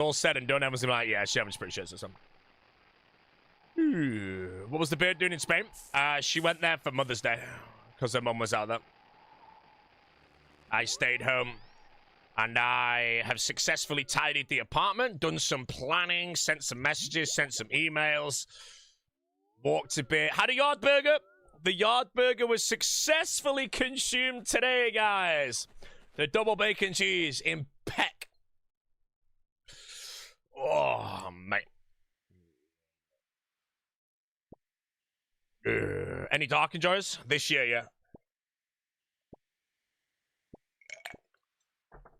all said and done, everyone's like, yeah, Sherman's pretty shit, so something. What was the bird doing in Spain? She went there for Mother's Day because her mum was out there. I stayed home and I have successfully tidied the apartment, done some planning, sent some messages, sent some emails, walked a bit, had a yard burger. The yard burger was successfully consumed today, guys. The double bacon cheese in peck. Oh, mate. Any Dark Enjoyers? This year, yeah.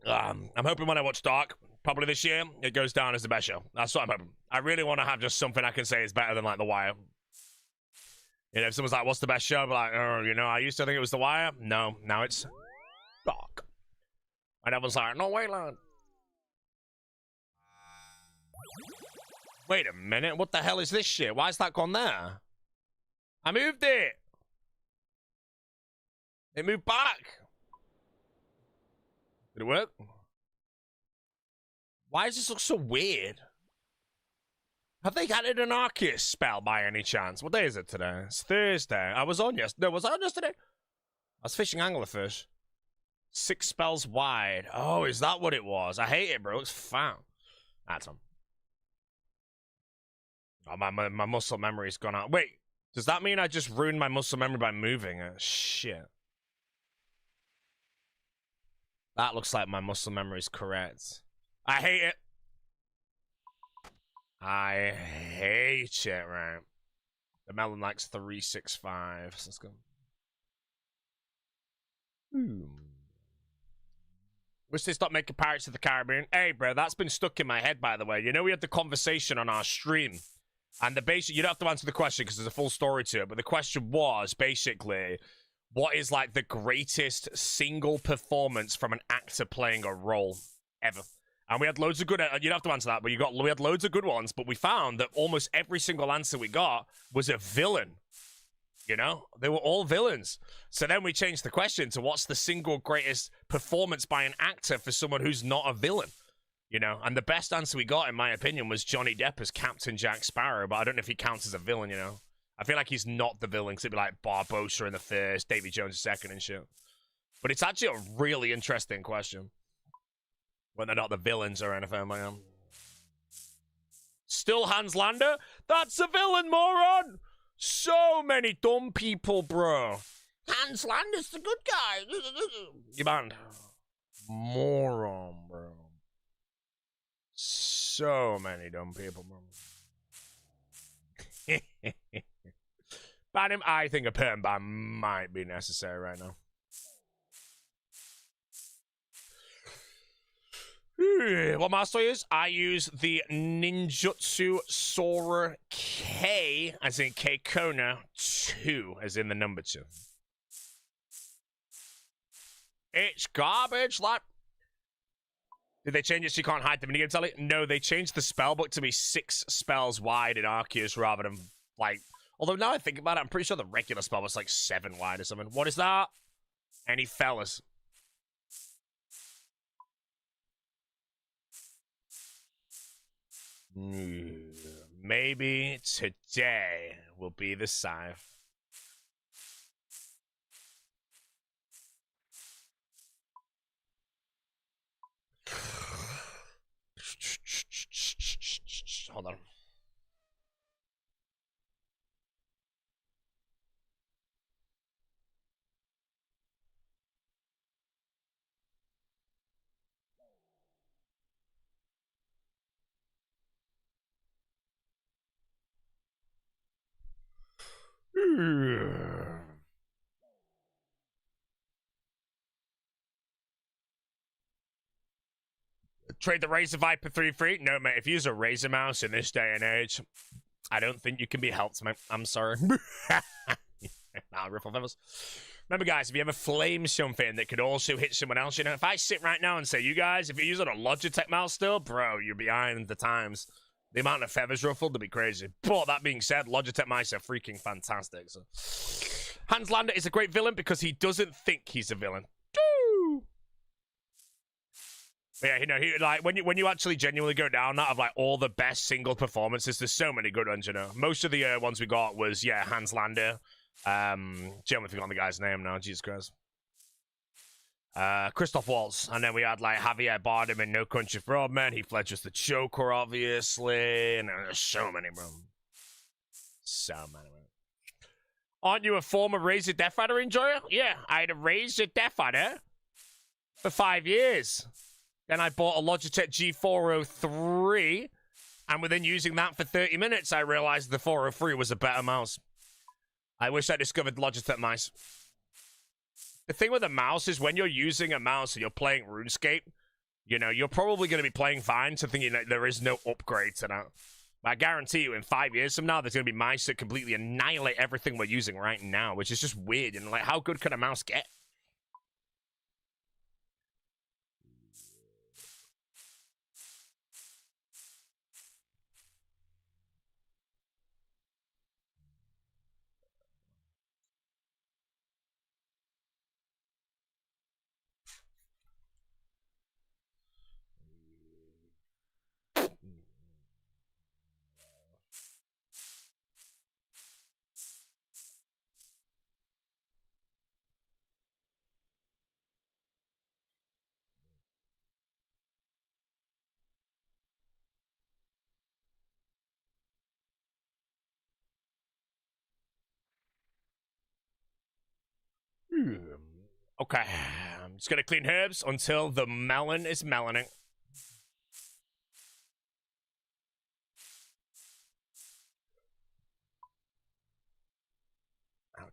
I'm hoping when I watch Dark, probably this year, it goes down as the best show. That's what I'm hoping. I really want to have just something I can say is better than, like, The Wire. You know, if someone's like, what's the best show? I'm like, oh, you know, I used to think it was The Wire. No, now it's Dark. And everyone's like, no way, lad. Wait a minute, what the hell is this shit? Why is that gone there? I moved it. It moved back. Did it work? Why does this look so weird? Have they added an Arceus spell by any chance? What day is it today? It's Thursday. I was on yesterday. No, was I on yesterday? I was fishing anglerfish. 6 spells wide. Oh, is that what it was? I hate it, bro. It's fat. That's on. Oh, my muscle memory's gone out. Wait, does that mean I just ruined my muscle memory by moving it? Shit. That looks like my muscle memory is correct. I hate it. I hate it, right? The melon likes 365. So let's go. Wish they stopped making Pirates of the Caribbean. Hey, bro, that's been stuck in my head, by the way. You know, we had the conversation on our stream. And the basic, you don't have to answer the question because there's a full story to it. But the question was basically, what is like the greatest single performance from an actor playing a role ever? And we had loads of good, you don't have to answer that, but we had loads of good ones. But we found that almost every single answer we got was a villain. You know, they were all villains. So then we changed the question to what's the single greatest performance by an actor for someone who's not a villain? You know, and the best answer we got, in my opinion, was Johnny Depp as Captain Jack Sparrow, but I don't know if he counts as a villain, you know. I feel like he's not the villain, because it'd be like Barbossa in the first, Davy Jones in second and shit. But it's actually a really interesting question. When they're not the villains or anything, like that. Still Hans Lander? That's a villain, moron! So many dumb people, bro. Hans Lander's the good guy. You man. Moron, bro. So many dumb people, bro. Ban him. I think a perm ban might be necessary right now. What master I use? I use the Ninjutsu Sora K, as in K Kona 2, as in the number 2. It's garbage, like. Did they change it so you can't hide the minigame tally? No, they changed the spellbook to be 6 spells wide in Arceus rather than, like... Although now I think about it, I'm pretty sure the regular spell was like 7 wide or something. What is that? Any fellas? Maybe today will be the sign. Hold on. Trade the Razor Viper 3 free? No, mate. If you use a Razor mouse in this day and age, I don't think you can be helped, mate. I'm sorry. Nah, riffle feathers. Remember, guys, if you ever flame something that could also hit someone else, you know, if I sit right now and say, you guys, if you're using a Logitech mouse still, bro, you're behind the times. The amount of feathers ruffled would be crazy. But that being said, Logitech mice are freaking fantastic. So. Hans Lander is a great villain because he doesn't think he's a villain. Yeah, you know, like when you actually genuinely go down that of like all the best single performances, there's so many good ones. You know, most of the ones we got was Hans Lander. Generally forgotten the guy's name now. Jesus Christ. Christoph Waltz, and then we had like Javier Bardem in No Country for Old Men. Heath Ledger's the Joker, obviously, and there's so many, bro. So many, bro. Aren't you a former Razor Death Adder enjoyer? Yeah, I had a Razor Death Adder for 5 years. Then I bought a Logitech G403, and within using that for 30 minutes, I realized the 403 was a better mouse. I wish I discovered Logitech mice. The thing with a mouse is when you're using a mouse and you're playing RuneScape, you know, you're probably going to be playing fine, so thinking that there is no upgrade to that. I guarantee you in 5 years from now, there's going to be mice that completely annihilate everything we're using right now, which is just weird. And like, how good can a mouse get? Okay, I'm just gonna clean herbs until the melon is melaning.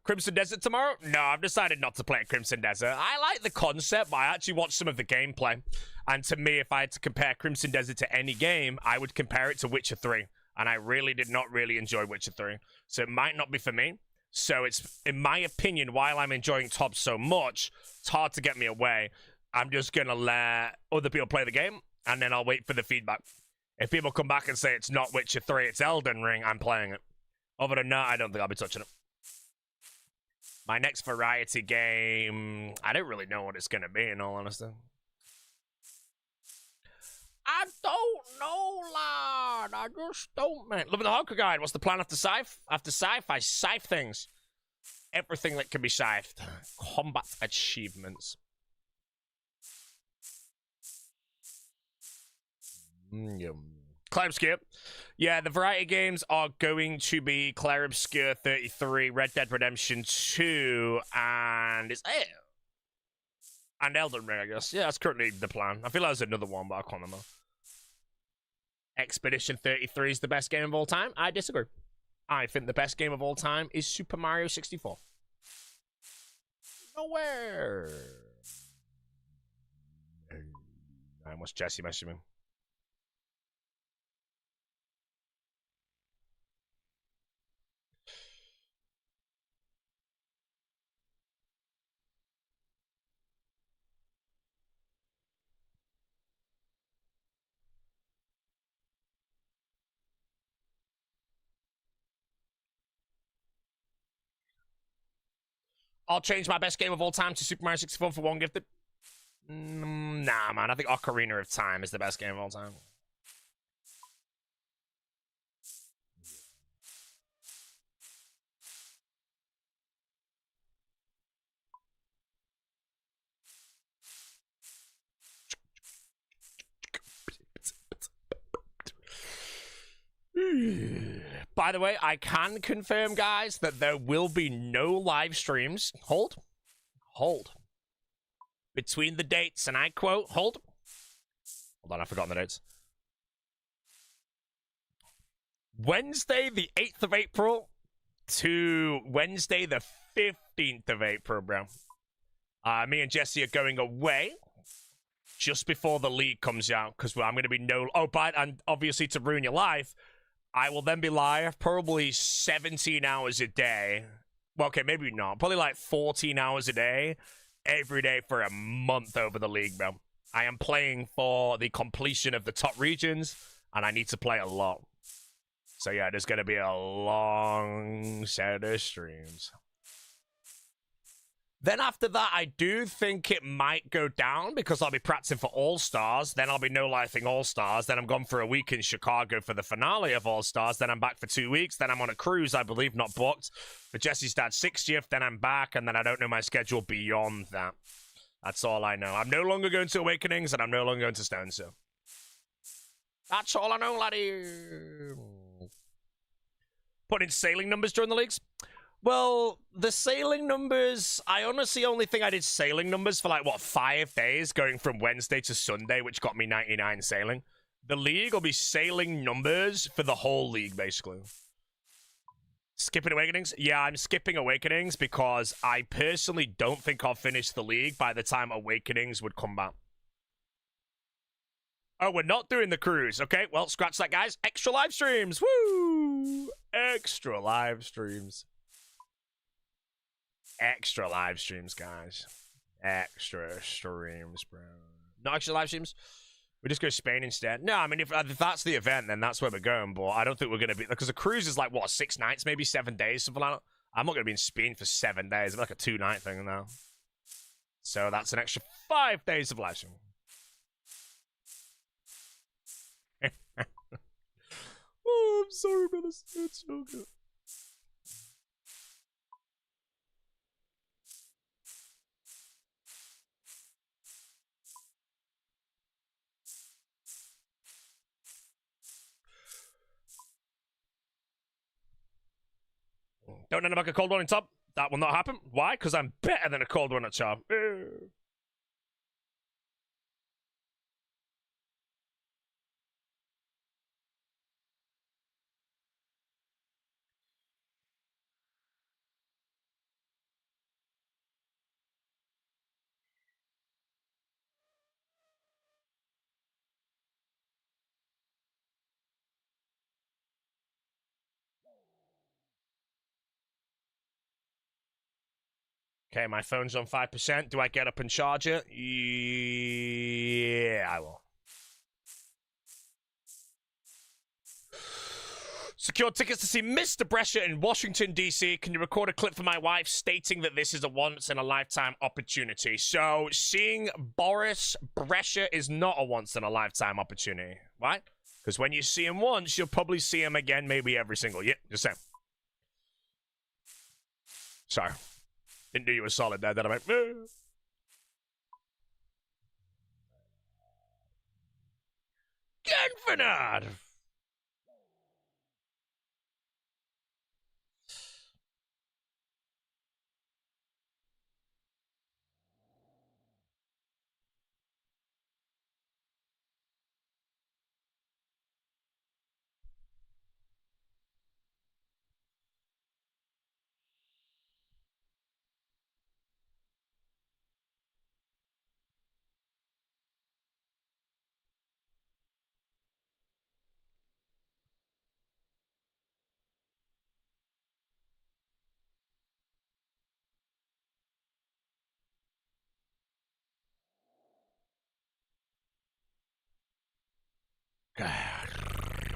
Crimson Desert tomorrow? No, I've decided not to play at Crimson Desert. I like the concept, but I actually watched some of the gameplay. And to me, if I had to compare Crimson Desert to any game, I would compare it to Witcher 3. And I really did not really enjoy Witcher 3. So it might not be for me. So it's, in my opinion, while I'm enjoying Top so much, it's hard to get me away. I'm just going to let other people play the game, and then I'll wait for the feedback. If people come back and say it's not Witcher 3, it's Elden Ring, I'm playing it. Other than that, I don't think I'll be touching it. My next variety game, I don't really know what it's going to be, in all honesty. I don't know, lad. I just don't, man. Loving the Hawker Guide. What's the plan after Scythe? After Scythe, I scythe things. Everything that can be scythed. Combat achievements. Clair Obscur. Yeah, the variety games are going to be Clair Obscur 33, Red Dead Redemption 2, and it's and Elden Ring, I guess. Yeah, that's currently the plan. I feel like there's another one, but I can't remember. Expedition 33 is the best game of all time. I disagree. I think the best game of all time is Super Mario 64. Nowhere. And what's Jesse messaging me? I'll change my best game of all time to Super Mario 64 for one gifted. Nah, man. I think Ocarina of Time is the best game of all time. By the way, I can confirm, guys, that there will be no live streams. Hold. Between the dates, and I quote, hold on, I've forgotten the dates. Wednesday, the 8th of April to Wednesday, the 15th of April, bro. Me and Jesse are going away just before the league comes out, because I'm going to be and obviously to ruin your life, I will then be live probably 17 hours a day. Well, okay, maybe not. Probably like 14 hours a day, every day for a month over the league, bro. I am playing for the completion of the top regions, and I need to play a lot. So yeah, there's going to be a long set of streams. Then after that, I do think it might go down because I'll be practicing for All-Stars. Then I'll be no-lifing All-Stars. Then I'm gone for a week in Chicago for the finale of All-Stars. Then I'm back for 2 weeks. Then I'm on a cruise, I believe, not booked, for Jesse's dad's 60th. Then I'm back, and then I don't know my schedule beyond that. That's all I know. I'm no longer going to Awakenings, and I'm no longer going to Stone Seal. That's all I know, laddie. Put in sailing numbers during the leagues. Well, the sailing numbers, I honestly only think I did sailing numbers for like, what, 5 days, going from Wednesday to Sunday, which got me 99 sailing. The league will be sailing numbers for the whole league, basically. Skipping Awakenings? Yeah, I'm skipping Awakenings because I personally don't think I'll finish the league by the time Awakenings would come back. Oh, we're not doing the cruise. Okay, well, scratch that, guys. Extra live streams. Woo! Extra live streams. Extra live streams, guys. Extra streams, bro. Not extra live streams. We just go Spain instead. No, I mean, if that's the event, then that's where we're going. But I don't think we're going to be... Because the cruise is like, what, 6 nights, maybe 7 days, something like that. I'm not going to be in Spain for 7 days. It's like a 2-night thing now. So that's an extra 5 days of live stream. Oh, I'm sorry, brother. It's so good. Don't end up like a cold one in top. That will not happen. Why? Because I'm better than a cold one at top. Okay, my phone's on 5%. Do I get up and charge it? Yeah, I will. Secure tickets to see Mr. Brescia in Washington, D.C. Can you record a clip for my wife stating that this is a once-in-a-lifetime opportunity? So, seeing Boris Brescia is not a once-in-a-lifetime opportunity. Why? Because when you see him once, you'll probably see him again maybe every single year. Just saying. Sorry. Didn't do you a solid there, did I, mate? Genfinard!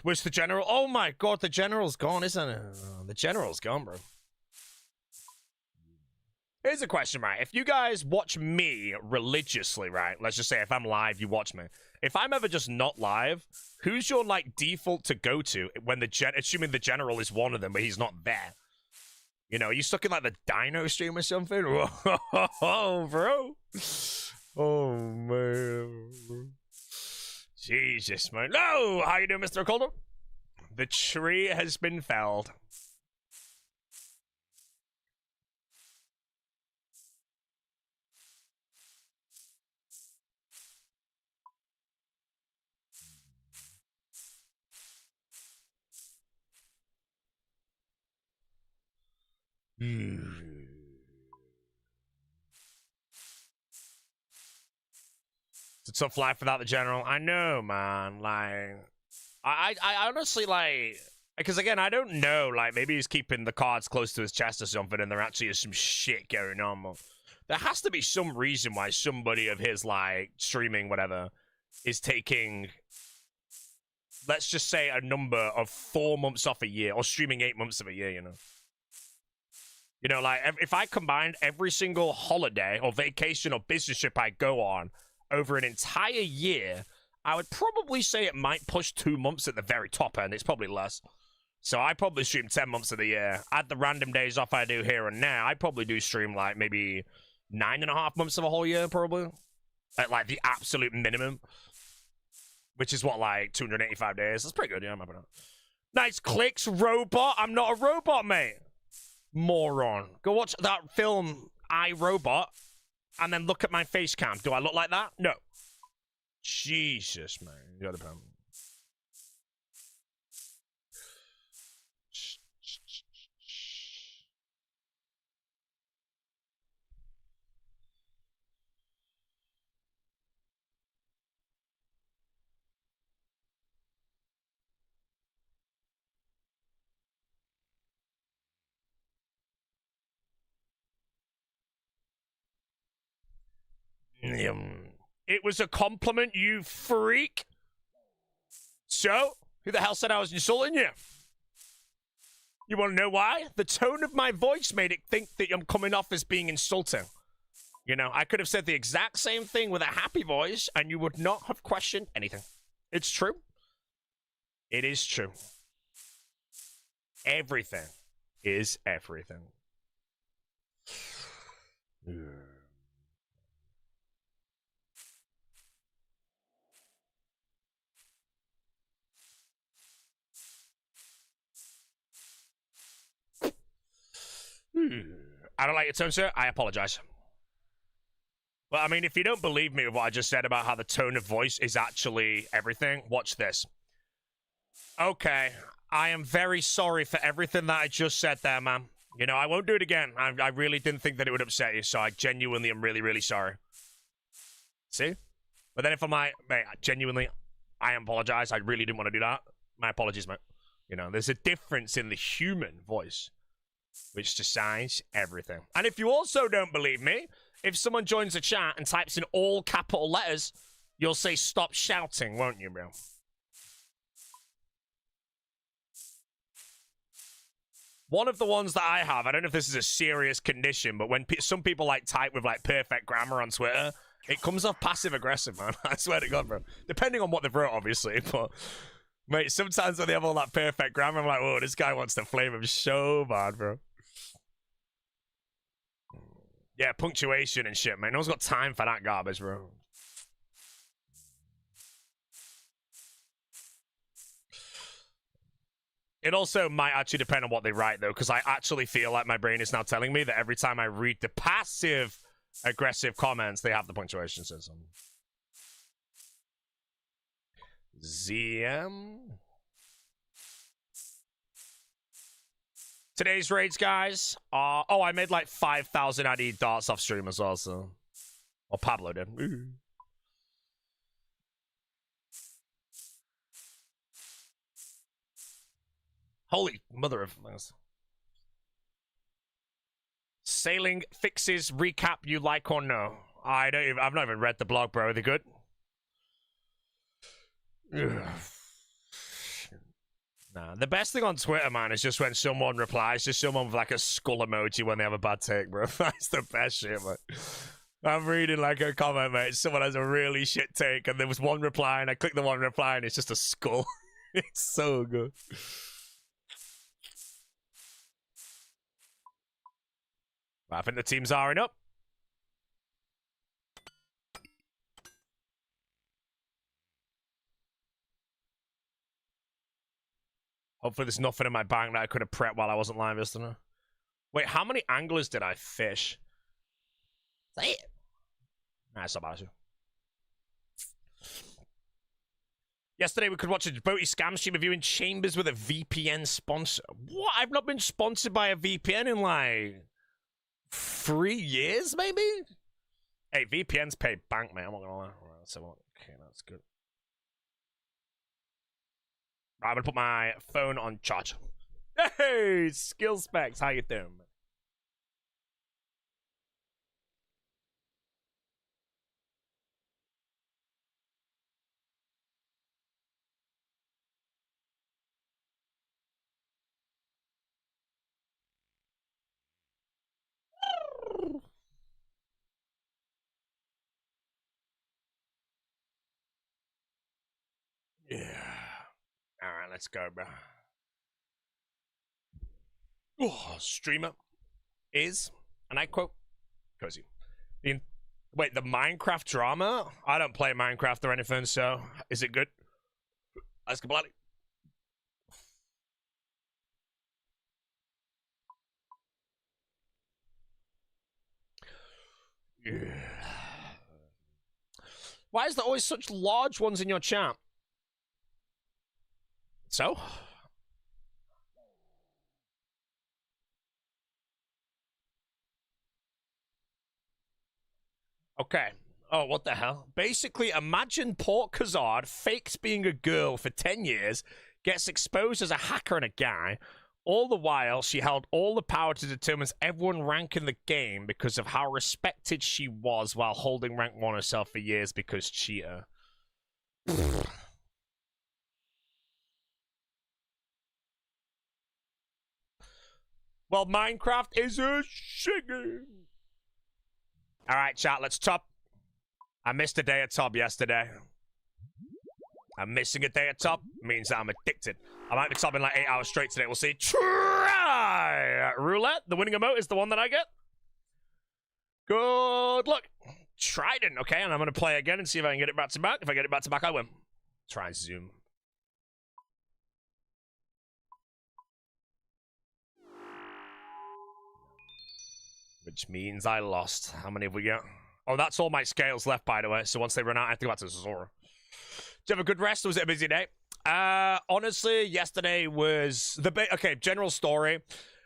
Where's the general? Oh my god, the general's gone, isn't it? The general's gone, bro. Here's a question, right? If you guys watch me religiously, right? Let's just say if I'm live, you watch me. If I'm ever just not live, who's your, like, default to go to when assuming the general is one of them, but he's not there? You know, are you stuck in, like, the Dino stream or something? Whoa, bro. Oh, man. Jesus, man. No! How you doing, Mr. Calder? The tree has been felled. It's a tough life without the general. I know, man. Like, I honestly, like, because again, I don't know. Like, maybe he's keeping the cards close to his chest or something, and there actually is some shit going on. But there has to be some reason why somebody of his, like, streaming, whatever, is taking, let's just say, a number of 4 months off a year, or streaming 8 months of a year, you know. You know, like, if I combined every single holiday or vacation or business trip I go on over an entire year, I would probably say it might push 2 months at the very top end. It's probably less. So I probably stream 10 months of the year. Add the random days off I do here and now, I probably do stream, like, maybe 9.5 months of a whole year, probably. At, like, the absolute minimum. Which is what, like, 285 days. That's pretty good, yeah, I'm happy with that. Nice clicks, robot. I'm not a robot, mate. Moron. Go watch that film, I, Robot, and then look at my face cam. Do I look like that? No. Jesus, man. You're the problem. It was a compliment, you freak. So, who the hell said I was insulting you? You want to know why? The tone of my voice made it think that I'm coming off as being insulting. You know, I could have said the exact same thing with a happy voice, and you would not have questioned anything. It's true. It is true. Everything is everything. I don't like your tone, sir. I apologize. Well, I mean, if you don't believe me with what I just said about how the tone of voice is actually everything, watch this. Okay, I am very sorry for everything that I just said there, man. You know, I won't do it again. I really didn't think that it would upset you, so I genuinely am really, really sorry. See? But then if I'm like, mate, genuinely, I apologize. I really didn't want to do that. My apologies, mate. You know, there's a difference in the human voice, which decides everything. And if you also don't believe me, if someone joins the chat and types in all capital letters, you'll say stop shouting, won't you, bro? One of the ones that I have, I don't know if this is a serious condition, but when some people like type with like perfect grammar on Twitter, it comes off passive aggressive, man. I swear to God, bro. Depending on what they've wrote, obviously, but mate, sometimes when they have all that perfect grammar, I'm like, whoa, this guy wants to flame him so bad, bro. Yeah, punctuation and shit, man. No one's got time for that garbage, bro. It also might actually depend on what they write, though, because I actually feel like my brain is now telling me that every time I read the passive-aggressive comments, they have the punctuation system. ZM? Today's raids, guys. Oh, I made like 5,000 ID darts off stream as well, so. Well, Pablo did. Ooh. Holy mother of things. Sailing fixes recap you like or no? I've not even read the blog, bro. Are they good? Ugh. Nah, the best thing on Twitter, man, is just when someone replies to someone with like a skull emoji when they have a bad take, bro. That's the best shit, man. I'm reading like a comment, mate. Someone has a really shit take, and there was one reply, and I click the one reply, and it's just a skull. It's so good. I think the teams are up. Hopefully there's nothing in my bank that I could have prepped while I wasn't live yesterday. Wait, how many anglers did I fish? Say it. Nah, it's not bad. Yesterday we could watch a Boaty scam stream of you in Chambers with a VPN sponsor. What? I've not been sponsored by a VPN in like 3 years, maybe? Hey, VPNs pay bank, man. I'm not gonna lie. Right, so, okay, that's good. Right, I'm gonna put my phone on charge. Hey, skill specs. How you doing, man? let's go, bro. Oh, streamer is, and I quote, cozy. Wait, the Minecraft drama? I don't play Minecraft or anything, so is it good? Let's go, bloody. Yeah. Why is there always such large ones in your chat? So? Okay. Oh, what the hell? Basically, imagine Port Khazard faked being a girl for 10 years, gets exposed as a hacker and a guy. All the while, she held all the power to determine everyone rank in the game because of how respected she was while holding rank 1 herself for years because cheater. Well, Minecraft is a shit game. All right, chat, let's top. I missed a day at top yesterday. I'm missing a day at top means that I'm addicted. I might be topping like 8 hours straight today. We'll see. Try roulette. The winning emote is the one that I get. Good luck. Trident. Okay, and I'm going to play again and see if I can get it back to back. If I get it back to back, I win. Try zoom. Which means I lost. How many have we got? Oh, that's all my scales left, by the way. So once they run out, I have to go back to Zora. Did you have a good rest, or was it a busy day? Honestly, yesterday was okay, general story.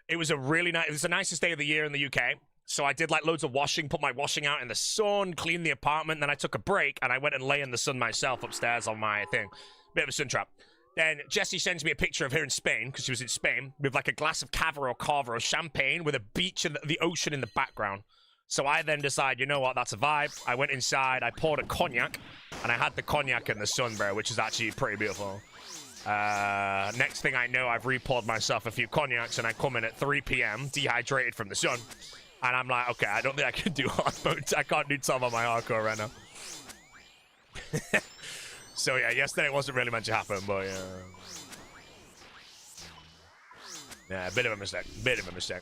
It was a really nice, it was the nicest day of the year in the UK. So I did like loads of washing, put my washing out in the sun, cleaned the apartment, then I took a break and I went and lay in the sun myself upstairs on my thing. Bit of a sun trap. Then Jessie sends me a picture of her in Spain, because she was in Spain, with like a glass of cava or cava or champagne with a beach and the ocean in the background. So I then decide, you know what, that's a vibe. I went inside, I poured a cognac, and I had the cognac in the sun, bro, which is actually pretty beautiful. Next thing I know, I've re-poured myself a few cognacs, and I come in at 3 p.m. dehydrated from the sun. And I'm like, okay, I don't think I can do hard mode. I can't do top on my hardcore right now. So yeah, yesterday wasn't really meant to happen, but yeah. Yeah, a bit of a mistake. Bit of a mistake.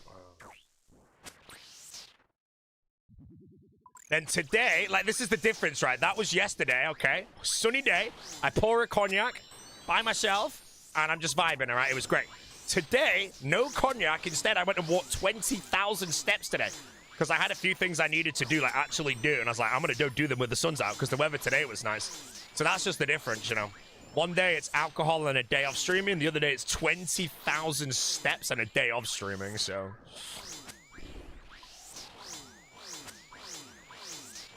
Then today, like, this is the difference, right? That was yesterday, okay? Sunny day. I pour a cognac by myself, and I'm just vibing, all right? It was great. Today, no cognac. Instead, I went and walked 20,000 steps today because I had a few things I needed to do, like actually do. And I was like, I'm going to go do them with the sun's out because the weather today was nice. So that's just the difference, you know. One day it's alcohol and a day off streaming. The other day it's 20,000 steps and a day off streaming, so.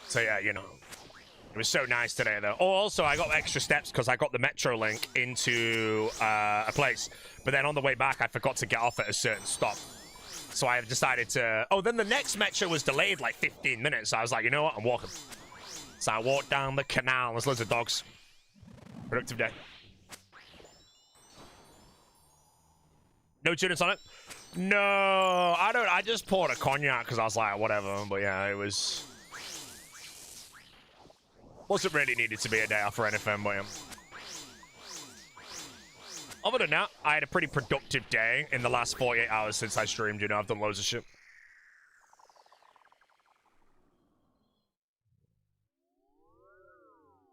So yeah, you know. It was so nice today, though. Oh, also, I got extra steps because I got the Metro link into a place. But then on the way back, I forgot to get off at a certain stop. So I decided to... Oh, then the next Metro was delayed like 15 minutes. So I was like, you know what? I'm walking. So I walked down the canal. There's loads of dogs. Productive day. No tunings on it? No, I don't. I just poured a cognac because I was like, whatever. But yeah, it was... Wasn't really needed to be a day off or anything, but yeah. Other than that, I had a pretty productive day in the last 48 hours since I streamed, you know, I've done loads of shit.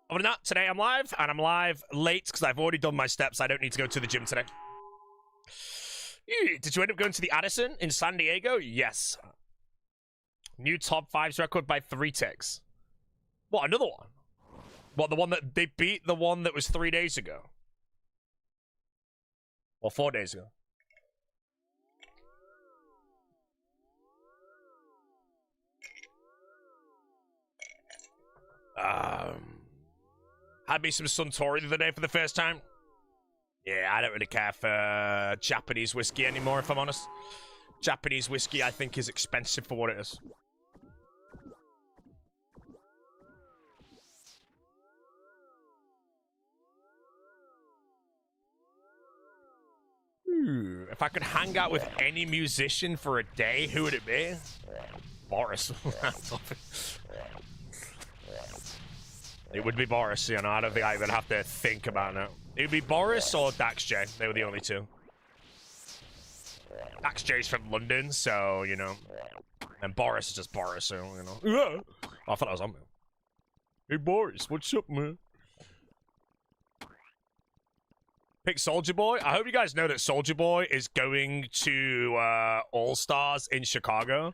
Other than that, today I'm live, and I'm live late because I've already done my steps. I don't need to go to the gym today. Did you end up going to the Addison in San Diego? Yes. New top 5s record by 3 ticks. What, another one? What, the one that they beat the one that was 3 days ago? Or 4 days ago? Had me some Suntory the other day for the first time. Yeah, I don't really care for Japanese whiskey anymore, if I'm honest. Japanese whiskey, I think, is expensive for what it is. If I could hang out with any musician for a day, who would it be? Boris. It would be Boris, you know. I don't think I even have to think about it. It would be Boris or Dax J. They were the only two. Dax J's from London, so, you know. And Boris is just Boris, so, you know. Yeah. Oh, I thought I was on there. Hey, Boris, what's up, man? Pick Soldier Boy. I hope you guys know that Soldier Boy is going to All-Stars in Chicago.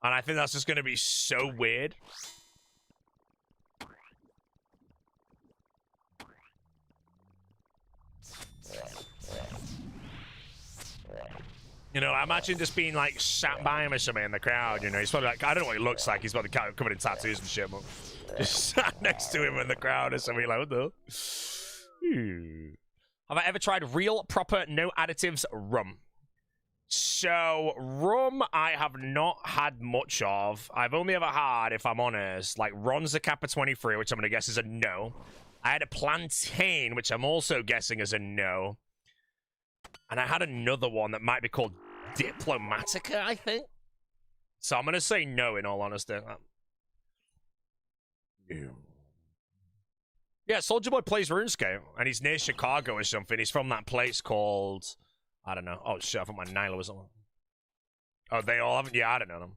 And I think that's just going to be so weird. You know, I imagine just being like sat by him or something in the crowd. You know, he's probably like, I don't know what he looks like. He's probably covered in tattoos and shit, but just sat next to him in the crowd or something. Like, what the hell? Have I ever tried real, proper, no additives rum? So, rum I have not had much of. I've only ever had, if I'm honest, like Ron's a Kappa 23, which I'm going to guess is a no. I had a plantain, which I'm also guessing is a no. And I had another one that might be called Diplomatica, I think. So I'm going to say no, in all honesty. Yeah, Soldier Boy plays RuneScape, and he's near Chicago or something. He's from that place called... I don't know. Oh, shit, I thought my Nyla was on. Oh, they all haven't? Yeah, I don't know them.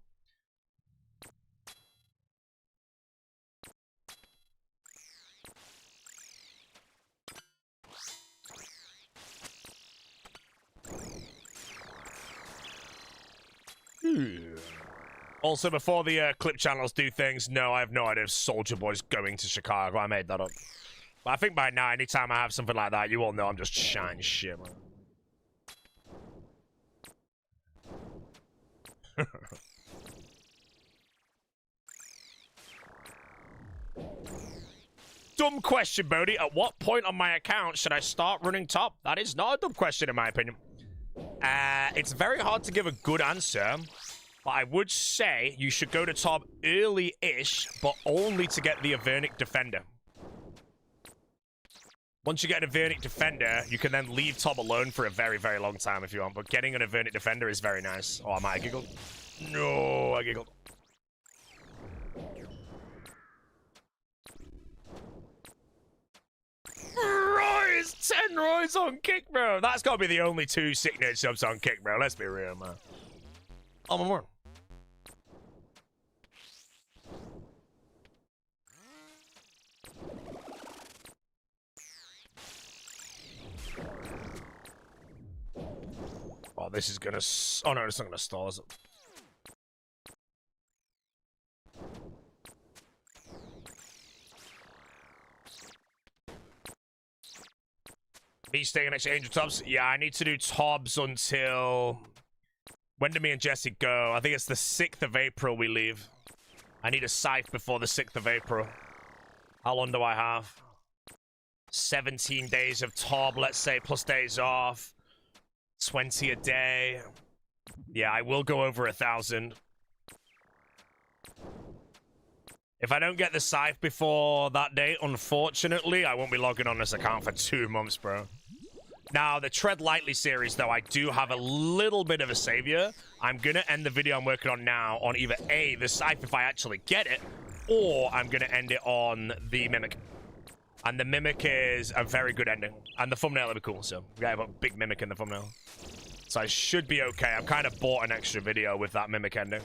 Also, before the clip channels do things, no, I have no idea if Soldier Boy's going to Chicago. I made that up. But I think by now, anytime I have something like that, you all know I'm just shine shit, man. Dumb question, Bodhi. At what point on my account should I start running top? That is not a dumb question, in my opinion. It's very hard to give a good answer, but I would say you should go to top early-ish, but only to get the Avernic Defender. Once you get an Avernic Defender, you can then leave top alone for a very, very long time if you want, but getting an Avernic Defender is very nice. Oh, I might have giggled. No, I giggled. Roy's 10 Roy's on Kick, bro. That's got to be the only 2 signature subs on Kick, bro. Let's be real, man. Oh, my word. Oh, this is gonna... Oh, no, it's not gonna stall, is it? Me staying next to Angel Tops? Yeah, I need to do Tops until... When do me and Jesse go? I think it's the 6th of April we leave. I need a scythe before the 6th of April. How long do I have? 17 days of Tob, let's say, plus days off. 20 a day. Yeah, I will go over 1,000. If I don't get the scythe before that date, unfortunately, I won't be logging on this account for 2 months, bro. Now, the Tread Lightly series, though, I do have a little bit of a savior. I'm going to end the video I'm working on now on either A, the scythe if I actually get it, or I'm going to end it on the Mimic. And the Mimic is a very good ending. And the thumbnail will be cool, so we have a big Mimic in the thumbnail. So I should be okay. I've kind of bought an extra video with that Mimic ending.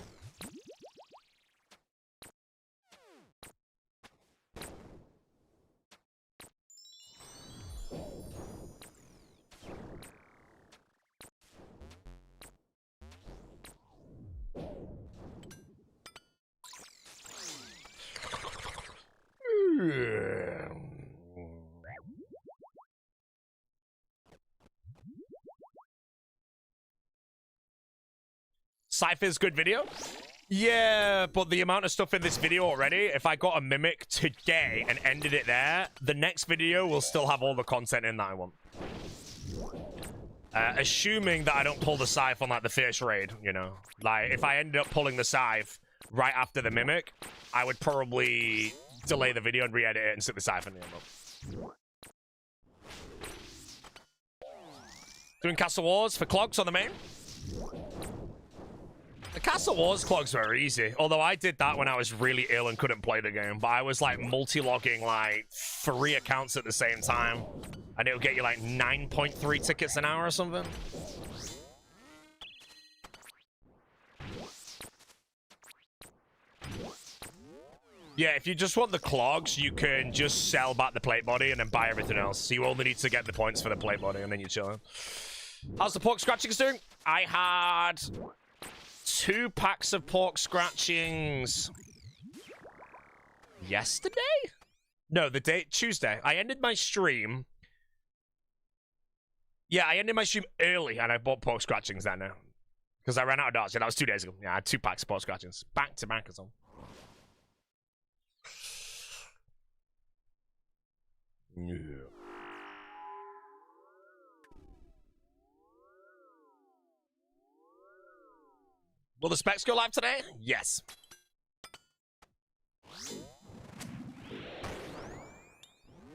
Cypher's good video? Yeah, but the amount of stuff in this video already, if I got a Mimic today and ended it there, the next video will still have all the content in that I want. Assuming that I don't pull the scythe on, like, the first raid, you know? Like, if I ended up pulling the scythe right after the Mimic, I would probably delay the video and re-edit it and stick the scythe in the end. Doing Castle Wars for clogs on the main? The Castle Wars clogs were easy. Although I did that when I was really ill and couldn't play the game. But I was, like, multi-logging, like, 3 accounts at the same time. And it'll get you like 9.3 tickets an hour or something. Yeah, if you just want the clogs, you can just sell back the plate body and then buy everything else. So you only need to get the points for the plate body and then you're chilling. How's the pork scratchings doing? I had 2 packs of pork scratchings yesterday? No, the day, Tuesday. I ended my stream. Yeah, I ended my stream early and I bought pork scratchings then now. Because I ran out of darts. Yeah, that was 2 days ago. Yeah, I had 2 packs of pork scratchings. Back to back or something. Yeah. Will the specs go live today? Yes.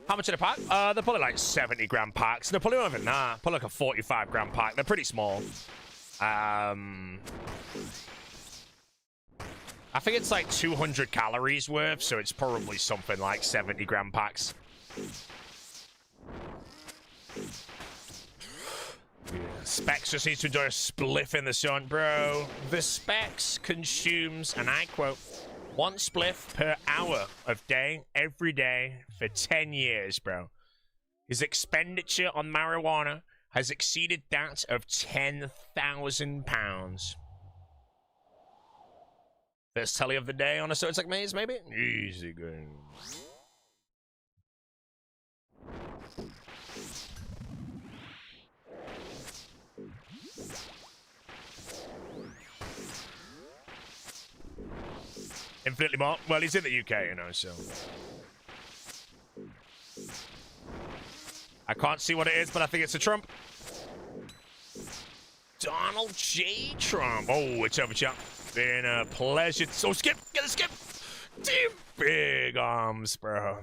How much in a pack? They're probably like 70 gram packs. No, probably not even that. Probably like a 45 gram pack. They're pretty small. I think it's like 200 calories worth, so it's probably something like 70 gram packs. Yeah. Specs just needs to enjoy a spliff in the sun, bro. The Specs consumes, and I quote, 1 spliff per hour of day, every day, for 10 years, bro. His expenditure on marijuana has exceeded that of £10,000. First telly of the day on a Sotek Maze, maybe? Easy going. Infinitely more. Well, he's in the UK, you know, so. I can't see what it is, but I think it's a Trump. Donald J. Trump. Oh, it's over, chat. Been a pleasure. So skip. Get a skip. Damn big arms, bro.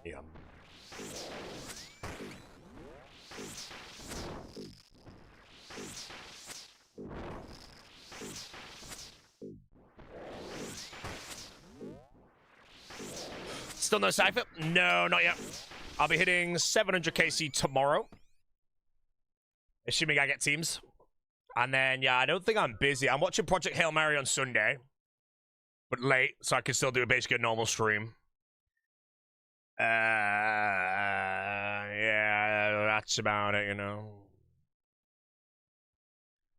Yeah. Still no cipher? No, not yet. I'll be hitting 700 KC tomorrow. Assuming I get teams. And then, yeah, I don't think I'm busy. I'm watching Project Hail Mary on Sunday. But late, so I can still do basically a normal stream. Yeah, that's about it, you know.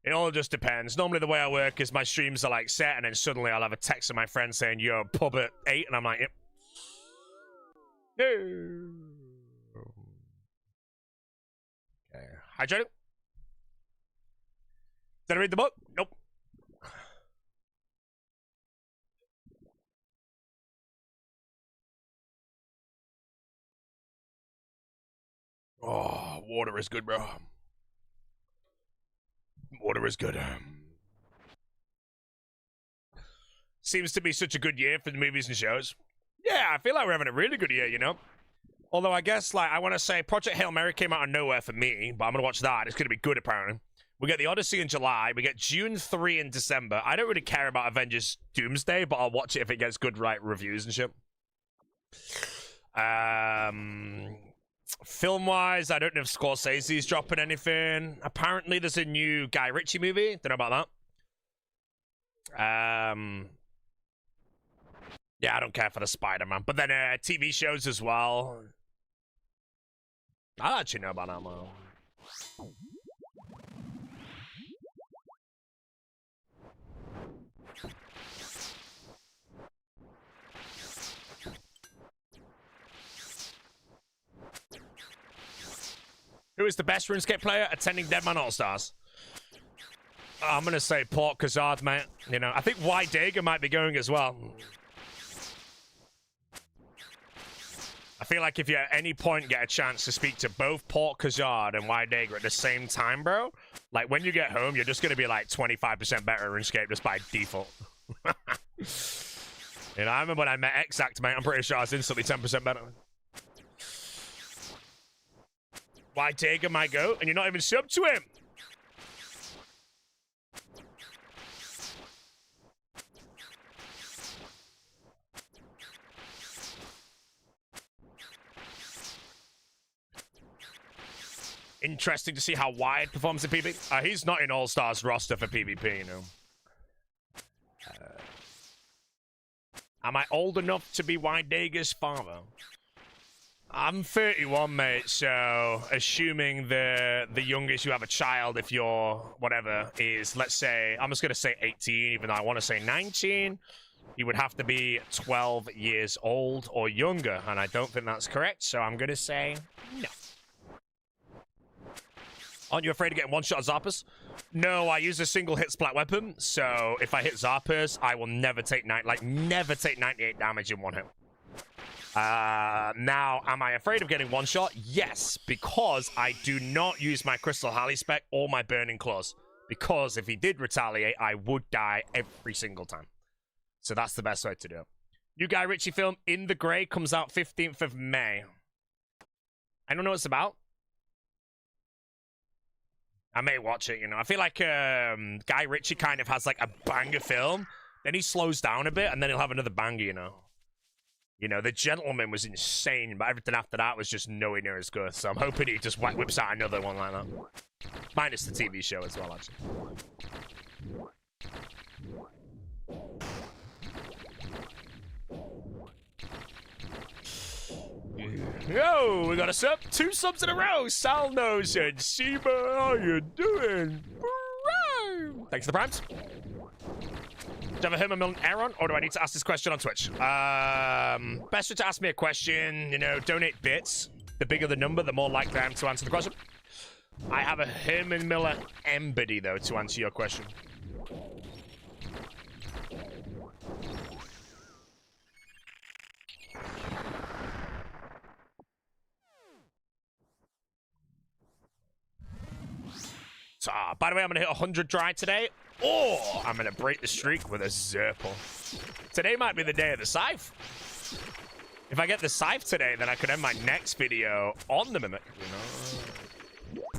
It all just depends. Normally the way I work is my streams are like set, and then suddenly I'll have a text from my friend saying, yo, pub at 8, and I'm like, yep. No. Okay. Hydrating? Did I read the book? Nope. Oh, water is good, bro. Water is good. Seems to be such a good year for the movies and shows. Yeah, I feel like we're having a really good year, you know? Although I guess, like, I want to say Project Hail Mary came out of nowhere for me, but I'm going to watch that. It's going to be good, apparently. We get The Odyssey in July. We get June 3 in December. I don't really care about Avengers Doomsday, but I'll watch it if it gets good, right, reviews and shit. Film-wise, I don't know if Scorsese's dropping anything. Apparently, there's a new Guy Ritchie movie. Don't know about that. Yeah, I don't care for the Spider-Man. But then TV shows as well. I actually know about that one. Who is the best RuneScape player attending Deadman All-Stars? I'm going to say Port Kazard, mate. You know, I think Y Dagger might be going as well. I feel like if you at any point get a chance to speak to both Port Khazard and Wydega at the same time, bro, like when you get home, you're just going to be like 25% better at RuneScape just by default. You know, I remember when I met Exact, mate, I'm pretty sure I was instantly 10% better. Wydega, my goat, and you're not even sub to him. Interesting to see how Wyatt performs in PvP. He's not in All-Stars roster for PvP, you know. Am I old enough to be Wydega's father? I'm 31, mate, so assuming the youngest you have a child, if you're whatever, is, let's say, I'm just going to say 18, even though I want to say 19, you would have to be 12 years old or younger, and I don't think that's correct, so I'm going to say no. Aren't you afraid of getting one-shot Zarpers? No, I use a single hit splat weapon, so if I hit Zarpers, I will never take never take 98 damage in one hit. Now, am I afraid of getting one-shot? Yes, because I do not use my Crystal Halley spec or my Burning Claws. Because if he did retaliate, I would die every single time. So that's the best way to do it. New Guy Ritchie film, In the Grey, comes out 15th of May. I don't know what it's about. I may watch it, you know. I feel like Guy Ritchie kind of has like a banger film. Then he slows down a bit, and then he'll have another banger, you know. You know, The Gentleman was insane, but everything after that was just nowhere near as good. So I'm hoping he just whips out another one like that. Minus the TV show as well, actually. Yo, we got a sub. 2 subs in a row. Salno said, Seba, how you doing? Thanks for the primes. Do you have a Herman Millen Aaron, or do I need to ask this question on Twitch? Best way to ask me a question, you know, donate bits. The bigger the number, the more likely I am to answer the question. I have a Herman Miller Embody, though, to answer your question. By the way, I'm going to hit 100 dry today, or I'm going to break the streak with a Zerple. Today might be the day of the Scythe. If I get the Scythe today, then I could end my next video on the Mimic, you know?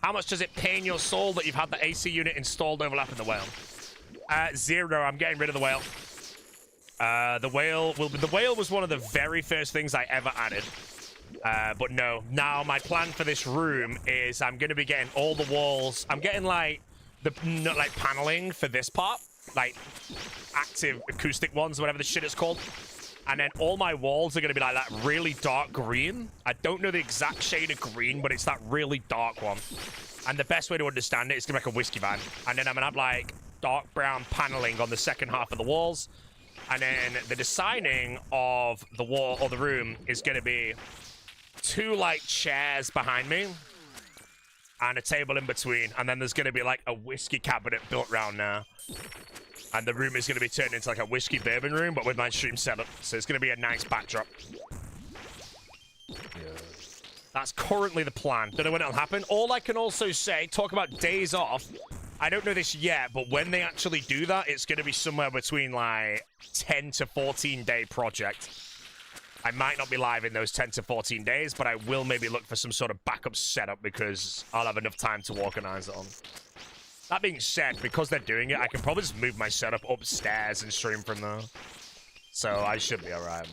How much does it pain your soul that you've had the AC unit installed overlapping the whale? 0. I'm getting rid of the whale. The whale was one of the very first things I ever added. But no, now my plan for this room is I'm going to be getting all the walls. I'm getting like the paneling for this part, like active acoustic ones, whatever the shit it's called. And then all my walls are going to be like that really dark green. I don't know the exact shade of green, but it's that really dark one. And the best way to understand it is to make a whiskey van. And then I'm going to have like dark brown paneling on the second half of the walls. And then the designing of the wall or the room is going to be 2 like chairs behind me and a table in between. And then there's going to be like a whiskey cabinet built around now. And the room is going to be turned into like a whiskey bourbon room, but with my stream setup. So it's going to be a nice backdrop. Yeah. That's currently the plan. Don't know when it'll happen. All I can also say, talk about days off. I don't know this yet, but when they actually do that, it's going to be somewhere between like 10 to 14 day project. I might not be live in those 10 to 14 days, but I will maybe look for some sort of backup setup because I'll have enough time to organize it on. That being said, because they're doing it, I can probably just move my setup upstairs and stream from there. So I should be alright.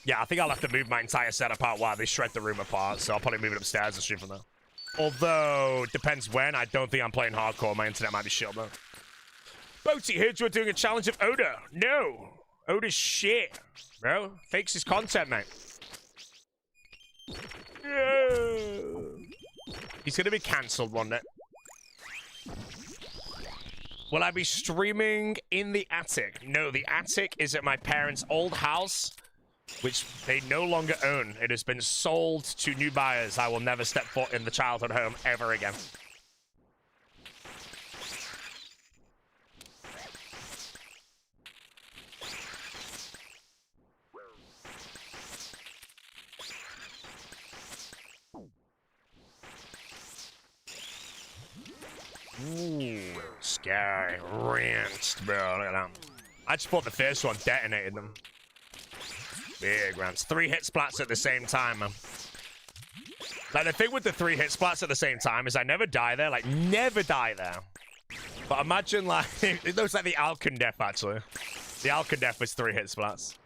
Yeah, I think I'll have to move my entire setup out while they shred the room apart, so I'll probably move it upstairs and stream from there. Although, depends when. I don't think I'm playing hardcore. My internet might be shit, though. Boaty, heard you were doing a challenge of Oda. No. Oda's shit, bro. Fakes his content, mate. Yeah. He's going to be cancelled one day. Will I be streaming in the attic? No, the attic is at my parents' old house, which they no longer own. It has been sold to new buyers. I will never step foot in the childhood home ever again. go. Rinsed, bro. Look at that. I just thought the first one detonated them. Big rounds. 3 hit splats at the same time, man. Like, the thing with the 3 hit splats at the same time is I never die there. Like, never die there. But imagine, like, it looks like the Alcon Death, actually. The Alcon Death was 3 hit splats.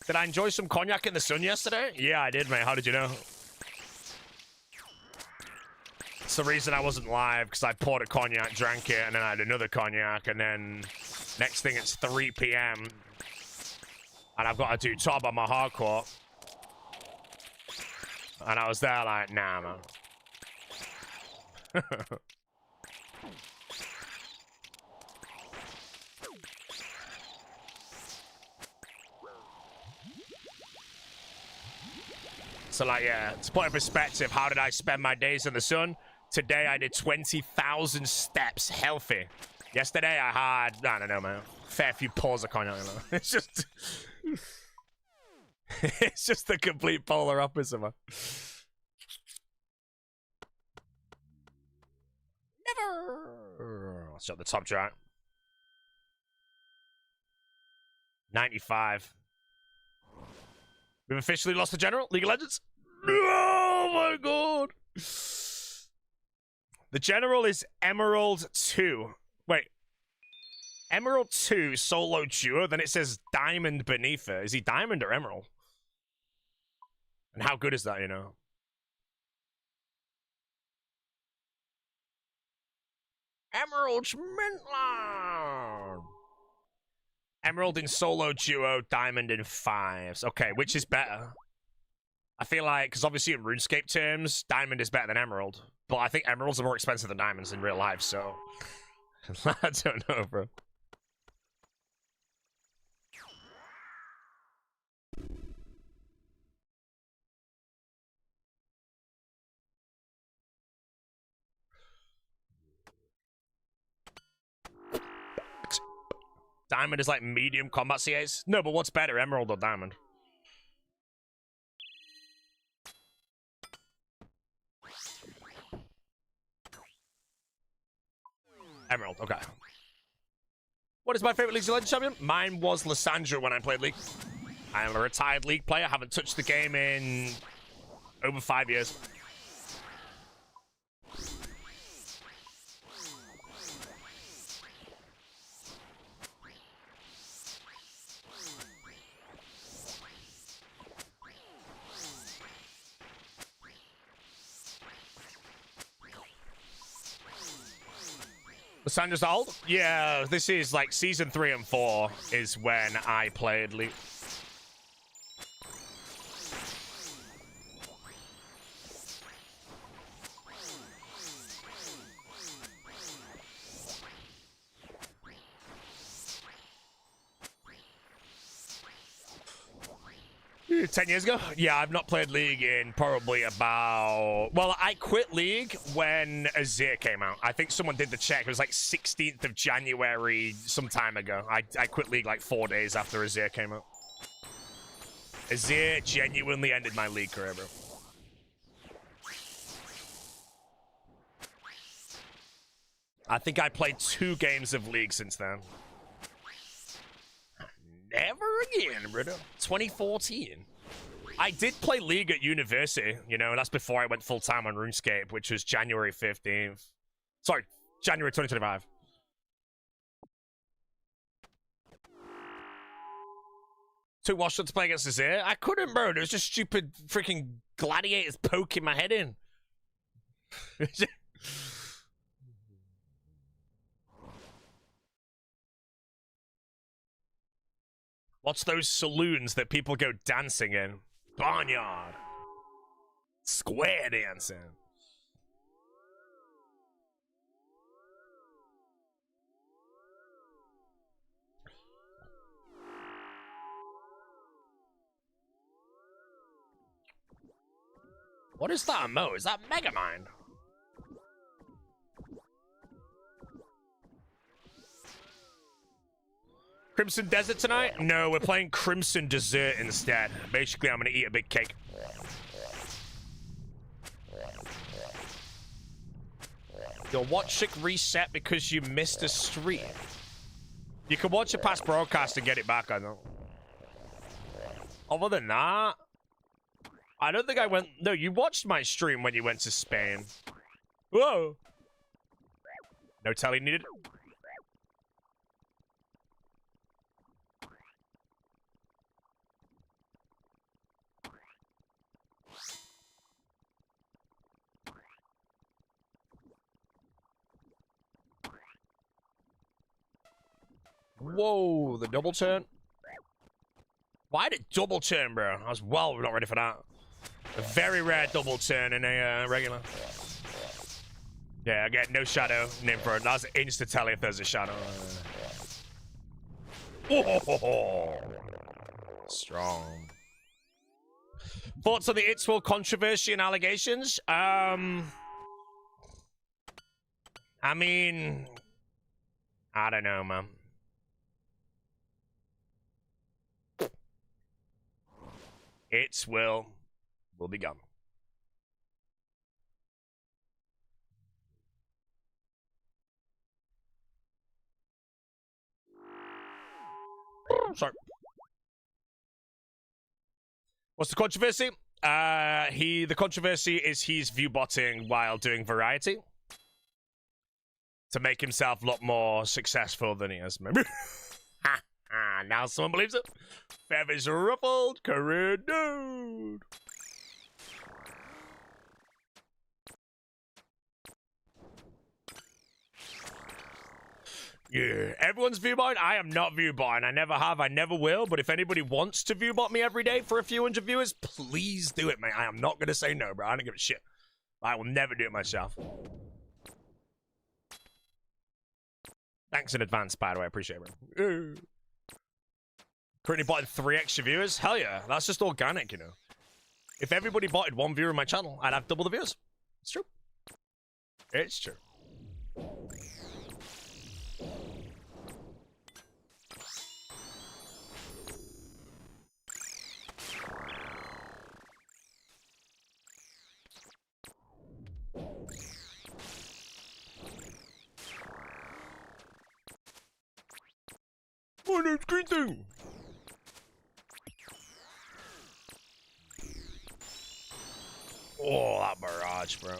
Did I enjoy some cognac in the sun yesterday? Yeah, I did, mate. How did you know? It's the reason I wasn't live, because I poured a cognac, drank it, and then I had another cognac, and then next thing it's 3 p.m. and I've got to do top on my hardcore. And I was there like, nah, man. So, like, yeah, to put in perspective, how did I spend my days in the sun? Today, I did 20,000 steps healthy. Yesterday, I had, I don't know, man, fair few pours of cognac. It's just... it's just the complete polar opposite, man. Never. Let's shut the top track. 95. We've officially lost the general. League of Legends. Oh my god. The general is Emerald 2. Wait. Emerald 2 solo duo. Then it says Diamond beneath it. Is he Diamond or Emerald? And how good is that, you know? Emerald Mintland. Emerald in solo duo, Diamond in 5s. Okay, which is better? I feel like, because obviously in RuneScape terms, Diamond is better than Emerald. But I think Emeralds are more expensive than Diamonds in real life, so... I don't know, bro. Diamond is like medium combat CAs? No, but what's better, Emerald or Diamond? Emerald, okay. What is my favorite League of Legends champion? Mine was Lissandra when I played League. I am a retired League player. Haven't touched the game in over 5 years. Lissandra's old? Yeah, this is like season 3 and 4 is when I played League. Ooh, 10 years ago? Yeah, I've not played League in probably about... Well, I quit League when Azir came out. I think someone did the check. It was like 16th of January some time ago. I quit League like 4 days after Azir came out. Azir genuinely ended my League career, bro. I think I played 2 games of League since then. Never again, brother. 2014. I did play League at university, you know, and that's before I went full-time on RuneScape, which was January 15th. Sorry, January 2025. Took Washington to play against Azir. I couldn't, bro. There was just stupid freaking gladiators poking my head in. What's those saloons that people go dancing in? Barnyard. Square dancing. What is that Mo? Is that Megamind? Crimson Desert tonight? No, we're playing Crimson Dessert instead. Basically, I'm going to eat a big cake. Your watch tick reset because you missed a stream. You can watch a past broadcast and get it back, I know. Other than that, I don't think I went... No, you watched my stream when you went to Spain. Whoa. No telly needed. Whoa, the double turn. Why did it double turn, bro? I was well not ready for that. A very rare double turn in a regular. Yeah, I get no shadow. Nimford. That's insta telly if there's a shadow. Oh, strong. Thoughts on the It's Will controversy and allegations? I mean, I don't know, man. It's will be gone. Sorry. What's the controversy? The controversy is he's viewbotting while doing variety to make himself look more successful than he is. Remember? Now someone believes it. Feathers ruffled, career dude. Yeah, everyone's viewbotting. I am not viewbotting. I never have. I never will. But if anybody wants to viewbot me every day for a few hundred viewers, please do it, mate. I am not going to say no, bro. I don't give a shit. I will never do it myself. Thanks in advance, by the way. I appreciate it, bro. Currently botted 3 extra viewers? Hell yeah. That's just organic, you know. If everybody botted 1 viewer on my channel, I'd have double the views. It's true. It's true. My name's Green Thing. Oh, that barrage, bro.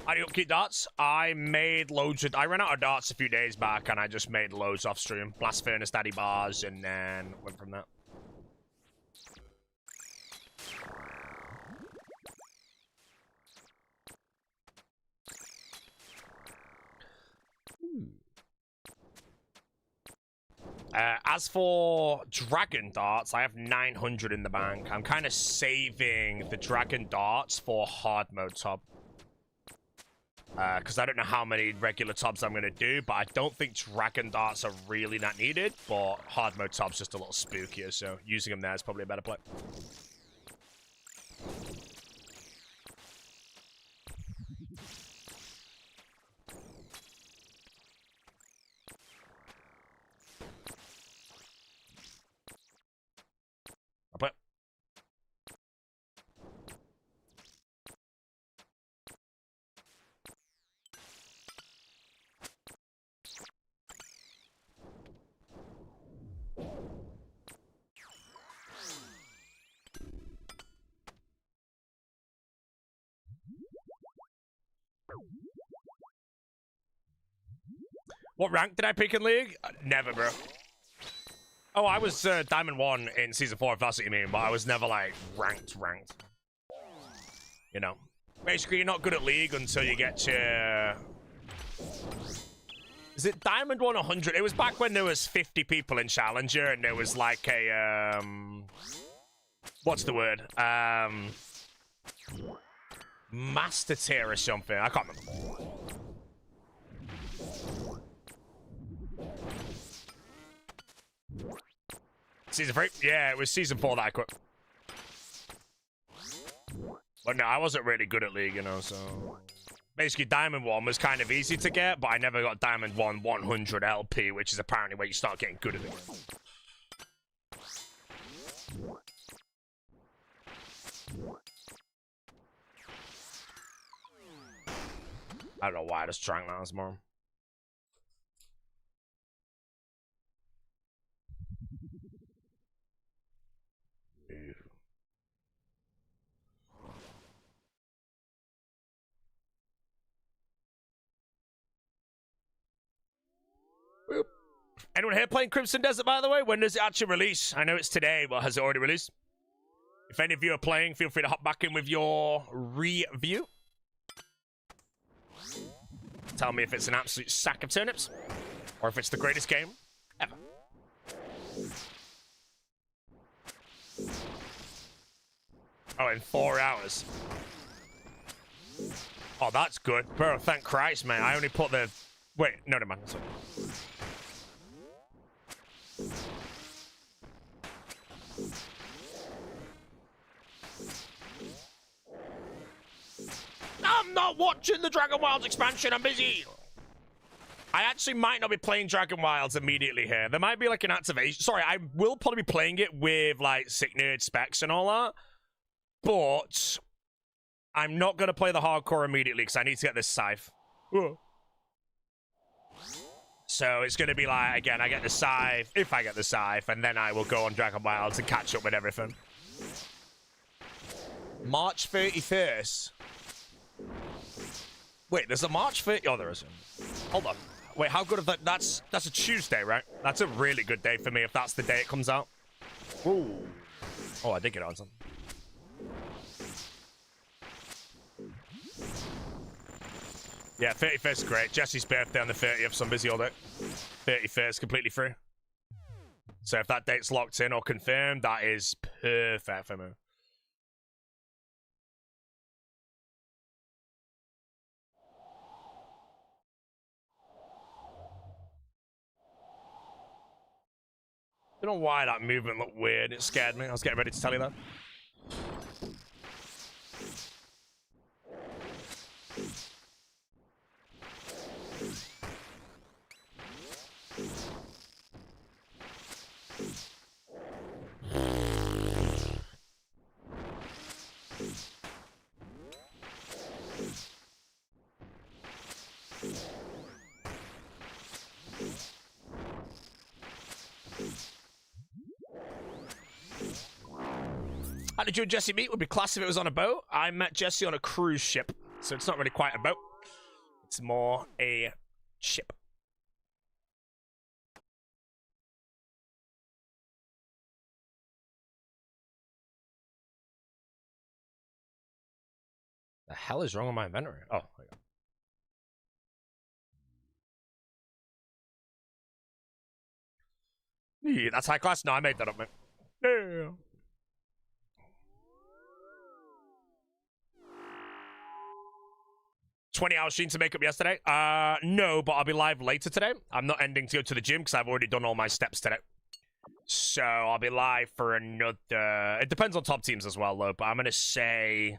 How do you upkeep darts? I made loads of... I ran out of darts a few days back, and I just made loads off stream. Blast Furnace, Daddy Bars, and then went from that. As for dragon darts, I have 900 in the bank. I'm kind of saving the dragon darts for hard mode top. Because I don't know how many regular tobs I'm going to do, but I don't think dragon darts are really that needed, but hard mode tob's just a little spookier, so using them there is probably a better play. I'll put... What rank did I pick in League? Never, bro. Oh, I was Diamond 1 in Season 4, if that's what you mean, but I was never, like, ranked. You know? Basically, you're not good at League until you get to... Is it Diamond 1 100? It was back when there was 50 people in Challenger, and there was, like, a, what's the word? Master tier or something. I can't remember. Season 3? Yeah, it was Season 4 that I quit. But no, I wasn't really good at League, you know, so... Basically, Diamond 1 was kind of easy to get, but I never got Diamond 1 100 LP, which is apparently where you start getting good at it. I don't know why I just drank that more. Anyone here playing Crimson Desert, by the way? When does it actually release? I know it's today, but has it already released? If any of you are playing, feel free to hop back in with your review. Tell me if it's an absolute sack of turnips, or if it's the greatest game ever. Oh, in 4 hours. Oh, that's good. Bro, thank Christ, man. I only put the... Wait, no, never mind. Sorry. I'm not watching the Dragon Wilds expansion. I'm busy. I actually might not be playing Dragon Wilds immediately here. There might be like an activation. Sorry, I will probably be playing it with like sick nerd specs and all that. But I'm not going to play the hardcore immediately because I need to get this scythe. Whoa. So it's going to be like, again, I get the scythe, if I get the scythe, and then I will go on Dragon Wilds and catch up with everything. March 31st. Wait, there's a March 30th. Oh, there isn't. Hold on. Wait, how good of that? That's a Tuesday, right? That's a really good day for me if that's the day it comes out. Ooh. Oh, I did get on something. Yeah, 31st is great. Jesse's birthday on the 30th, so I'm busy all day. 31st, completely free. So if that date's locked in or confirmed, that is perfect for me. I don't know why that movement looked weird. It scared me. I was getting ready to tell you that. How did you and Jesse meet? Would be class if it was on a boat. I met Jesse on a cruise ship, so it's not really quite a boat. It's more a ship. The hell is wrong with my inventory? Oh, there you go. Yeah, that's high class? No, I made that up, man. Yeah. $20 stream to make up yesterday? No, but I'll be live later today. I'm not ending to go to the gym because I've already done all my steps today. So I'll be live for another... It depends on top teams as well, though, but I'm going to say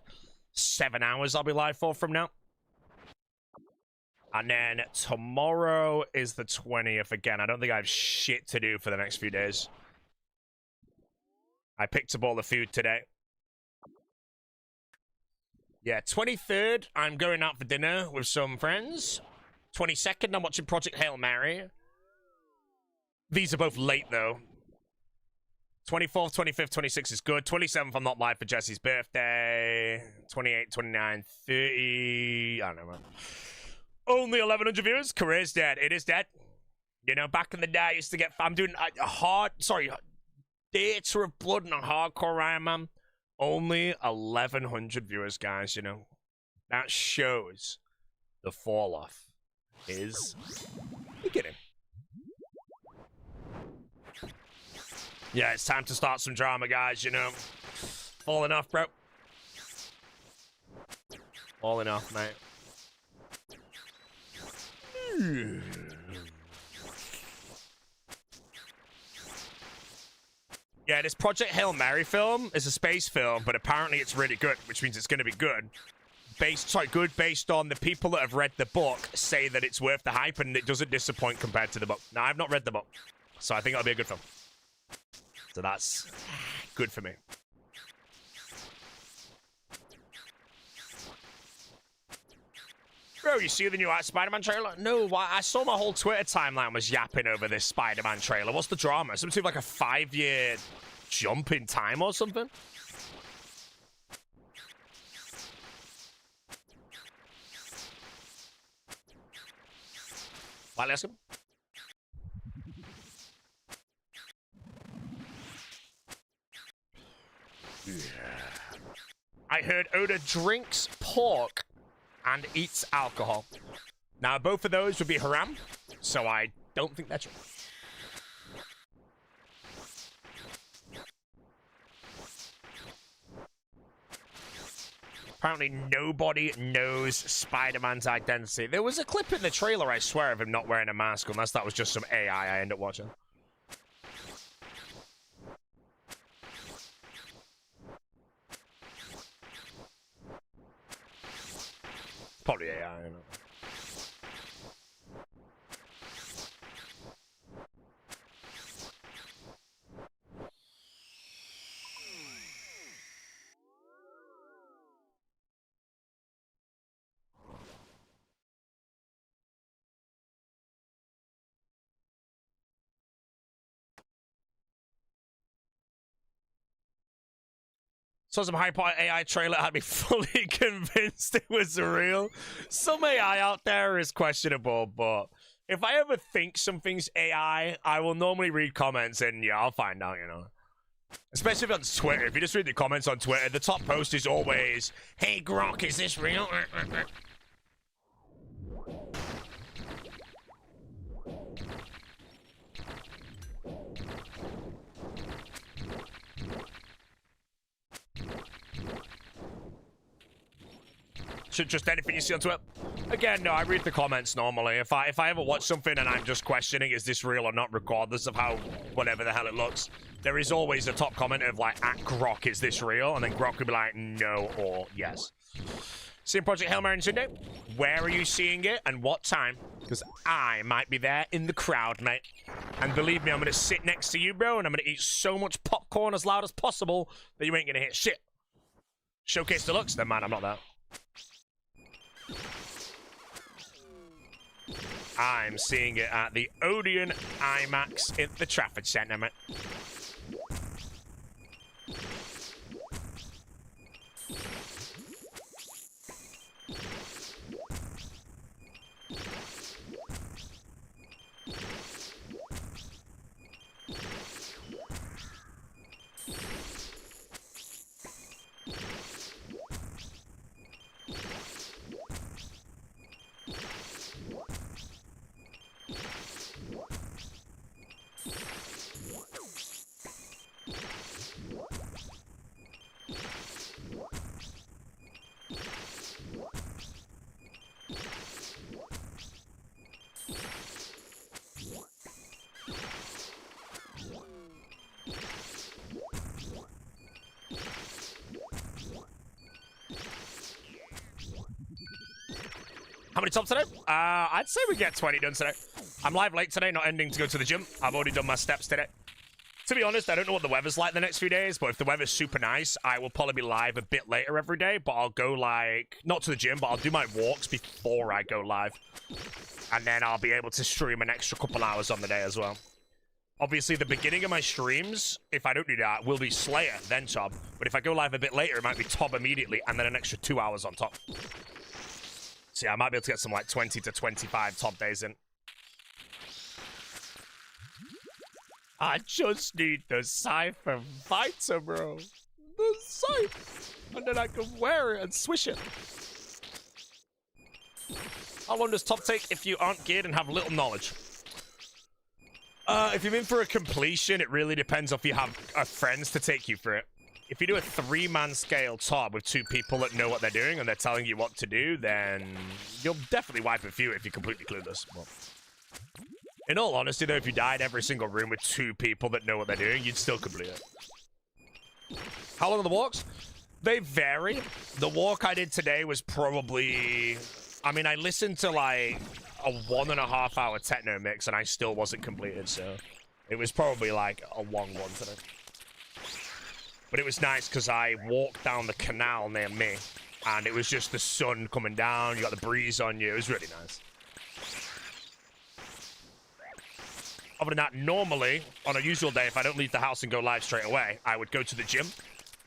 7 hours I'll be live for from now. And then tomorrow is the 20th again. I don't think I have shit to do for the next few days. I picked up all the food today. Yeah, 23rd, I'm going out for dinner with some friends. 22nd, I'm watching Project Hail Mary. These are both late, though. 24th, 25th, 26th is good. 27th, I'm not live for Jesse's birthday. 28, 29, 30... I don't know, man. Only 1,100 viewers. Career's dead. It is dead. You know, back in the day, I used to get... I'm doing a hard... Sorry. Theater of Blood and a hardcore Iron Man. Only 1,100 viewers, guys, you know. That shows the fall-off is beginning. Yeah, it's time to start some drama, guys, you know. Falling off, bro. Falling off, mate. Yeah, this Project Hail Mary film is a space film, but apparently it's really good, which means it's going to be good. Good based on the people that have read the book say that it's worth the hype and it doesn't disappoint compared to the book. Now, I've not read the book, so I think it'll be a good film. So that's good for me. Bro, you see the new Spider-Man trailer? No, I saw my whole Twitter timeline was yapping over this Spider-Man trailer. What's the drama? Something like a 5-year jump in time or something? Right, let's go. Yeah. I heard Oda drinks pork and eats alcohol. Now, both of those would be haram, so I don't think that's true. Apparently, nobody knows Spider-Man's identity. There was a clip in the trailer, I swear, of him not wearing a mask, unless that was just some AI I end up watching. Probably AI, I don't know. Saw some high-power AI trailer had me fully convinced it was real. Some AI out there is questionable, but if I ever think something's AI, I will normally read comments and yeah, I'll find out, you know. Especially on Twitter. If you just read the comments on Twitter, the top post is always, "Hey Grok, is this real?" Just anything you see on Twitter. Again, no, I read the comments normally. If I ever watch something and I'm just questioning, is this real or not, regardless of how, whatever the hell it looks, there is always a top comment of like, at Grok, is this real? And then Grok could be like, no or yes. Seeing Project Hail Mary on Sunday? Where are you seeing it and what time? Because I might be there in the crowd, mate. And believe me, I'm going to sit next to you, bro, and I'm going to eat so much popcorn as loud as possible that you ain't going to hear shit. Showcase Deluxe? Then, man, I'm not there. I'm seeing it at the Odeon IMAX in the Trafford Centre, mate. How many tops today? I'd say we get 20 done today. I'm live late today, not ending to go to the gym. I've already done my steps today. To be honest, I don't know what the weather's like the next few days, but if the weather's super nice, I will probably be live a bit later every day, but I'll go, like, not to the gym, but I'll do my walks before I go live. And then I'll be able to stream an extra couple hours on the day as well. Obviously, the beginning of my streams, if I don't do that, will be Slayer, then Tob. But if I go live a bit later, it might be Tob immediately, and then an extra 2 hours on top. So yeah, I might be able to get some, like, 20 to 25 Tob days in. I just need the Cypher Vita, bro. The Cypher. And then I can wear it and swish it. How long does top take if you aren't geared and have little knowledge? If you're in for a completion, it really depends if you have friends to take you through it. If you do a 3-man scale top with 2 people that know what they're doing and they're telling you what to do, then you'll definitely wipe a few if you're completely clueless. Well, In all honesty, though, if you died every single room with 2 people that know what they're doing, you'd still complete it. How long are the walks? They vary. The walk I did today was probably... I mean, I listened to, like, a 1.5 hour techno mix, and I still wasn't completed, so... It was probably, like, a long one today. But it was nice, because I walked down the canal near me, and it was just the sun coming down, you got the breeze on you, it was really nice. Other than that, normally, on a usual day, if I don't leave the house and go live straight away, I would go to the gym.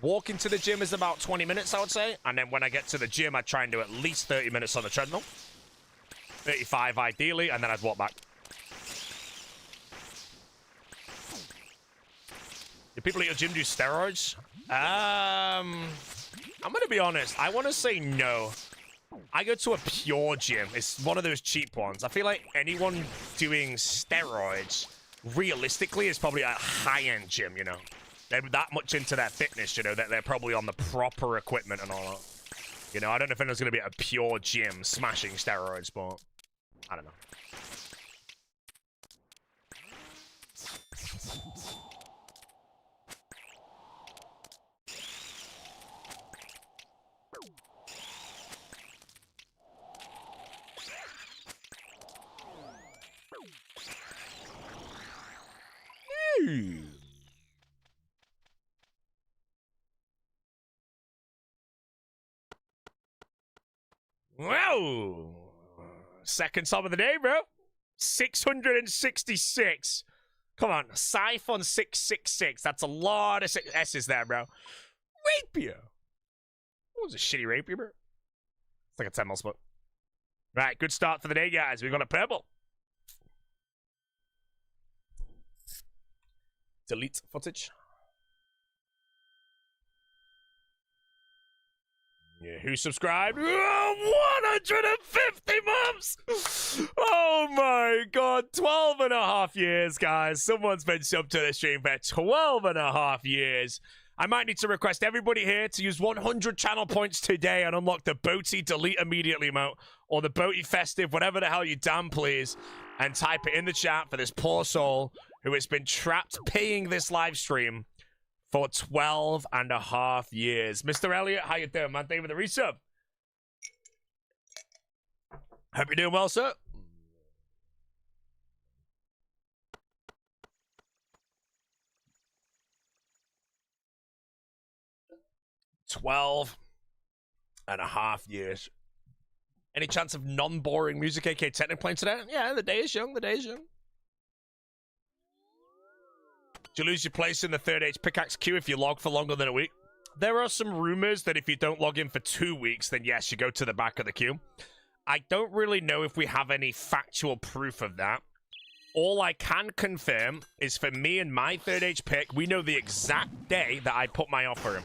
Walking to the gym is about 20 minutes, I would say. And then when I get to the gym, I try and do at least 30 minutes on the treadmill. 35 ideally, and then I'd walk back. Do people at your gym do steroids? I'm going to be honest. I want to say no. I go to a pure gym. It's one of those cheap ones. I feel like anyone doing steroids, realistically, is probably a high-end gym, you know. They're that much into their fitness, you know, that they're probably on the proper equipment and all that. You know, I don't know if anyone's going to be at a pure gym smashing steroids, but I don't know. Wow! Second top of the day, bro. 666. Come on, Siphon 666. That's a lot of S's there, bro. Rapier. What was a shitty rapier, bro? It's like a 10 mil spot. Right, good start for the day, guys. We've got a purple. Delete footage. Yeah, who subscribed? Oh, 150 months! Oh my god, 12.5 years, guys. Someone's been subbed to the stream for 12.5 years. I might need to request everybody here to use 100 channel points today and unlock the Boaty Delete Immediately emote, or the Boaty Festive, whatever the hell you damn please, and type it in the chat for this poor soul who has been trapped paying this live stream for 12.5 years. Mr. Elliott, how you doing, man? Thank you for the resub. Hope you're doing well, sir. $12.5 years. Any chance of non-boring music, aka technic playing today? Yeah, the day is young, the day is young. Do you lose your place in the third age pickaxe queue if you log for longer than a week? There are some rumors that if you don't log in for 2 weeks, then yes, you go to the back of the queue. I don't really know if we have any factual proof of that. All I can confirm is for me and my third age pick, we know the exact day that I put my offer in.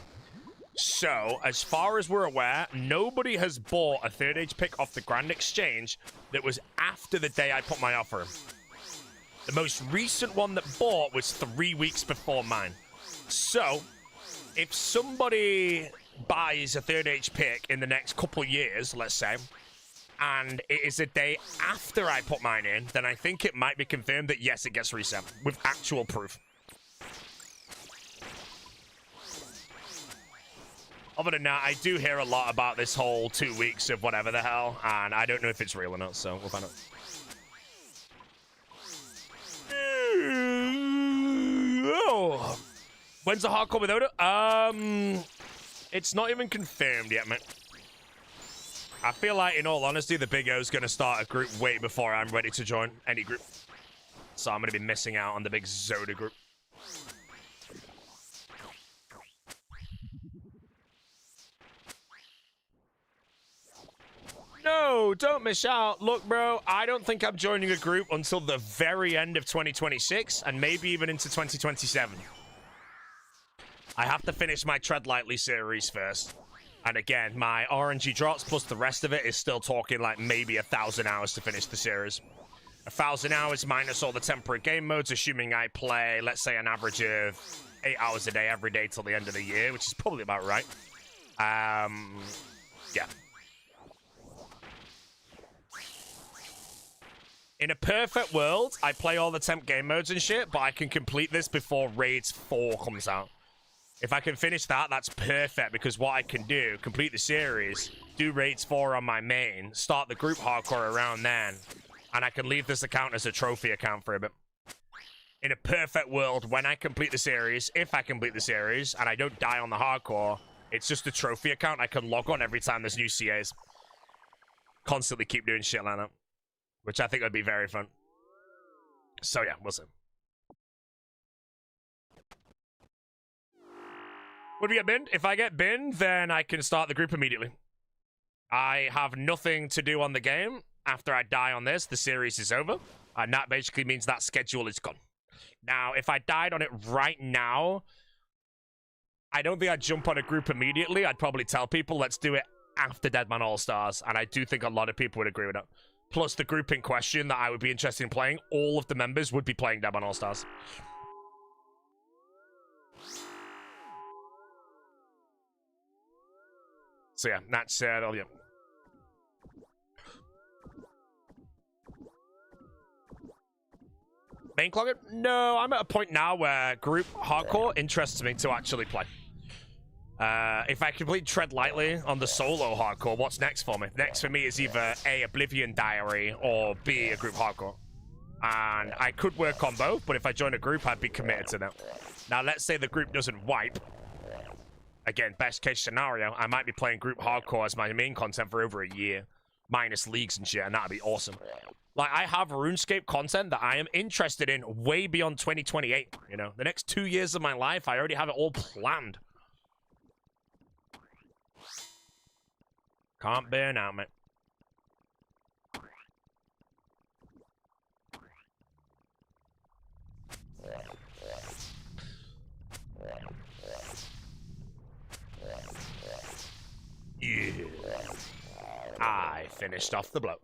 So, as far as we're aware, nobody has bought a third age pick off the Grand Exchange that was after the day I put my offer in. The most recent one that bought was 3 weeks before mine. So, if somebody buys a third age pick in the next couple years, let's say, and it is a day after I put mine in, then I think it might be confirmed that yes, it gets reset with actual proof. Other than that, I do hear a lot about this whole 2 weeks of whatever the hell, and I don't know if it's real or not, so we'll find out. Oh. When's the hardcore without it? It's not even confirmed yet, man. I feel like, in all honesty, the Big O's gonna start a group way before I'm ready to join any group. So I'm gonna be missing out on the big Zoda group. No, don't miss out. Look, bro, I don't think I'm joining a group until the very end of 2026 and maybe even into 2027. I have to finish my Tread Lightly series first. And again, my RNG drops plus the rest of it is still talking like maybe 1,000 hours to finish the series. 1,000 hours minus all the temporary game modes, assuming I play, let's say, an average of 8 hours a day every day till the end of the year, which is probably about right. Yeah. In a perfect world, I play all the temp game modes and shit, but I can complete this before Raids 4 comes out. If I can finish that, that's perfect, because what I can do, complete the series, do Raids 4 on my main, start the group hardcore around then, and I can leave this account as a trophy account for a bit. In a perfect world, when I complete the series, if I complete the series, and I don't die on the hardcore, it's just a trophy account. I can log on every time there's new CAs. Constantly keep doing shit like that, which I think would be very fun. So yeah, we'll see. Would we get binned? If I get binned, then I can start the group immediately. I have nothing to do on the game. After I die on this, the series is over. And that basically means that schedule is gone. Now, if I died on it right now, I don't think I'd jump on a group immediately. I'd probably tell people, let's do it after Deadman All-Stars. And I do think a lot of people would agree with that. Plus, the group in question that I would be interested in playing, all of the members would be playing Deadman All-Stars. So yeah, that's all. Yeah. Main clogger? No, I'm at a point now where group hardcore interests me to actually play. If I complete Tread Lightly on the solo hardcore, what's next for me? Next for me is either A, Oblivion Diary, or B, a group hardcore. And I could work on both, but if I join a group, I'd be committed to them. Now, let's say the group doesn't wipe. Again, best case scenario, I might be playing group hardcore as my main content for over a year, minus leagues and shit, and that'd be awesome. Like, I have RuneScape content that I am interested in way beyond 2028, you know? The next 2 years of my life, I already have it all planned. Can't burn out, mate. Yeah. I finished off the blow.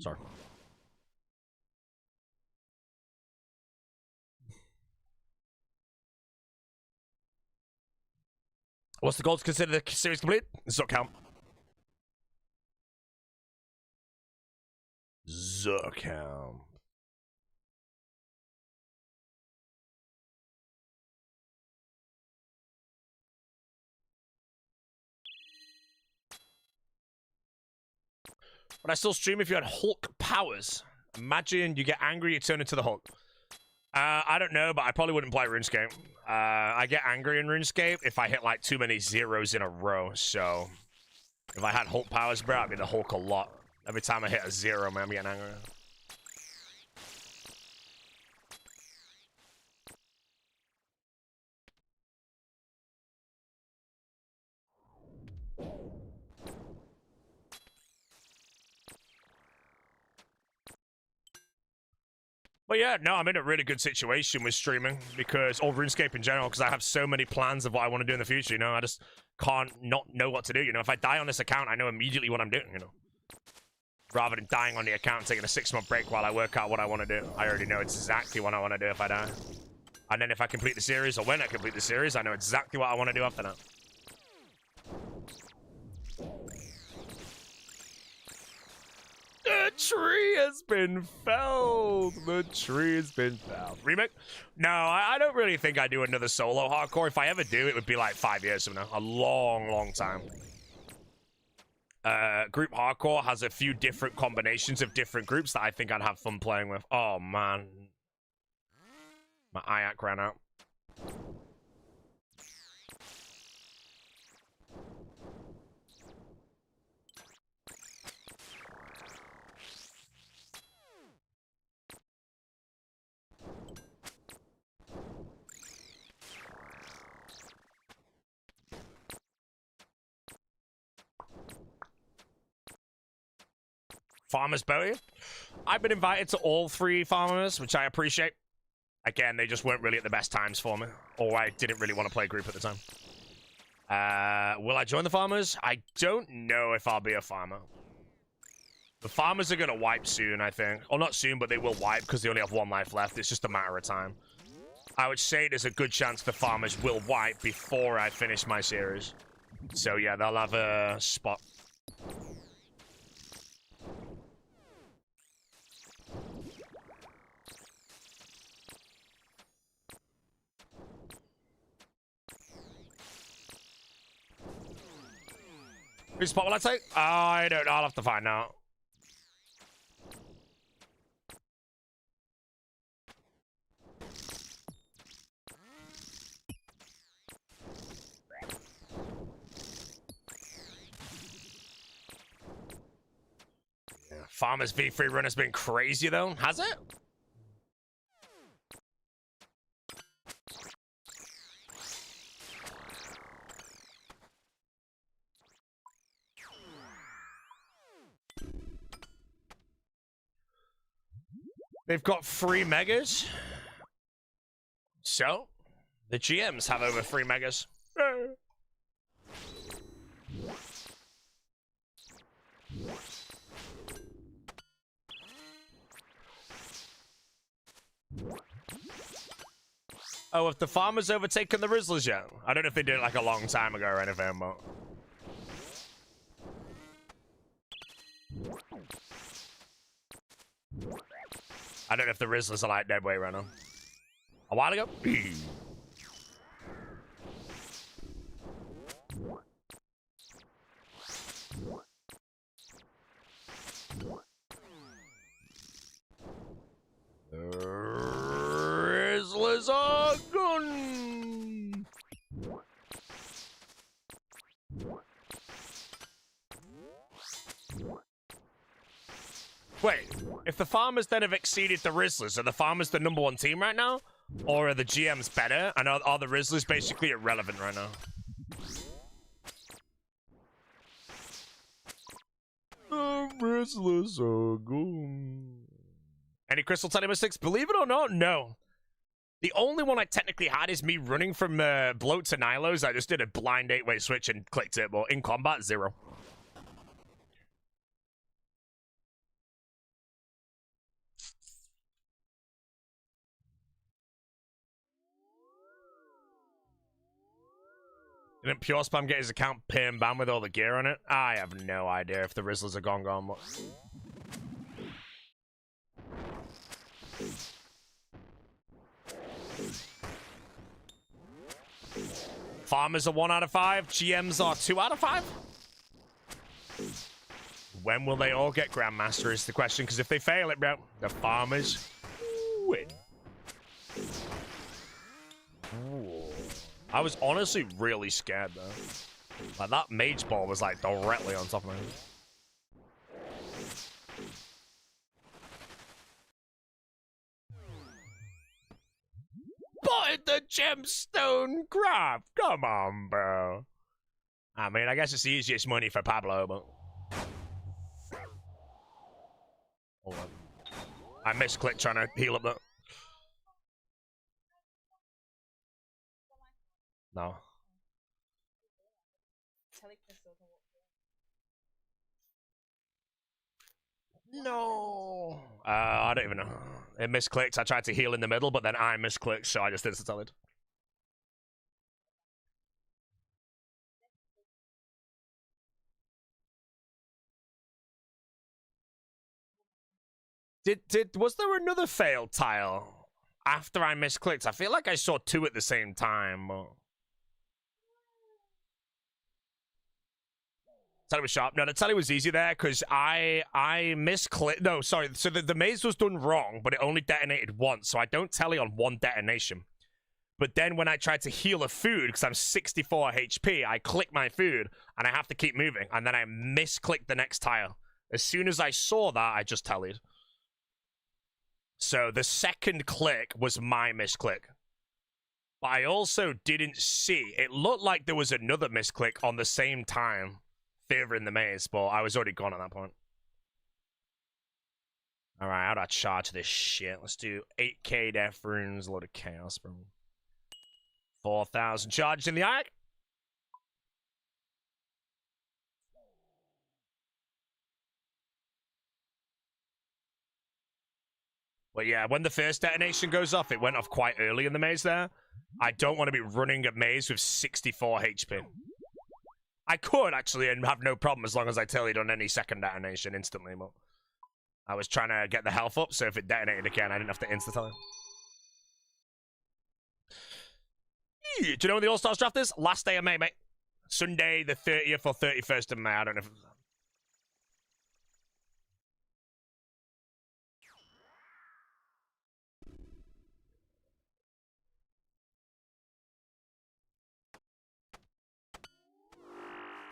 Sorry. What's the goal to consider the series complete? Does not count. Zurkam. But I still stream if you had Hulk powers. Imagine you get angry, you turn into the Hulk. I don't know, but I probably wouldn't play RuneScape. I get angry in RuneScape if I hit like too many zeros in a row. So if I had Hulk powers, bro, I'd be the Hulk a lot. Every time I hit a zero, man, I'm getting angry. But yeah, no, I'm in a really good situation with streaming because, or RuneScape in general, because I have so many plans of what I want to do in the future, you know? I just can't not know what to do, you know? If I die on this account, I know immediately what I'm doing, you know? Rather than dying on the account and taking a 6-month break while I work out what I want to do. I already know exactly what I want to do if I die. And then if I complete the series, or when I complete the series, I know exactly what I want to do after that. The tree has been felled. The tree has been felled. Remake? No, I don't really think I do another solo hardcore. If I ever do, it would be like 5 years from now. A long, long time. Group hardcore has a few different combinations of different groups that I think I'd have fun playing with. Oh, man. My IAC ran out. Farmer's Bowie. I've been invited to all 3 farmers, which I appreciate. Again, they just weren't really at the best times for me. Or I didn't really want to play group at the time. Will I join the farmers? I don't know if I'll be a farmer. The farmers are going to wipe soon, I think. Or not soon, but they will wipe because they only have 1 life left. It's just a matter of time. I would say there's a good chance the farmers will wipe before I finish my series. So yeah, they'll have a spot. Which spot will I take? I don't know. I'll have to find out. Yeah. Farmers V3 run has been crazy though, has it? They've got 3 megas. So, the GMs have over 3 megas. Oh, have the farmers overtaken the Rizzlers yet? I don't know if they did it like a long time ago or anything, but... I don't know if the Rizzlers are like dead weight right now. A while ago? Rizzlers are gone! Wait, if the farmers then have exceeded the Rizzlers, are the farmers the #1 team right now? Or are the GMs better? And are the Rizzlers basically irrelevant right now? The Rizzlers are gone. Any Crystal Teddy mistakes? Believe it or not, no. The only one I technically had is me running from Bloat to Nilo's. I just did a blind 8-way switch and clicked it, but in combat, 0. Didn't Pure Spam get his account pin banned with all the gear on it? I have no idea if the Rizzlers are gone. But... Farmers are 1 out of 5. GMs are 2 out of 5. When will they all get Grandmaster is the question, because if they fail it, bro, the farmers win. Ooh. I was honestly really scared, though. Like, that mage ball was, like, directly on top of me. But the gemstone crap! Come on, bro. I mean, I guess it's the easiest money for Pablo, but... Hold on. I misclicked trying to heal up that. No. No. I don't even know. It misclicked. I tried to heal in the middle, but then I misclicked, so I just insta-teleed. Was there another failed tile after I misclicked? I feel like I saw 2 at the same time. Tally was sharp. No, the tally was easy there because I misclicked. No, sorry. So the maze was done wrong, but it only detonated once. So I don't tally on 1 detonation. But then when I tried to heal a food, because I'm 64 HP, I click my food and I have to keep moving. And then I misclicked the next tile. As soon as I saw that, I just tallied. So the second click was my misclick. But I also didn't see. It looked like there was another misclick on the same time. Further in the maze, but I was already gone at that point. Alright, how do I charge this shit? Let's do 8k death runes, a load of chaos, bro. 4,000 charges in the eye. But yeah, when the first detonation goes off, it went off quite early in the maze there. I don't want to be running a maze with 64 HP. I could, actually, and have no problem as long as I tell on any second detonation instantly, but I was trying to get the health up, so if it detonated again, I didn't have to insta-tell. Do you know when the All-Stars draft is? Last day of May, mate. Sunday, the 30th or 31st of May. I don't know if...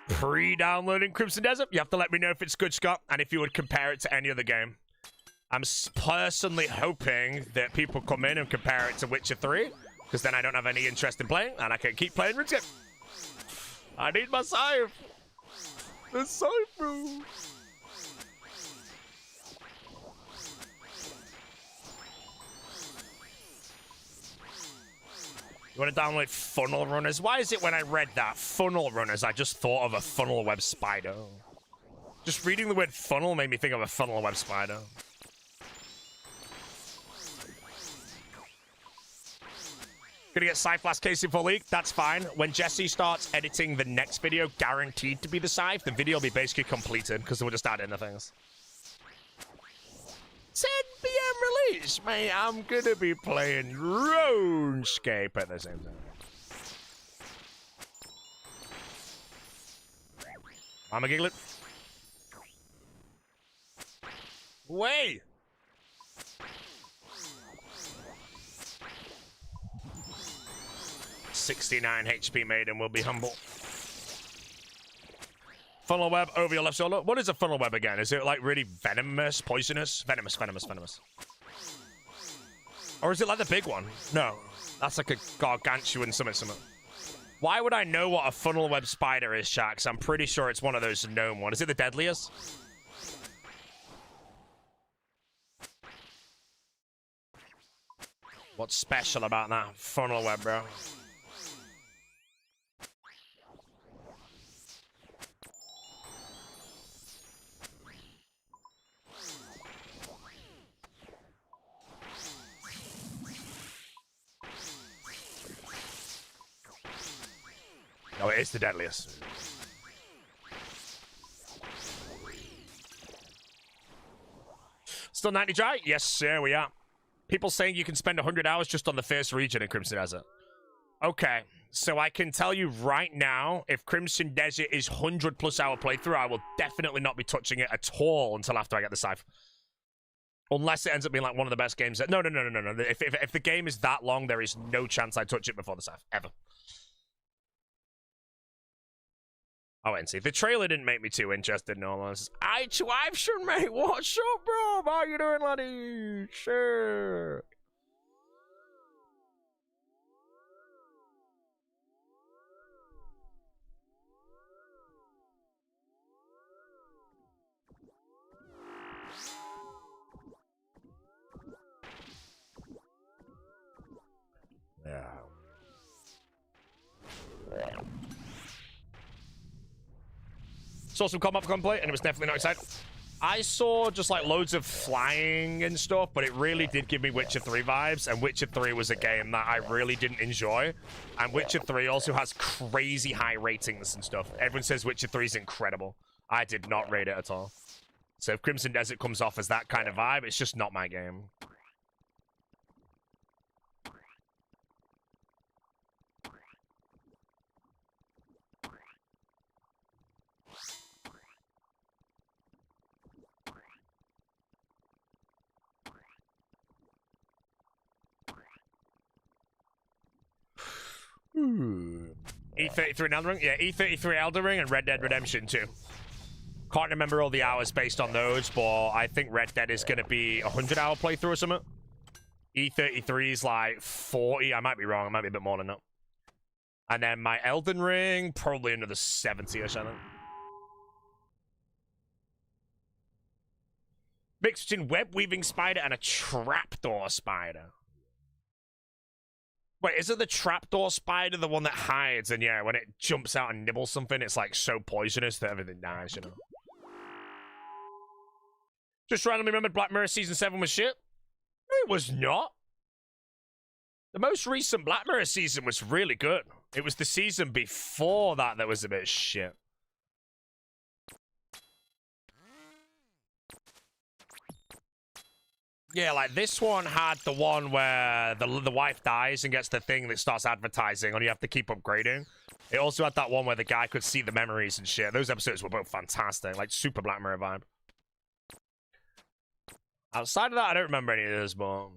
Pre-downloading Crimson Desert? You have to let me know if it's good, Scott, and if you would compare it to any other game. I'm personally hoping that people come in and compare it to Witcher 3, because then I don't have any interest in playing, and I can keep playing RuneScape. I need my scythe. The scythe, bro. You want to download Funnel Runners? Why is it when I read that, Funnel Runners, I just thought of a funnel web spider? Just reading the word funnel made me think of a funnel web spider. Gonna get Scythe last case in full league, that's fine. When Jesse starts editing the next video, guaranteed to be the Scythe, the video will be basically completed, because we'll just add in the things. 10 PM release, mate. I'm gonna be playing RuneScape at the same time. I'm a giglet. Wait. $69 HP made and will be humble. Funnel web over your left shoulder. What is a funnel web again? Is it like really venomous, poisonous? Venomous. Or is it like the big one? No, that's like a gargantuan something. Why would I know what a funnel web spider is, Sharks? I'm pretty sure it's one of those gnome ones. Is it the deadliest? What's special about that funnel web, bro? Oh, it is the deadliest. Still 90 dry? Yes, sir, we are. People saying you can spend 100 hours just on the first region in Crimson Desert. Okay, so I can tell you right now, if Crimson Desert is 100+ hour playthrough, I will definitely not be touching it at all until after I get the Scythe. Unless it ends up being like one of the best games. No. If the game is that long, there is no chance I touch it before the Scythe, ever. Oh, and see, the trailer didn't make me too interested in all this. Sure, mate. What's up, bro? How you doing, laddie? Sure. Yeah. Saw some combat for gunplay, and it was definitely not exciting. I saw just like loads of flying and stuff, but it really did give me Witcher 3 vibes, and Witcher 3 was a game that I really didn't enjoy. And Witcher 3 also has crazy high ratings and stuff. Everyone says Witcher 3 is incredible. I did not rate it at all. So if Crimson Desert comes off as that kind of vibe, it's just not my game. E33 and Elden Ring? Yeah, E33 Elden Ring and Red Dead Redemption 2. Can't remember all the hours based on those, but I think Red Dead is going to be a 100-hour playthrough or something. E33 is like 40. I might be wrong. It might be a bit more than that. And then my Elden Ring, probably another 70-ish, I think. Mix between web-weaving spider and a trapdoor spider. Wait, is it the trapdoor spider the one that hides? And yeah, when it jumps out and nibbles something, it's like so poisonous that everything dies, you know? Just randomly remembered Black Mirror Season 7 was shit. it was not. The most recent Black Mirror season was really good. It was the season before that that was a bit shit. Yeah, like this one had the one where the wife dies and gets the thing that starts advertising and you have to keep upgrading. It also had that one where the guy could see the memories and shit. Those episodes were both fantastic, like super Black Mirror vibe. Outside of that, I don't remember any of this, but...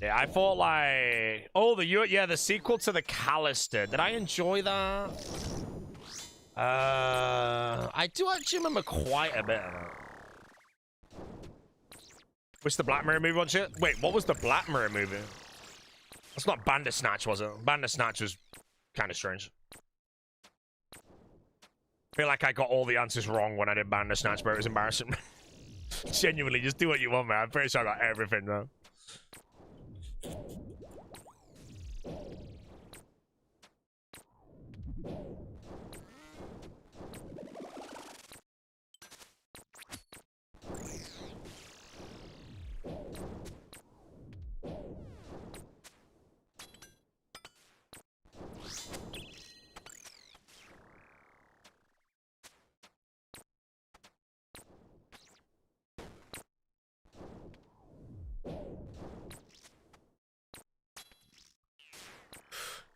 Yeah, I thought like... Oh, the sequel to the Callister. Did I enjoy that? I do actually remember quite a bit of that. What's the Black Mirror movie on shit? Wait, what was the Black Mirror movie? That's not Bandersnatch, was it? Bandersnatch was kind of strange. I feel like I got all the answers wrong when I did Bandersnatch, but it was embarrassing. Genuinely, just do what you want, man. I'm pretty sure I got everything, though.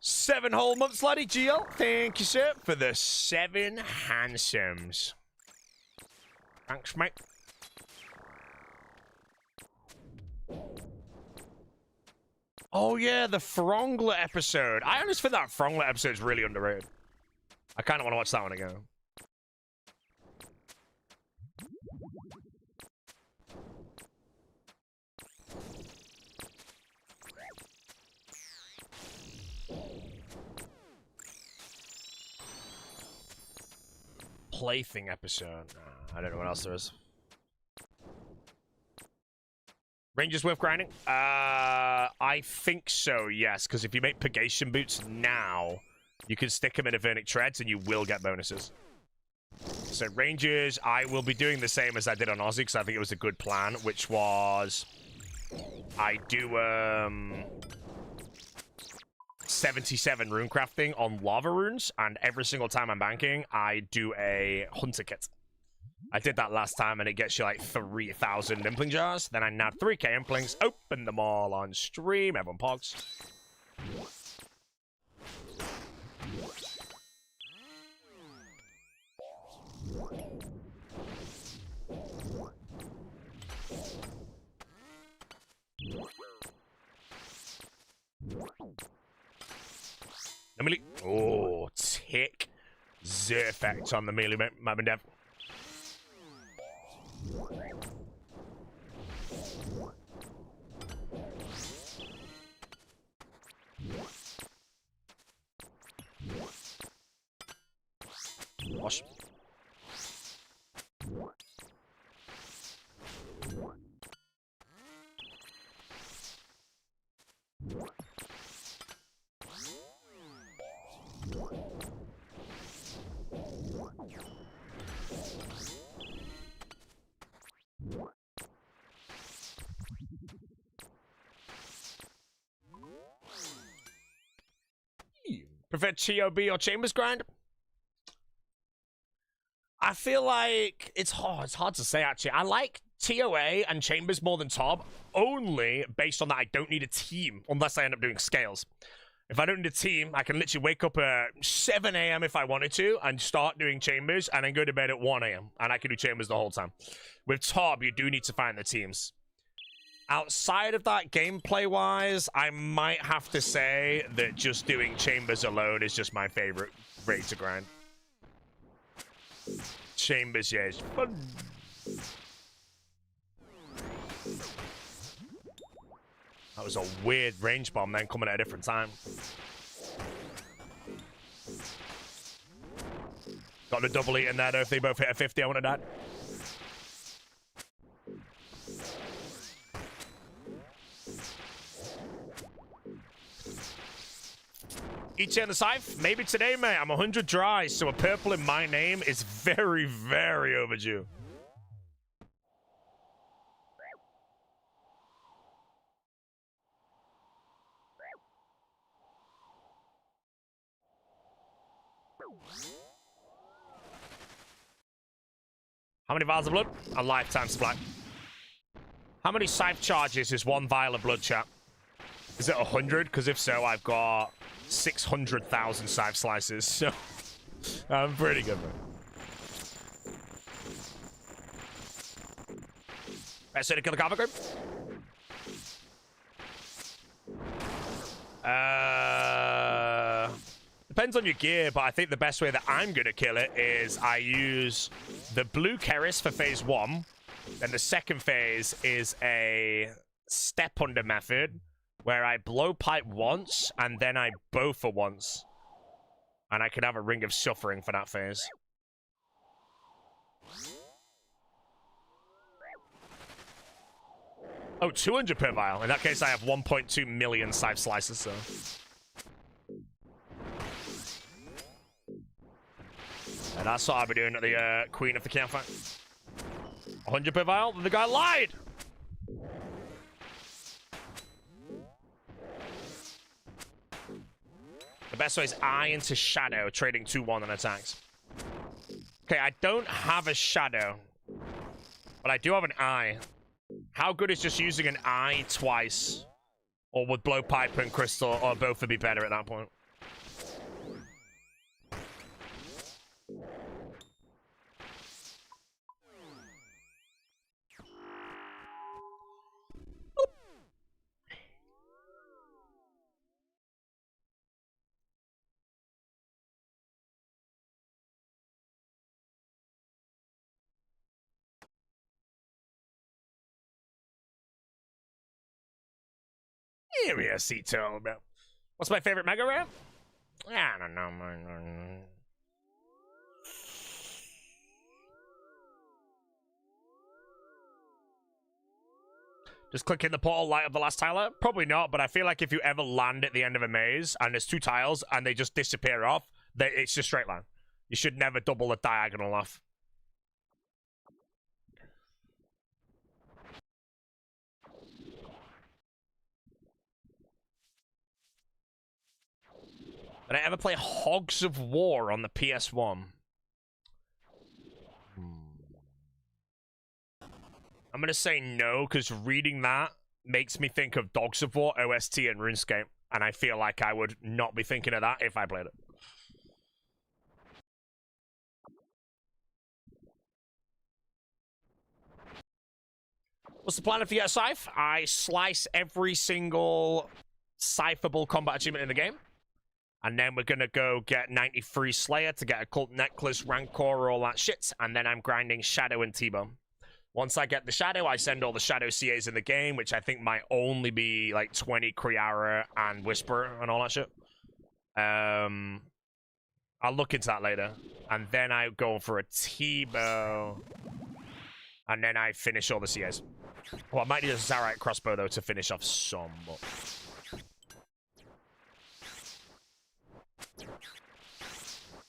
7 whole months, laddie. GL, thank you, sir, for the 7 handsomes. Thanks, mate. Oh, yeah, the Fronglet episode. I honestly think that Fronglet episode is really underrated. I kind of want to watch that one again. Plaything episode. I don't know what else there is. Rangers worth grinding? I think so, yes. Because if you make Purgation Boots now, you can stick them in Avernic Treads and you will get bonuses. So Rangers, I will be doing the same as I did on Aussie because I think it was a good plan, which was... I do, 77 rune crafting on lava runes, and every single time I'm banking, I do a hunter kit. I did that last time, and it gets you like 3,000 impling jars. Then I nabbed 3k implings, open them all on stream. Everyone pogs. Melee. Oh, tick. Z effect on the melee map and dev. Wash. Prefer TOB or Chambers grind? I feel like it's hard to say, actually. I like TOA and Chambers more than TOB, only based on that I don't need a team unless I end up doing scales. If I don't need a team, I can literally wake up at 7 a.m. if I wanted to and start doing Chambers and then go to bed at 1 a.m. and I can do Chambers the whole time. With TOB, you do need to find the teams. Outside of that, gameplay-wise, I might have to say that just doing Chambers alone is just my favorite rate to grind. Chambers, yeah, it's fun. That was a weird range bomb then coming at a different time. Got the double eat in there though. If they both hit a 50, I would have died. each in the scythe? Maybe today, mate. I'm 100 dry, so a purple in my name is very, very overdue. How many vials of blood? A lifetime supply. How many scythe charges is one vial of blood, chat? Is it 100? Because if so, I've got 600,000 scythe slices, so I'm pretty good, man. Best way to kill the cover group? Depends on your gear, but I think the best way that I'm going to kill it is I use the blue Keris for phase 1. Then the second phase is a step under method where I blow pipe once and then I bow for once. And I can have a Ring of Suffering for that phase. Oh, 200 per vial. In that case, I have 1.2 million scythe slices, so... And that's what I'll be doing at the Queen of the Campfire. 100 per vial? The guy lied! The best way is eye into shadow, trading 2-1 on attacks. Okay, I don't have a shadow, but I do have an eye. How good is just using an eye twice? Or would blowpipe and crystal, or both would be better at that point? Give me a Cito, bro. What's my favorite Mega Rare? I don't know. Just click in the portal light of the last tile? Probably not, but I feel like if you ever land at the end of a maze and there's 2 tiles and they just disappear off, it's just straight line. You should never double the diagonal off. Did I ever play Hogs of War on the PS1? I'm going to say no, because reading that makes me think of Dogs of War, OST, and RuneScape. And I feel like I would not be thinking of that if I played it. What's the plan if you get a scythe? I slice every single scytheable combat achievement in the game. And then we're going to go get 93 Slayer to get a Cult Necklace, Rancor, all that shit. And then I'm grinding Shadow and T-Bone. Once I get the Shadow, I send all the Shadow CAs in the game, which I think might only be like 20 Kriara and Whisper and all that shit. I'll look into that later. And then I go for a T-Bow. And then I finish all the CAs. Well, I might need a Zarite crossbow, though, to finish off some. But...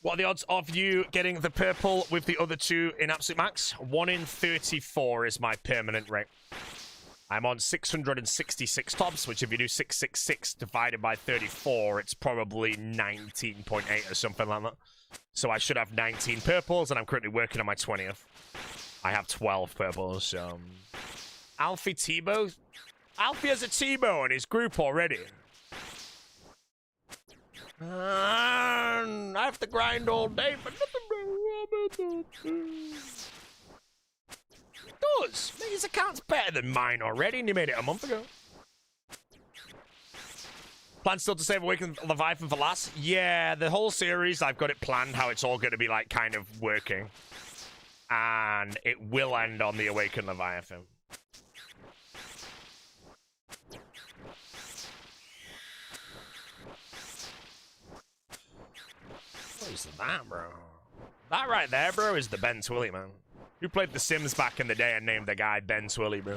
what are the odds of you getting the purple with the other 2 in absolute max? 1 in 34 is my permanent rate. I'm on 666 tops, which if you do 666 divided by 34, it's probably 19.8 or something like that. So I should have 19 purples, and I'm currently working on my 20th. I have 12 purples, so... Alfie Tebow? Alfie has a Tebow in his group already. I have to grind all day for nothing, bro. It does. His account's better than mine already, and he made it a month ago. Plan still to save Awakened Leviathan for last? Yeah, the whole series, I've got it planned how it's all going to be, like, kind of working. And it will end on the Awakened Leviathan. What is that, bro? That right there, bro, is the Ben Twilly, man. Who played The Sims back in the day and named the guy Ben Twilly, bro?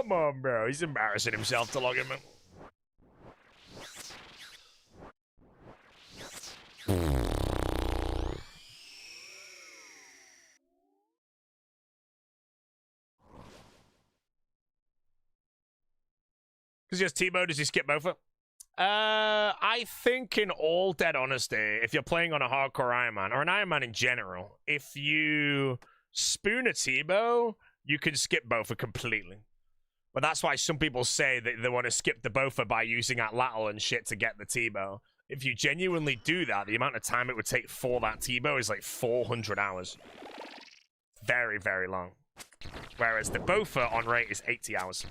Come on, bro. He's embarrassing himself to log him in. Because he has T-Bow, does he skip Bofa? I think in all dead honesty, if you're playing on a hardcore Iron Man, or an Iron Man in general, if you spoon a T-Bow, you can skip Bofa completely. But that's why some people say that they want to skip the Bofa by using Atlatl and shit to get the T-Bow. If you genuinely do that, the amount of time it would take for that T-Bow is like 400 hours. Very, very long. Whereas the Bofa on rate is 80 hours.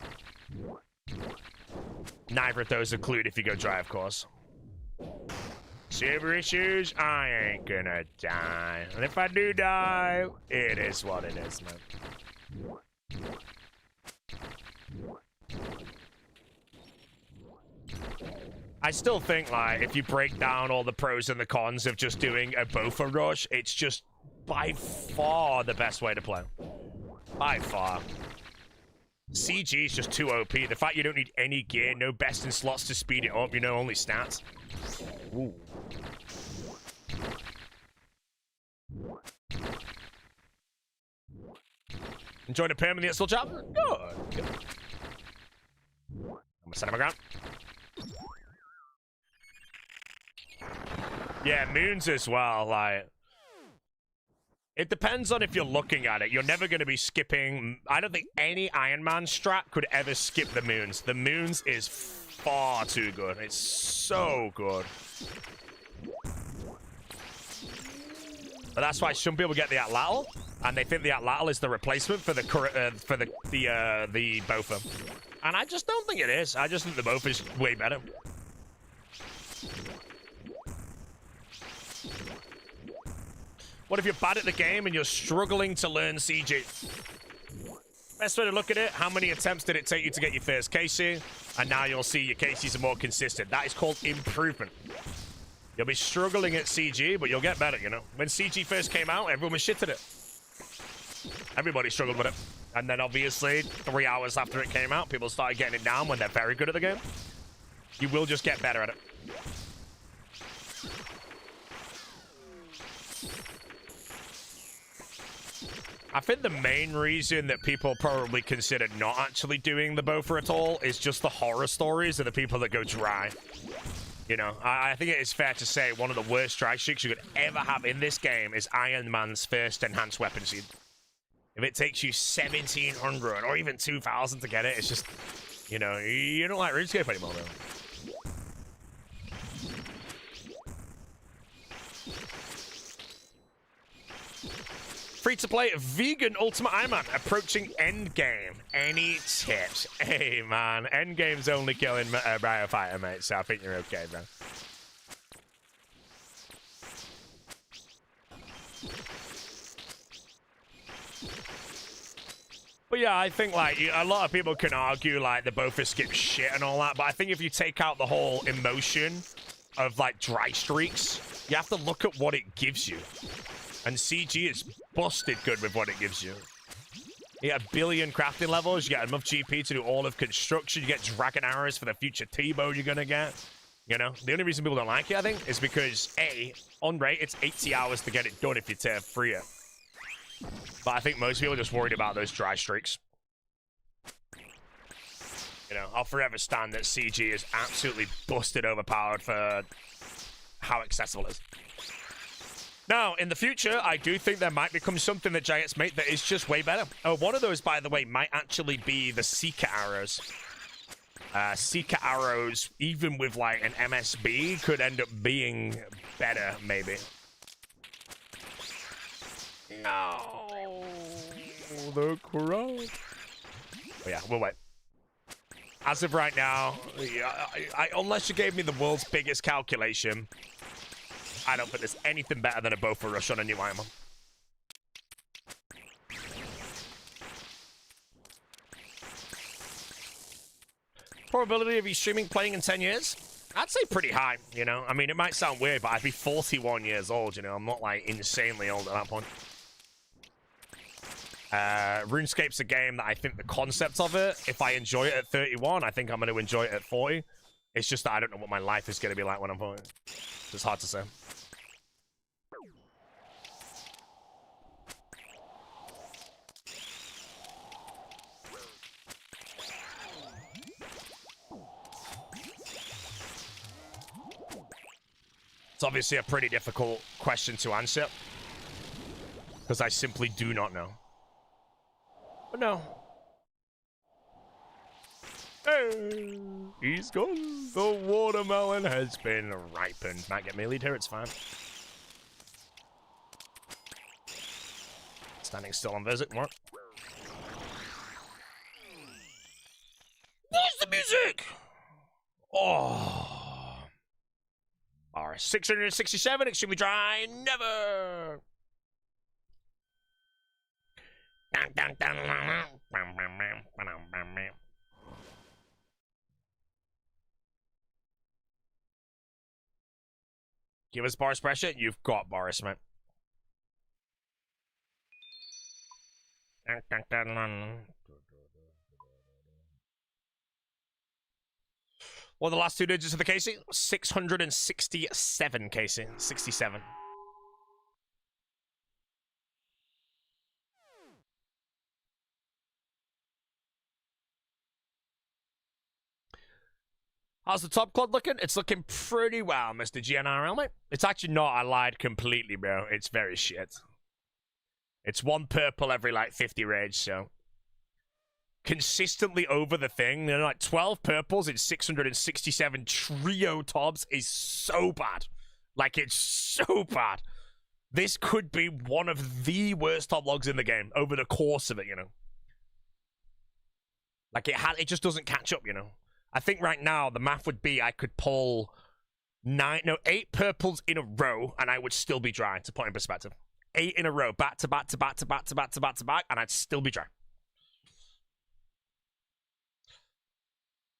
Neither of those include if you go dry, of course. Silver issues, I ain't gonna die. And if I do die, it is what it is, man. I still think, like, if you break down all the pros and the cons of just doing a Bofa rush, it's just by far the best way to play. By far. CG is just too OP. The fact you don't need any gear, no best in slots to speed it up, you know, only stats. Ooh. Enjoying the permanent still job? Good. I'm gonna set him on ground. Yeah, moons as well, like... It depends on if you're looking at it. You're never going to be skipping... I don't think any Iron Man strat could ever skip the moons. The moons is far too good. It's so good. But that's why some people get the Atlatl, and they think the Atlatl is the replacement for the Bofa. And I just don't think it is. I just think the Bofa is way better. What if you're bad at the game and you're struggling to learn CG? Best way to look at it, how many attempts did it take you to get your first KC? And now you'll see your KCs are more consistent. That is called improvement. You'll be struggling at CG, but you'll get better, you know? When CG first came out, everyone was shit at it. Everybody struggled with it. And then obviously, 3 hours after it came out, people started getting it down when they're very good at the game. You will just get better at it. I think the main reason that people probably consider not actually doing the Bofa at all is just the horror stories of the people that go dry. You know, I think it is fair to say one of the worst dry streaks you could ever have in this game is Iron Man's first enhanced weapon seed. If it takes you 1,700 or even 2,000 to get it, it's just, you know, you don't like RuneScape anymore, though. Free-to-play vegan Ultimate Iron Man approaching endgame. Any tips? Hey, man. Endgame's only killing Biofighter, mate, so I think you're okay, man. But yeah, I think, like, a lot of people can argue, like, the Bofa skip shit and all that, but I think if you take out the whole emotion of, like, dry streaks, you have to look at what it gives you. And CG is busted good with what it gives you. You get 1 billion crafting levels, you get enough GP to do all of construction, you get dragon arrows for the future T-Bow you're gonna get. You know, the only reason people don't like it, I think, is because, A, on rate, it's 80 hours to get it done if you tier 3 it. But I think most people are just worried about those dry streaks. You know, I'll forever stand that CG is absolutely busted overpowered for how accessible it is. Now, in the future, I do think there might become something that Giants make that is just way better. Oh, one of those, by the way, might actually be the Seeker arrows. Seeker arrows, even with, like, an MSB, could end up being better, maybe. No, the crowd. Oh, yeah, we'll wait. As of right now, unless you gave me the world's biggest calculation, I don't think there's anything better than a Bofa rush on a new Iron Man. Probability of you streaming playing in 10 years? I'd say pretty high, you know? I mean, it might sound weird, but I'd be 41 years old, you know? I'm not, like, insanely old at that point. RuneScape's a game that I think the concept of it, if I enjoy it at 31, I think I'm going to enjoy it at 40. It's just that I don't know what my life is going to be like when I'm 40. It's hard to say. It's obviously a pretty difficult question to answer, because I simply do not know. But no. Hey, he's gone. The watermelon has been ripened. Might get melee here, it's fine. Standing still on visit, what? Where's the music? Oh. Our 667, extremely dry, never. Give us Boris pressure. You've got Boris, mate. What are the last two digits of the Casey? 667, Casey. 67. How's the top quad looking? It's looking pretty well, Mr. GNRL, mate. It's actually not. I lied completely, bro. It's very shit. It's one purple every, like, 50 rage, so... consistently over the thing. They're like 12 purples in 667 trio tops is so bad. Like, it's so bad. This could be one of the worst top logs in the game over the course of it, you know. Like, it just doesn't catch up, you know. I think right now the math would be I could pull 8 purples in a row and I would still be dry, to put in perspective. 8 in a row, back to back to back to back to back to back to back, and I'd still be dry.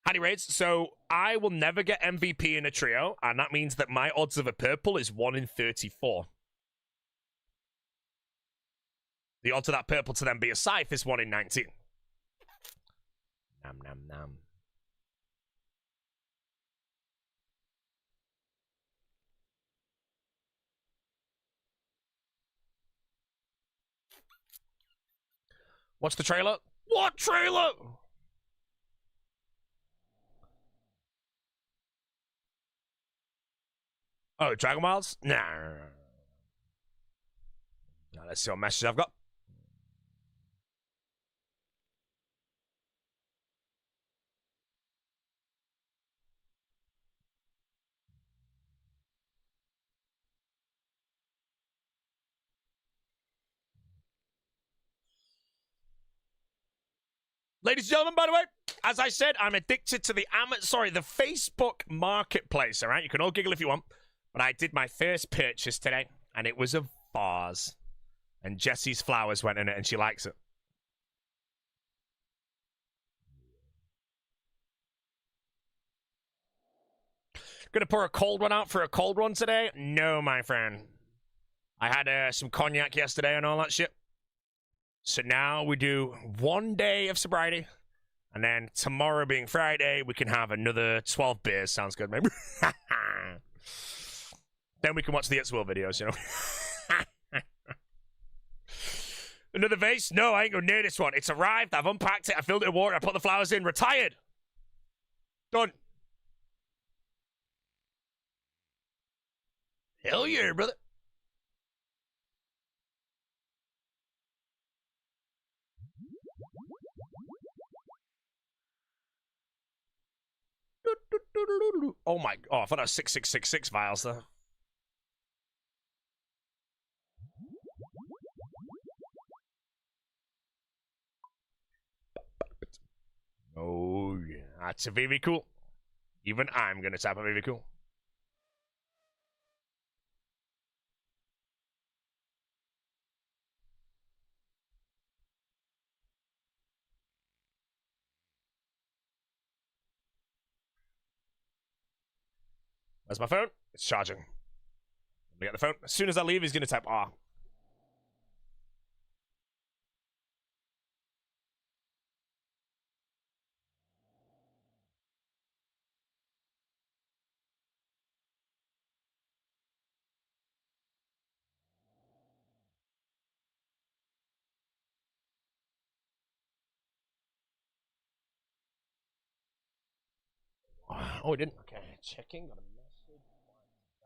Hattie Raids, so I will never get MVP in a trio, and that means that my odds of a purple is 1 in 34. The odds of that purple to then be a scythe is 1 in 19. Nam nam nam. What's the trailer? What trailer? Oh, Dragon Wilds? Nah. Now let's see what message I've got. Ladies and gentlemen, by the way, as I said, I'm addicted to the Facebook marketplace, all right? You can all giggle if you want. But I did my first purchase today, and it was a vase. And Jessie's flowers went in it, and she likes it. Gonna pour a cold one out for a cold one today? No, my friend. I had some cognac yesterday and all that shit. So now we do 1 day of sobriety. And then tomorrow being Friday, we can have another 12 beers. Sounds good, maybe. Then we can watch the It's World videos, you know. Another vase? No, I ain't going near this one. It's arrived. I've unpacked it. I filled it with water. I put the flowers in. Retired. Done. Hell yeah, brother. Oh my, I thought that was 6666 vials there. Oh yeah, that's a very cool. Even I'm gonna tap a very cool. Where's my phone? It's charging. Let me get the phone. As soon as I leave, he's gonna tap R. Oh, it didn't. Okay, checking. Got a message.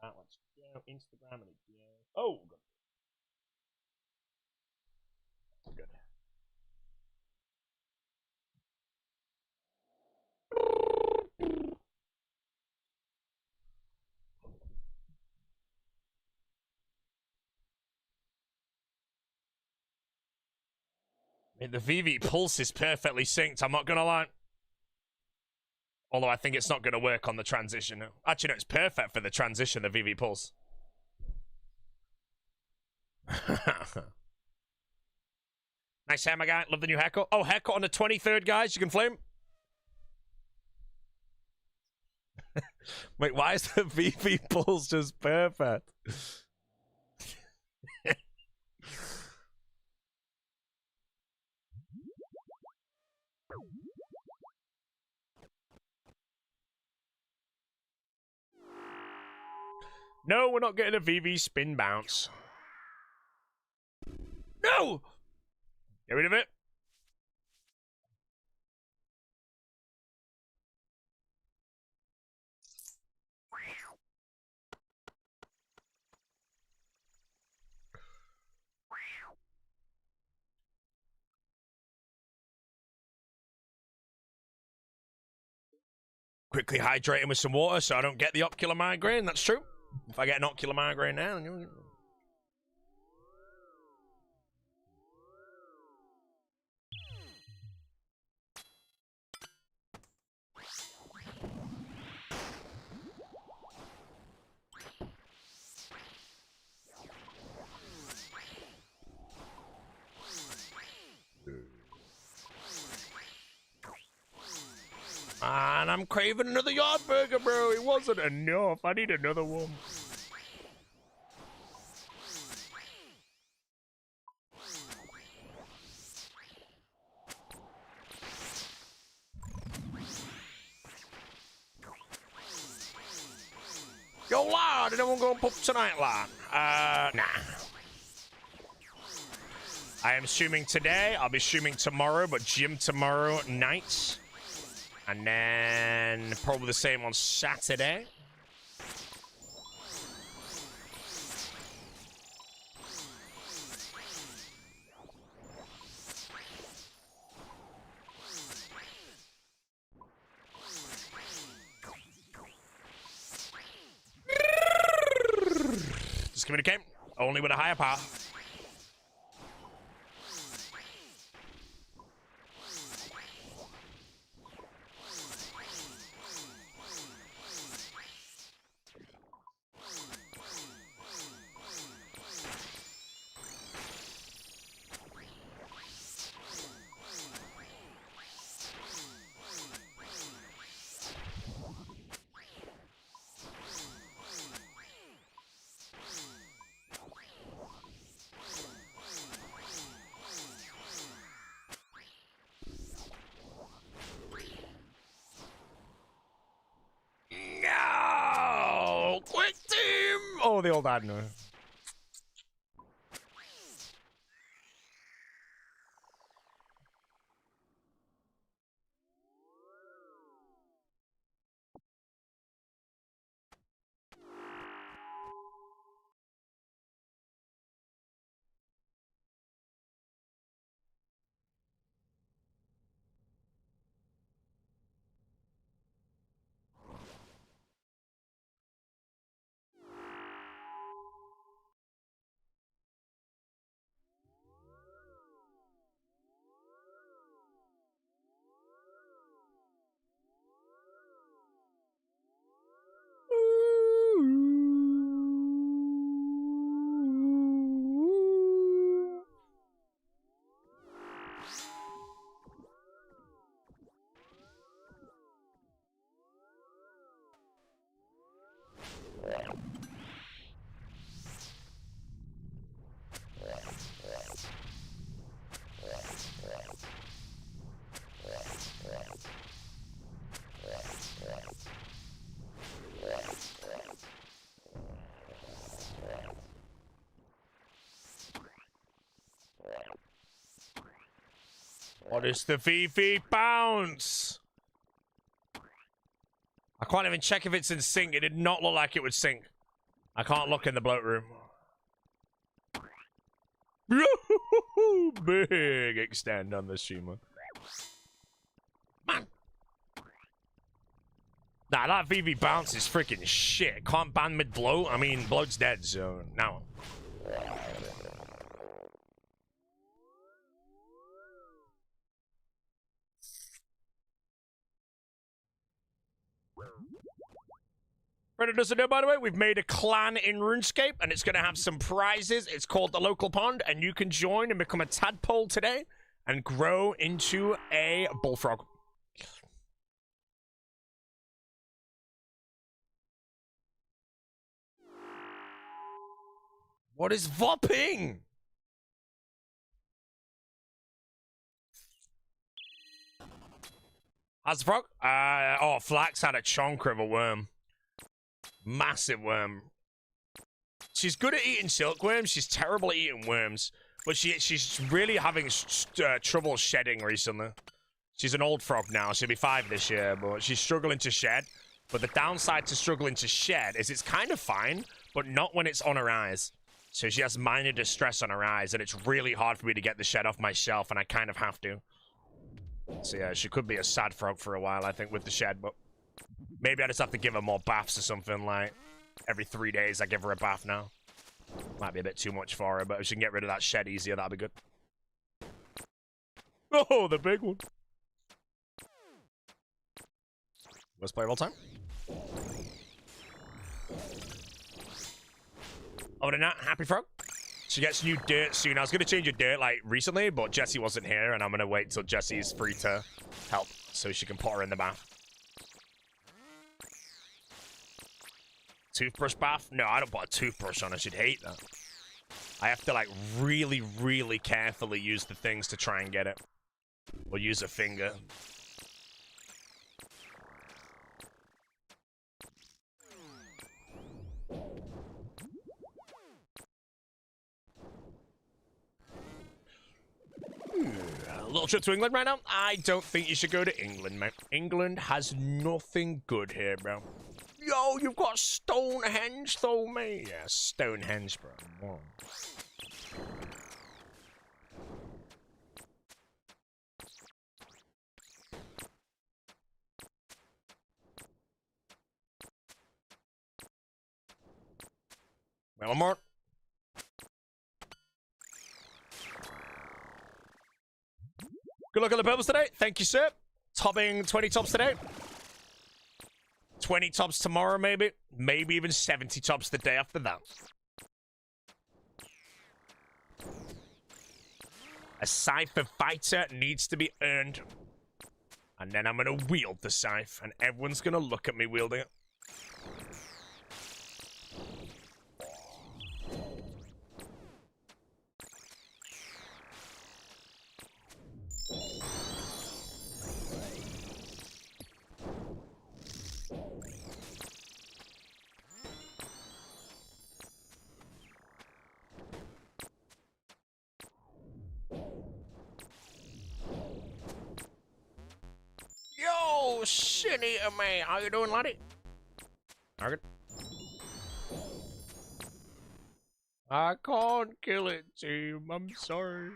That. Let's go. Instagram and again. Oh, good. The VV pulse is perfectly synced. I'm not gonna lie. Although I think it's not going to work on the transition. Actually, no, it's perfect for the transition, the VV Pulse. Nice hammer, guy. Love the new haircut. Oh, haircut on the 23rd, guys. You can flame. Wait, why is the VV Pulse just perfect? No, we're not getting a VV spin bounce. No! Get rid of it. Quickly hydrating with some water so I don't get the ocular migraine. That's true. If I get an ocular migraine now, then and I'm craving another yard burger, bro. It wasn't enough. I need another one. Yo, lad, anyone going to pub tonight, lad? Nah. I am streaming today. I'll be streaming tomorrow, but gym tomorrow night. And then probably the same on Saturday. Just communicate. Only with a higher power. Quick team! Oh, the old Adno. What is the VV bounce? I can't even check if it's in sync. It did not look like it would sync. I can't look in the bloat room. Big extend on the streamer. Man. Nah, that VV bounce is freaking shit. Can't ban mid bloat. I mean, bloat's dead, so now. Reddit doesn't know, by the way, we've made a clan in RuneScape, and it's going to have some prizes. It's called the Local Pond, and you can join and become a tadpole today and grow into a bullfrog. What is vopping? How's the frog? Oh, Flax had a chonker of a worm. Massive worm. She's good at eating silkworms. She's terrible at eating worms. But she's really having trouble shedding recently. She's an old frog now. She'll be 5 this year, but she's struggling to shed. But the downside to struggling to shed is it's kind of fine, but not when it's on her eyes. So she has minor distress on her eyes, and it's really hard for me to get the shed off my shelf, and I kind of have to. So yeah, she could be a sad frog for a while, I think, with the shed, but maybe I just have to give her more baths or something, like every 3 days I give her a bath now. Might be a bit too much for her, but if she can get rid of that shed easier, that'd be good. Oh, the big one. Let's play all time. Other than that, happy frog. She gets new dirt soon. I was going to change her dirt, like, recently, but Jessie wasn't here, and I'm going to wait till Jessie is free to help so she can put her in the bath. Toothbrush bath? No, I don't put a toothbrush on her. She'd hate that. I have to, like, really, really carefully use the things to try and get it. Or use a finger. A little trip to England right now? I don't think you should go to England, mate. England has nothing good here, bro. Yo, you've got Stonehenge, though, mate. Yeah, Stonehenge, bro. Whoa. Wait, one more. Good luck on the purples today. Thank you, sir. Topping 20 tops today. 20 tops tomorrow, maybe. Maybe even 70 tops the day after that. A Cypher fighter needs to be earned. And then I'm going to wield the scythe. And everyone's going to look at me wielding it. Yo, shit eater, man. How you doing, laddie? All good. I can't kill it, team. I'm sorry.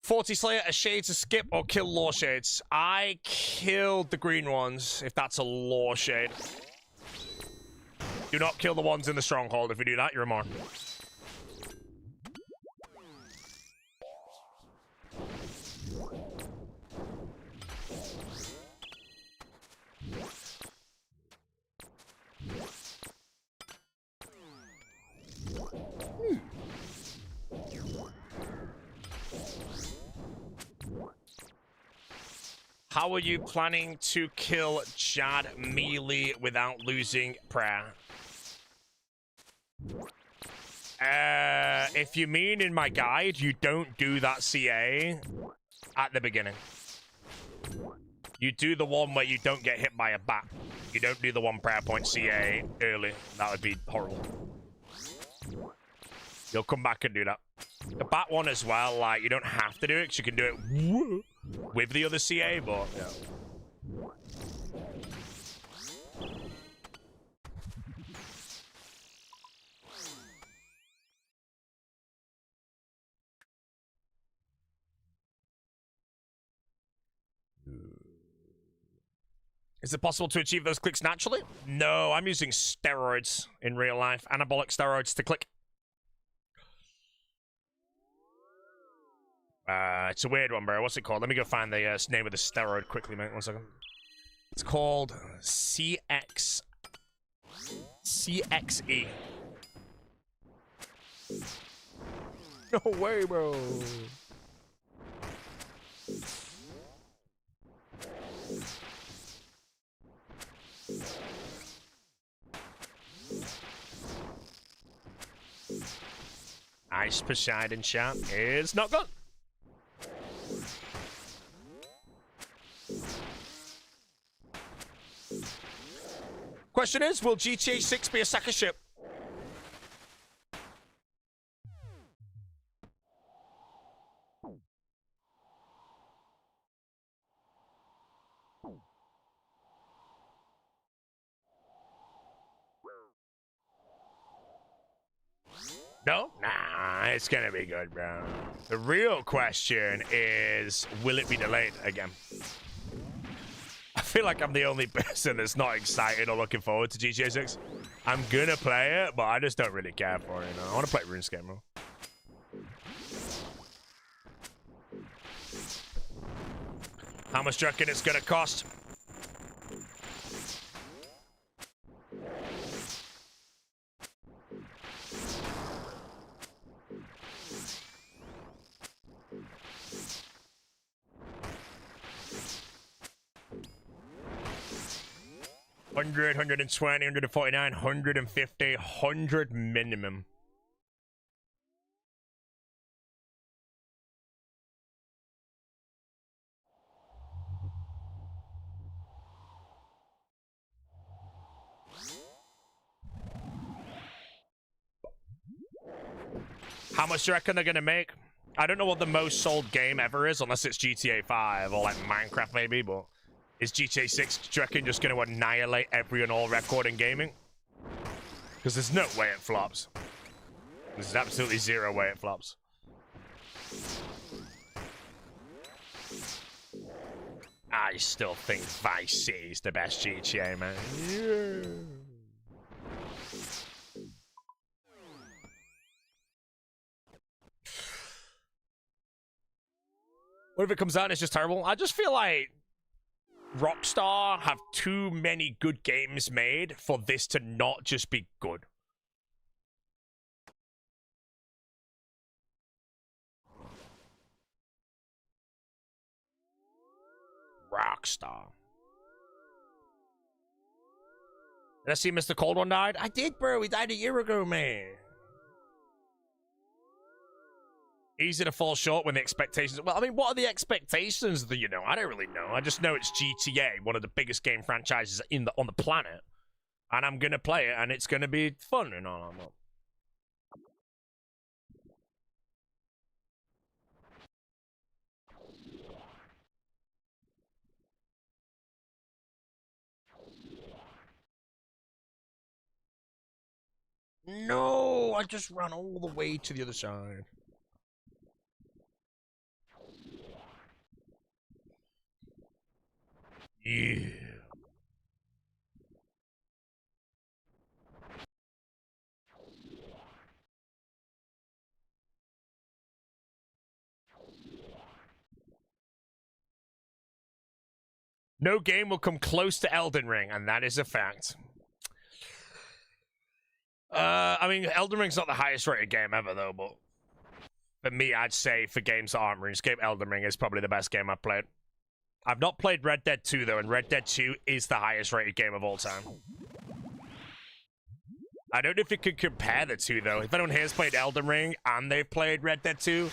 $40 Slayer, a shade to skip or kill law shades. I killed the green ones, if that's a law shade. Do not kill the ones in the stronghold. If you do that, you're a mark. How are you planning to kill Jad melee without losing prayer? If you mean in my guide, you don't do that CA at the beginning. You do the one where you don't get hit by a bat. You don't do the one prayer point CA early. That would be horrible. You'll come back and do that. The bat one as well, like, you don't have to do it because you can do it with the other CA, but yeah. Is it possible to achieve those clicks naturally? No, I'm using steroids in real life. Anabolic steroids to click. It's a weird one, bro. What's it called? Let me go find the name of the steroid quickly, mate. 1 second. It's called CXE. No way, bro. Ice Poseidon chat is not gone. Question is, will GTA 6 be a sack of shit? No? Nah, it's gonna be good, bro. The real question is, will it be delayed again? I feel like I'm the only person that's not excited or looking forward to GTA 6. I'm gonna play it, but I just don't really care for it, you know? I want to play RuneScape more. How much do you reckon it's gonna cost? $100, $120, $149, $150, $100 minimum. How much do you reckon they're gonna make? I don't know what the most sold game ever is, unless it's GTA 5 or like Minecraft maybe, but is GTA 6, do you reckon, just gonna annihilate every and all record in gaming? Because there's no way it flops. There's absolutely zero way it flops. I still think Vice City is the best GTA, man. Yeah. What if it comes out and it's just terrible? I just feel like Rockstar have too many good games made for this to not just be good. Rockstar. Did I see Mr. Cold One died? I did, bro. He died a year ago, man. Easy to fall short when the expectations... Well, I mean, what are the expectations that, you know? I don't really know. I just know it's GTA, one of the biggest game franchises on the planet. And I'm going to play it, and it's going to be fun and all that. No, I just ran all the way to the other side. Yeah. No game will come close to Elden Ring, and that is a fact. I mean, Elden Ring's not the highest rated game ever, though, but for me, I'd say for games that aren't RuneScape, Elden Ring is probably the best game I've played. I've not played Red Dead 2, though, and Red Dead 2 is the highest rated game of all time. I don't know if you could compare the two, though. If anyone here has played Elden Ring and they've played Red Dead 2,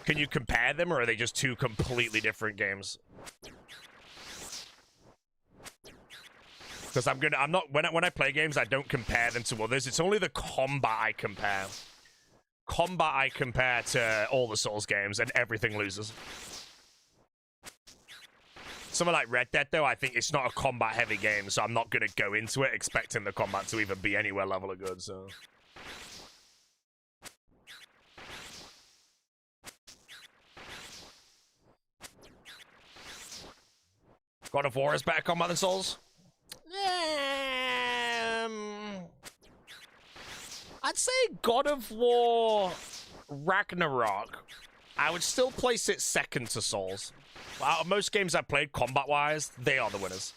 can you compare them, or are they just two completely different games? Because I'm not when I play games, I don't compare them to others. It's only the combat I compare. Combat I compare to all the Souls games, and everything loses. Something like Red Dead, though, I think it's not a combat-heavy game, so I'm not going to go into it expecting the combat to even be anywhere level of good, so... God of War has better combat than Souls? I'd say God of War Ragnarok. I would still place it second to Souls. Out of most games I've played combat-wise, they are the winners.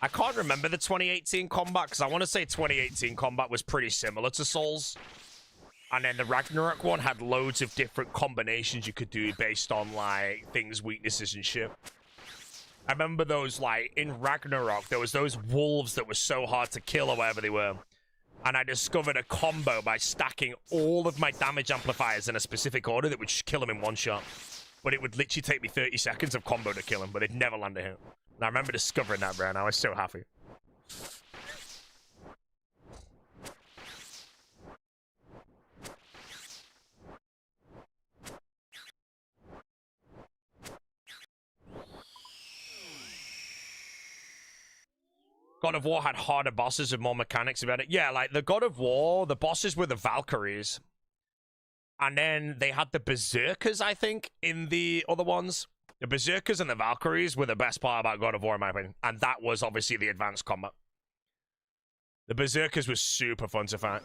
I can't remember the 2018 combat, because I want to say 2018 combat was pretty similar to Souls. And then the Ragnarok one had loads of different combinations you could do based on, like, things, weaknesses, and shit. I remember those, like, in Ragnarok, there was those wolves that were so hard to kill or whatever they were. And I discovered a combo by stacking all of my damage amplifiers in a specific order that would just kill him in one shot. But it would literally take me 30 seconds of combo to kill him, but they'd never land a hit. And I remember discovering that, bro, and I was so happy. God of War had harder bosses with more mechanics about it. Yeah, like the God of War, the bosses were the Valkyries. And then they had the Berserkers, I think, in the other ones. The Berserkers and the Valkyries were the best part about God of War, in my opinion. And that was obviously the advanced combat. The Berserkers was super fun to fight.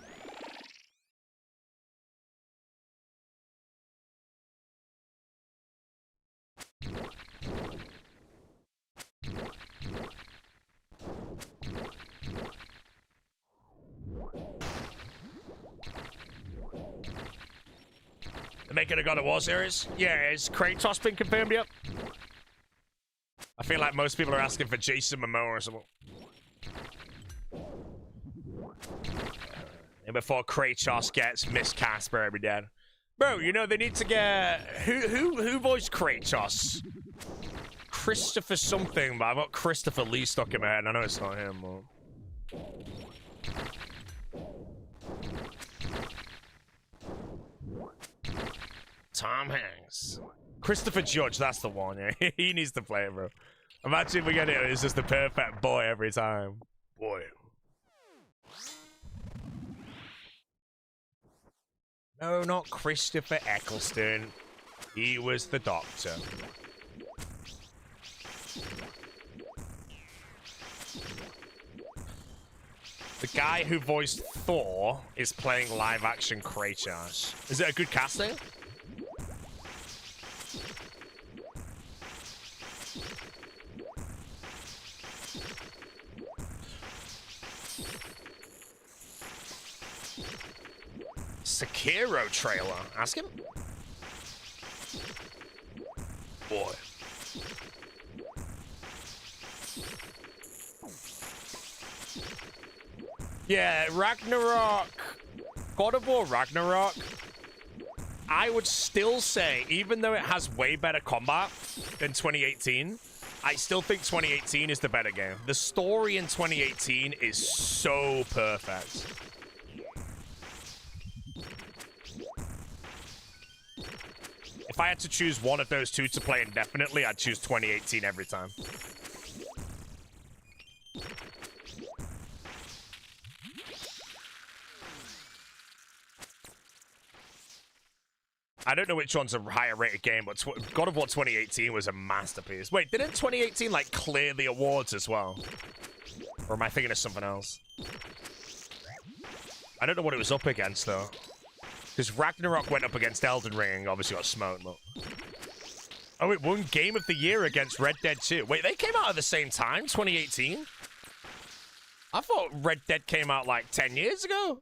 They're making a God of War series? Yeah, is Kratos been confirmed yet? I feel like most people are asking for Jason Momoa or something. And before Kratos gets miscast for every dead. Bro, you know, they need to get... Who voiced Kratos? Christopher something, but I've got Christopher Lee stuck in my head. I know it's not him, but... Tom Hanks. Christopher Judge, that's the one, yeah. He needs to play it, bro. Imagine if we get it, it's just the perfect boy every time. Boy. No, not Christopher Eccleston. He was the Doctor. The guy who voiced Thor is playing live-action Kratos. Is it a good casting? Sekiro trailer. Ask him. Boy. Yeah, Ragnarok. God of War Ragnarok. I would still say, even though it has way better combat than 2018, I still think 2018 is the better game. The story in 2018 is so perfect. If I had to choose one of those two to play indefinitely, I'd choose 2018 every time. I don't know which one's a higher rated game, but God of War 2018 was a masterpiece. Wait, didn't 2018 like clear the awards as well? Or am I thinking of something else? I don't know what it was up against though. Because Ragnarok went up against Elden Ring, obviously got smoked, but... Oh, it won Game of the Year against Red Dead 2. Wait, they came out at the same time, 2018? I thought Red Dead came out like 10 years ago.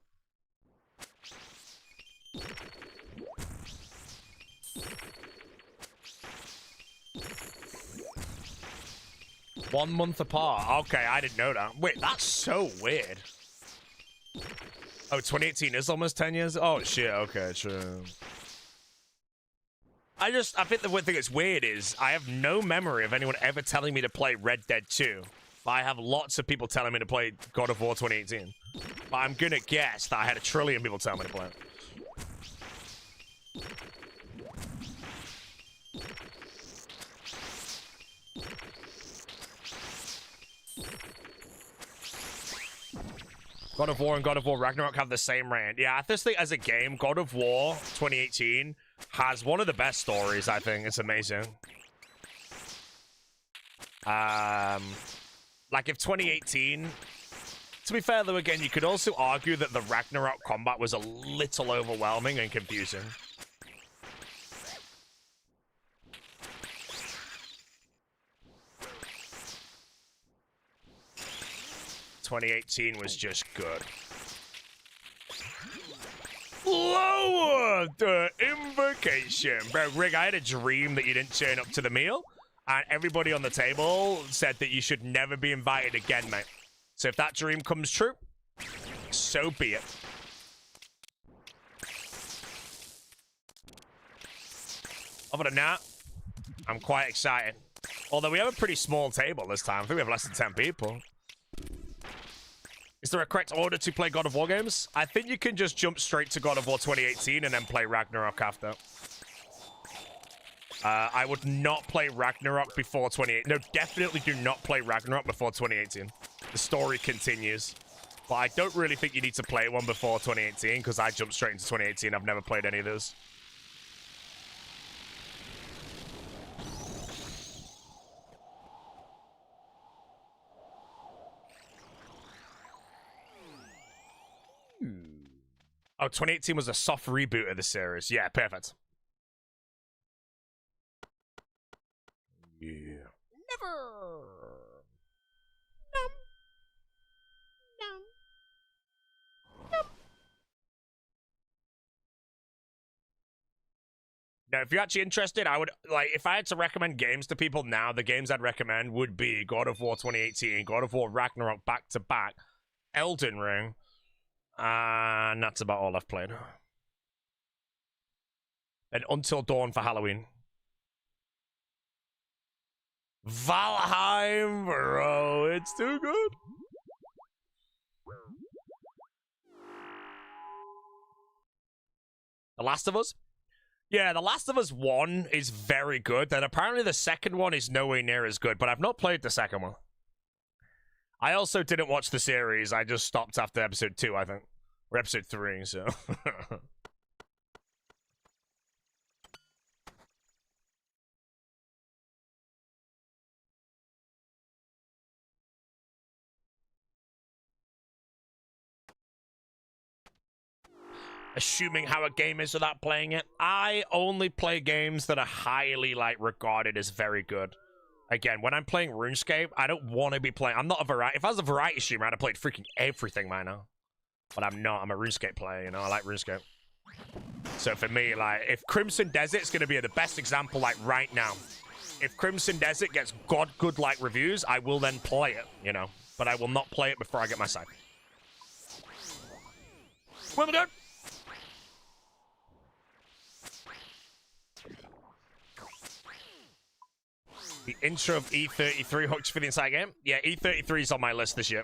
One month apart. Okay, I didn't know that. Wait, that's so weird. Oh, 2018 is almost 10 years? Oh, shit. Okay, true. I think the one thing that's weird is I have no memory of anyone ever telling me to play Red Dead 2. But I have lots of people telling me to play God of War 2018. But I'm gonna guess that I had 1 trillion people tell me to play it. God of War and God of War Ragnarok have the same reign. Yeah, I just think as a game, God of War 2018 has one of the best stories, I think. It's amazing. Like, if 2018... To be fair, though, again, you could also argue that the Ragnarok combat was a little overwhelming and confusing. 2018 was just good. Lower the invocation. Bro, Rig, I had a dream that you didn't turn up to the meal, and everybody on the table said that you should never be invited again, mate. So if that dream comes true, so be it. Other than that, I'm quite excited. Although we have a pretty small table this time. I think we have less than 10 people. Is there a correct order to play God of War games? I think you can just jump straight to God of War 2018 and then play Ragnarok after. I would not play Ragnarok before 2018. No, definitely do not play Ragnarok before 2018. The story continues. But I don't really think you need to play one before 2018 because I jumped straight into 2018. I've never played any of those. Oh, 2018 was a soft reboot of the series. Yeah, perfect. Yeah. Never. Now, if you're actually interested, I would, like, if I had to recommend games to people now, the games I'd recommend would be God of War 2018, God of War Ragnarok back-to-back, Elden Ring, and that's about all I've played. And Until Dawn for Halloween. Valheim, bro, it's too good. The Last of Us? Yeah, The Last of Us 1 is very good. Then apparently the second one is nowhere near as good, but I've not played the second one. I also didn't watch the series. I just stopped after episode 2, I think. Or episode 3, so... Assuming how a game is without playing it. I only play games that are highly, like, regarded as very good. Again, when I'm playing RuneScape, I don't want to be playing... I'm not a variety... If I was a variety streamer, I'd have played freaking everything by now. But I'm not. I'm a RuneScape player, you know? I like RuneScape. So for me, like, if Crimson Desert's going to be the best example, like, right now. If Crimson Desert gets good, like, reviews, I will then play it, you know? But I will not play it before I get my side. Well done! The intro of E33 hooked for the entire game? Yeah, E33 is on my list this year.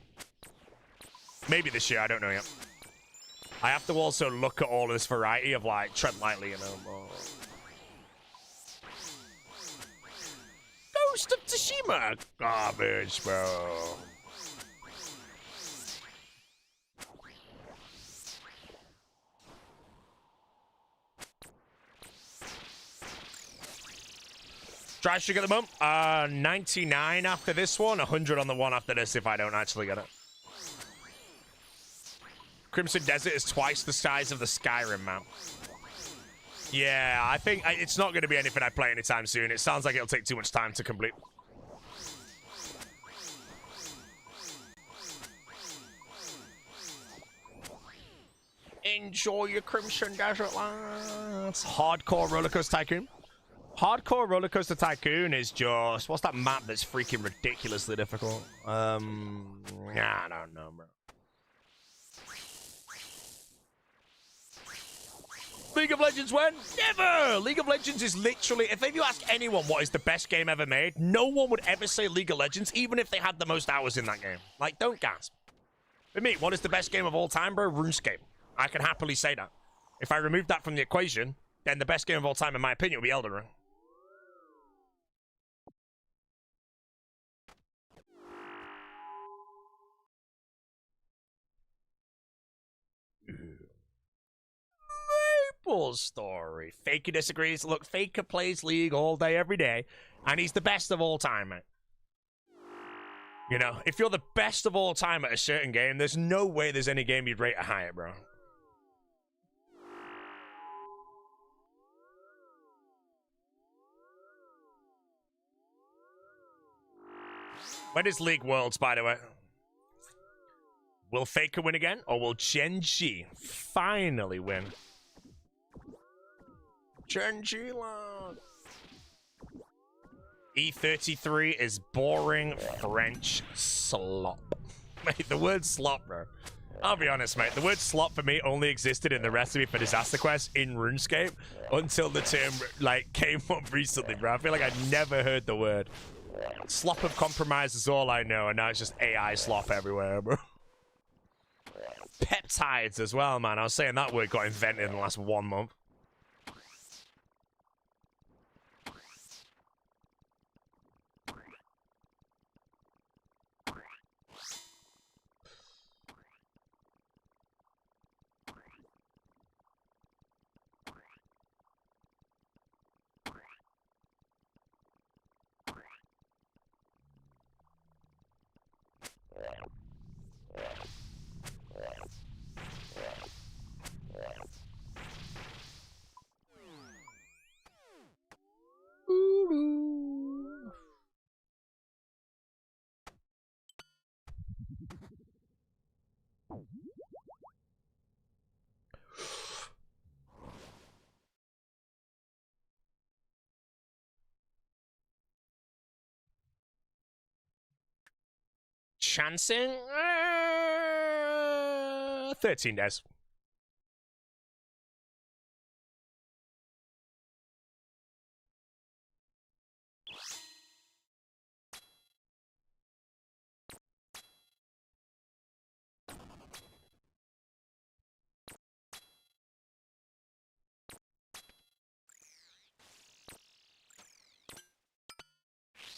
Maybe this year, I don't know yet. I have to also look at all of this variety of, like, tread lightly, you know. Ghost of Tsushima! Garbage, bro. Dry sugar at the moment. 99 after this one, 100 on the one after this if I don't actually get it. Crimson Desert is twice the size of the Skyrim map. Yeah, I think it's not going to be anything I play anytime soon. It sounds like it'll take too much time to complete. Enjoy your Crimson Desert, lads. Hardcore Rollercoaster Tycoon. Hardcore Rollercoaster Tycoon is just... What's that map that's freaking ridiculously difficult? I don't know, bro. League of Legends when? Never! League of Legends is literally... If you ask anyone what is the best game ever made, no one would ever say League of Legends, even if they had the most hours in that game. Like, don't gasp. For me, what is the best game of all time, bro? RuneScape. I can happily say that. If I remove that from the equation, then the best game of all time, in my opinion, would be Elden Ring. full story. Faker disagrees. Look, Faker plays League all day, every day, and he's the best of all time, mate. You know, if you're the best of all time at a certain game, there's no way there's any game you'd rate a higher, bro. When is League Worlds, by the way? Will Faker win again, or will Gen.G finally win? Gen.G lad. E33 is boring French slop. Mate, the word slop, bro. I'll be honest, mate. The word slop for me only existed in the recipe for Disaster Quest in RuneScape until the term, like, came up recently, bro. I feel like I'd never heard the word. Slop of compromise is all I know, and now it's just AI slop everywhere, bro. Peptides as well, man. I was saying that word got invented in the last 1 month. Chancing? 13 days.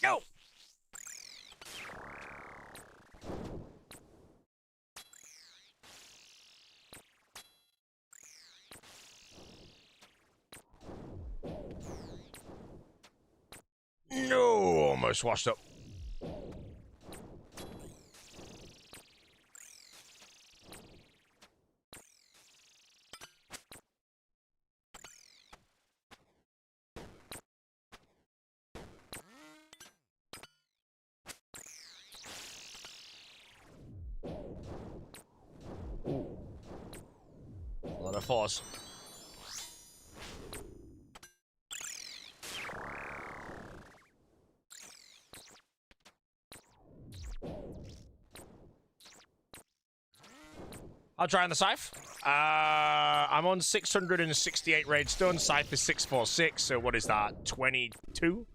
Go! No, almost washed up. A lot of force. I'll try on the Scythe. I'm on 668 raids done. Scythe is 646, so what is that? 22?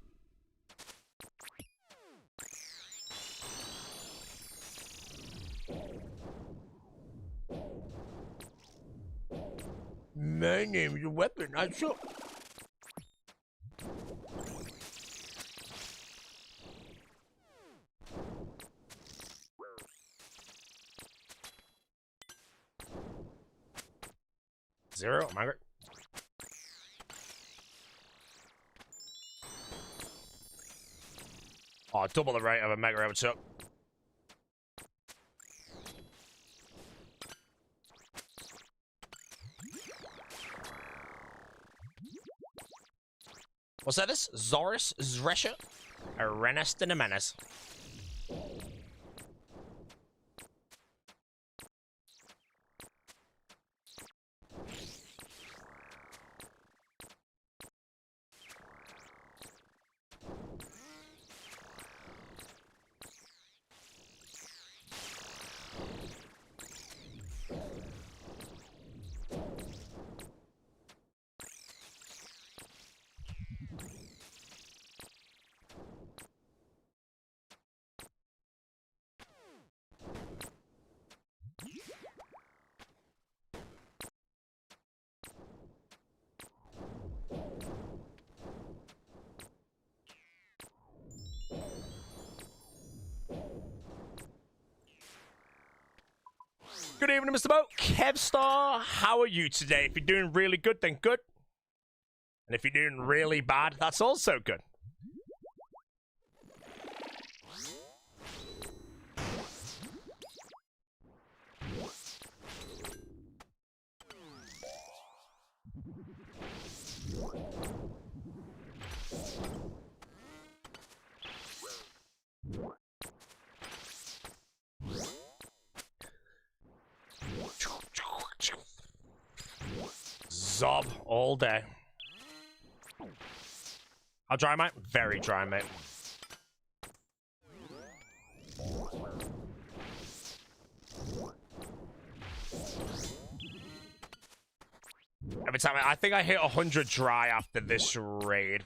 My name is a weapon. I'm sure. Zero, Margaret. Oh, double the rate of a Mega Overtook. What's that? This Zorus Zresha, a Renest and a Menace. Good evening, Mr. Boat. Kevstar, how are you today? If you're doing really good, then good. And if you're doing really bad, that's also good. Zob all day. How dry, mate? Very dry, mate. Every time I think I hit 100 dry after this raid.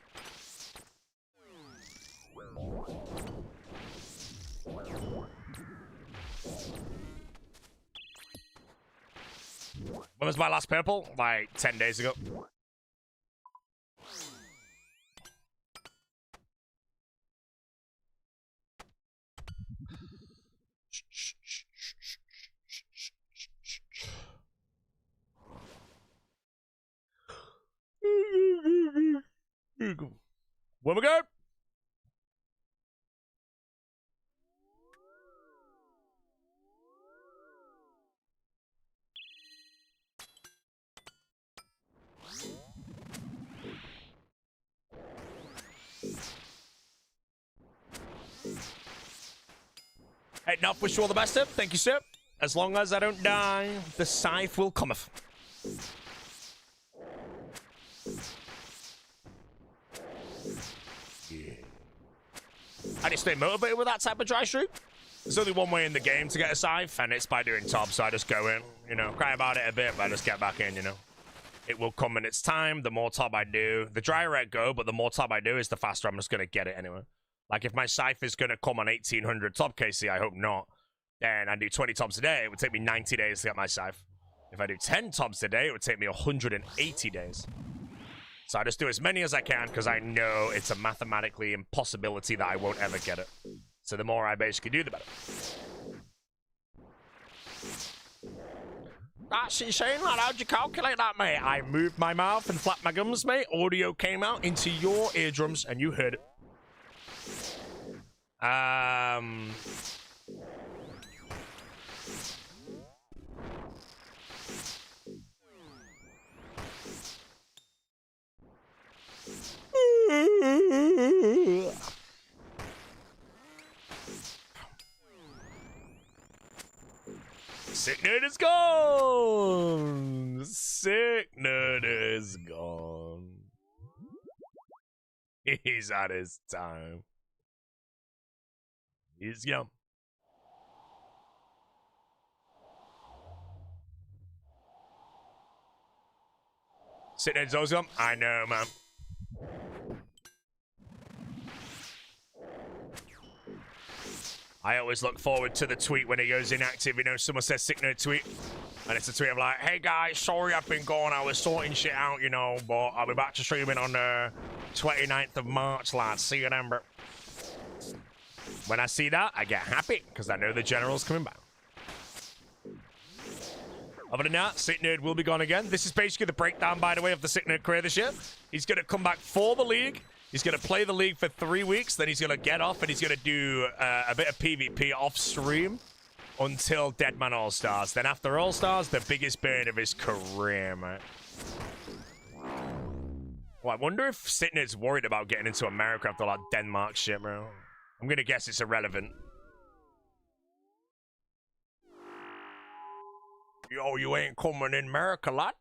When was my last purple? Like 10 days ago. Where we go? Hey, Nuff, wish you all the best, sir. Thank you, sir. As long as I don't die, the scythe will cometh. Yeah. I need to stay motivated with that type of dry streak. There's only one way in the game to get a scythe, and it's by doing top, so I just go in, you know, cry about it a bit, but I just get back in, you know. It will come in its time. The more top I do, the drier I go, but the more top I do is the faster I'm just going to get it anyway. Like, if my scythe is going to come on 1800 top KC, I hope not, then I do 20 tops a day, it would take me 90 days to get my scythe. If I do 10 tops a day, it would take me 180 days. So I just do as many as I can, because I know it's a mathematically impossibility that I won't ever get it. So the more I basically do, the better. That's insane, man. How'd you calculate that, mate? I moved my mouth and flapped my gums, mate. Audio came out into your eardrums, and you heard it. Sick nerd is gone. Sick nerd is gone. He's at his time. He's young. Sick nerd's always gone. I know, man. I always look forward to the tweet when he goes inactive. You know, someone says sick nerd tweet. And it's a tweet of like, hey guys, sorry I've been gone. I was sorting shit out, you know, but I'll be back to streaming on the 29th of March, lads. See you then, bro. When I see that, I get happy because I know the general's coming back. Other than that, Sick Nerd will be gone again. This is basically the breakdown, by the way, of the Sick Nerd career this year. He's going to come back for the league. He's going to play the league for 3 weeks. Then he's going to get off and he's going to do a bit of PvP off stream until Deadman All-Stars. Then after All-Stars, the biggest burn of his career, mate. Well, I wonder if Sick Nerd's worried about getting into America after all that Denmark shit, bro. I'm going to guess it's irrelevant. Yo, you ain't coming in America, lad?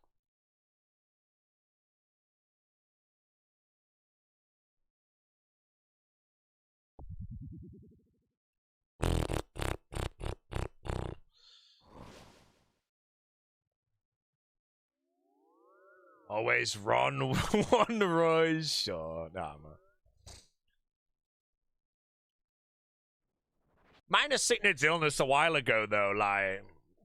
Always run one Roy's shot. Nah, man. Minus Sick Nerd's illness a while ago, though, like,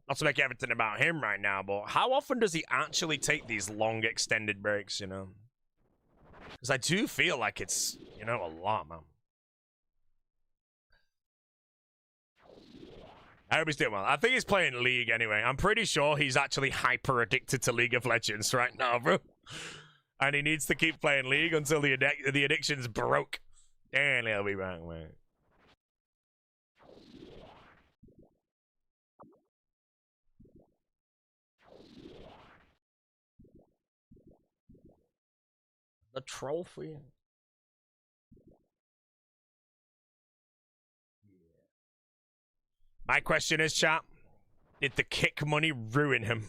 not to make everything about him right now, but how often does he actually take these long extended breaks, you know? Because I do feel like it's, you know, a lot, man. I hope he's doing well. I think he's playing League anyway. I'm pretty sure he's actually hyper addicted to League of Legends right now, bro. And he needs to keep playing League until the addiction's broke. And he'll be back, man. The trophy. My question is, chat, did the kick money ruin him?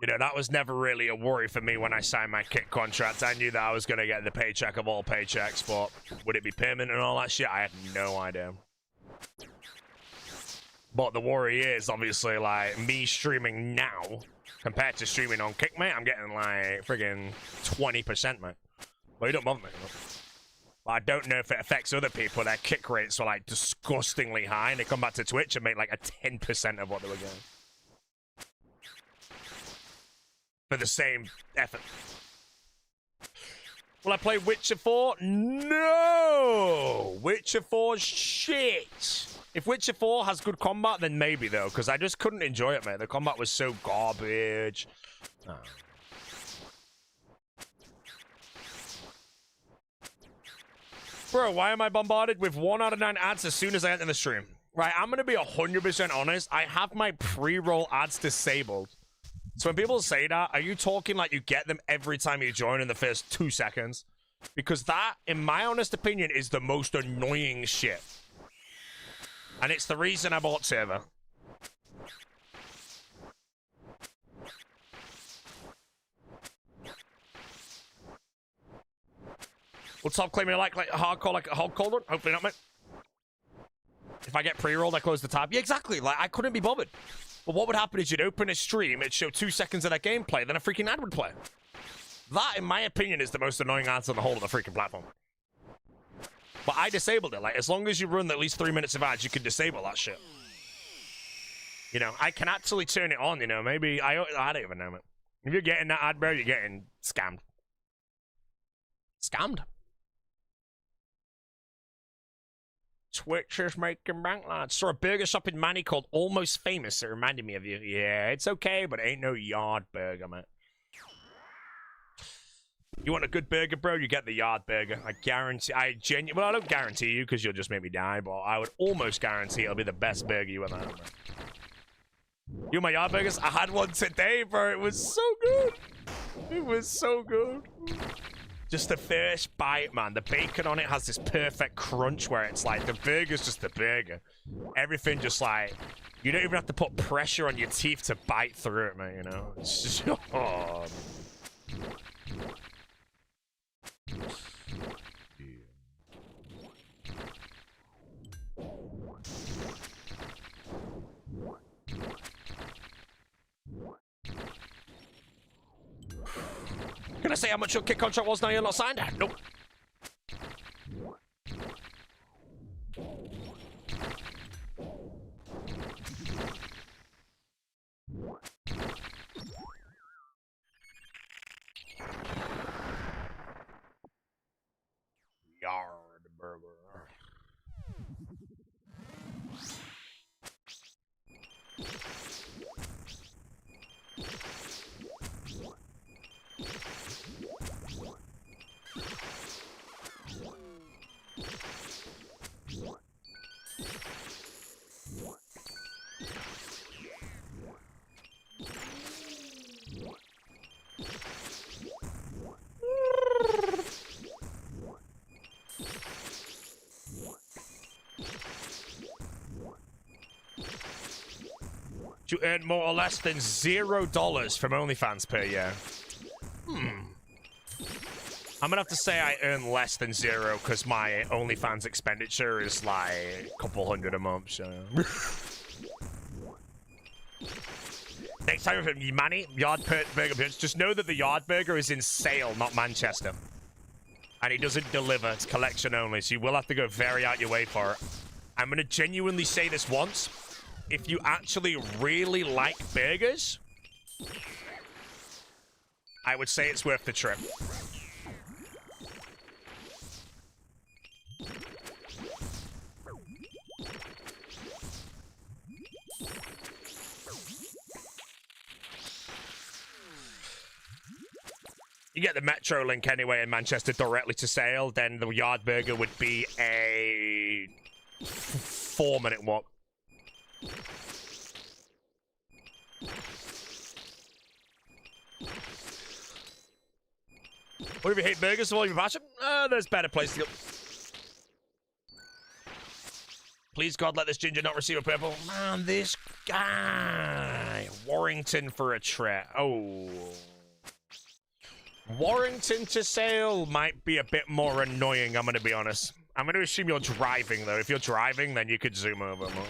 You know, that was never really a worry for me when I signed my kick contract. I knew that I was going to get the paycheck of all paychecks, but would it be permanent and all that shit? I had no idea. But the worry is, obviously, like, me streaming now, compared to streaming on Kick, mate, I'm getting, like, friggin' 20%, mate. Well, you don't bother me. But I don't know if it affects other people. Their kick rates are, like, disgustingly high, and they come back to Twitch and make, like, a 10% of what they were getting. For the same effort. Will I play Witcher 4? No! Witcher 4 shit! If Witcher 4 has good combat, then maybe, though, because I just couldn't enjoy it, mate. The combat was so garbage. Oh. Bro, why am I bombarded with 1 out of 9 ads as soon as I enter the stream? Right, I'm going to be 100% honest. I have my pre-roll ads disabled. So when people say that, are you talking like you get them every time you join in the first 2 seconds? Because that, in my honest opinion, is the most annoying shit. And it's the reason I bought server. Will top claim me like hardcore, like a hog colder? Hopefully not, mate. If I get pre-rolled, I close the tab. Yeah, exactly. Like, I couldn't be bothered. But what would happen is you'd open a stream, it'd show 2 seconds of that gameplay, then a freaking ad would play. That, in my opinion, is the most annoying ads on the whole of the freaking platform. But I disabled it. Like, as long as you run at least 3 minutes of ads, you can disable that shit. You know, I can actually turn it on, you know. Maybe, I don't even know, man. If you're getting that ad, bro, you're getting scammed. Scammed? Twitch is making bank, lads. Saw a burger shop in Manny called Almost Famous. It reminded me of you. Yeah, it's okay, but it ain't no yard burger, man. You want a good burger, bro? You get the yard burger. I guarantee. Well, I don't guarantee you because you'll just make me die, but I would almost guarantee it'll be the best burger you ever had, bro. You my yard burgers? I had one today, bro. It was so good. It was so good. Just the first bite, man. The bacon on it has this perfect crunch where it's like the burger's just the burger. Everything just like, you don't even have to put pressure on your teeth to bite through it, man, you know? It's just, oh. Can I say how much your kick contract was now you're not signed? Nope. Yard burger. You earn more or less than $0 from OnlyFans per year. I'm gonna have to say I earn less than 0 because my OnlyFans expenditure is like a couple hundred a month. So. Next time with Manny, Yard Burger, just know that the Yard Burger is in Sale, not Manchester. And he doesn't deliver, it's collection only, so you will have to go very out your way for it. I'm gonna genuinely say this once. if you actually really like burgers, I would say it's worth the trip. You get the Metro link anyway in Manchester directly to Sale, then the Yard Burger would be a 4-minute walk. What if you hate burgers while you're passion? There's better places to go. Please, God, let this ginger not receive a purple. Man, this guy. Warrington for a trip. Oh. Warrington to Sale might be a bit more annoying, I'm going to be honest. I'm going to assume you're driving, though. If you're driving, then you could zoom over more.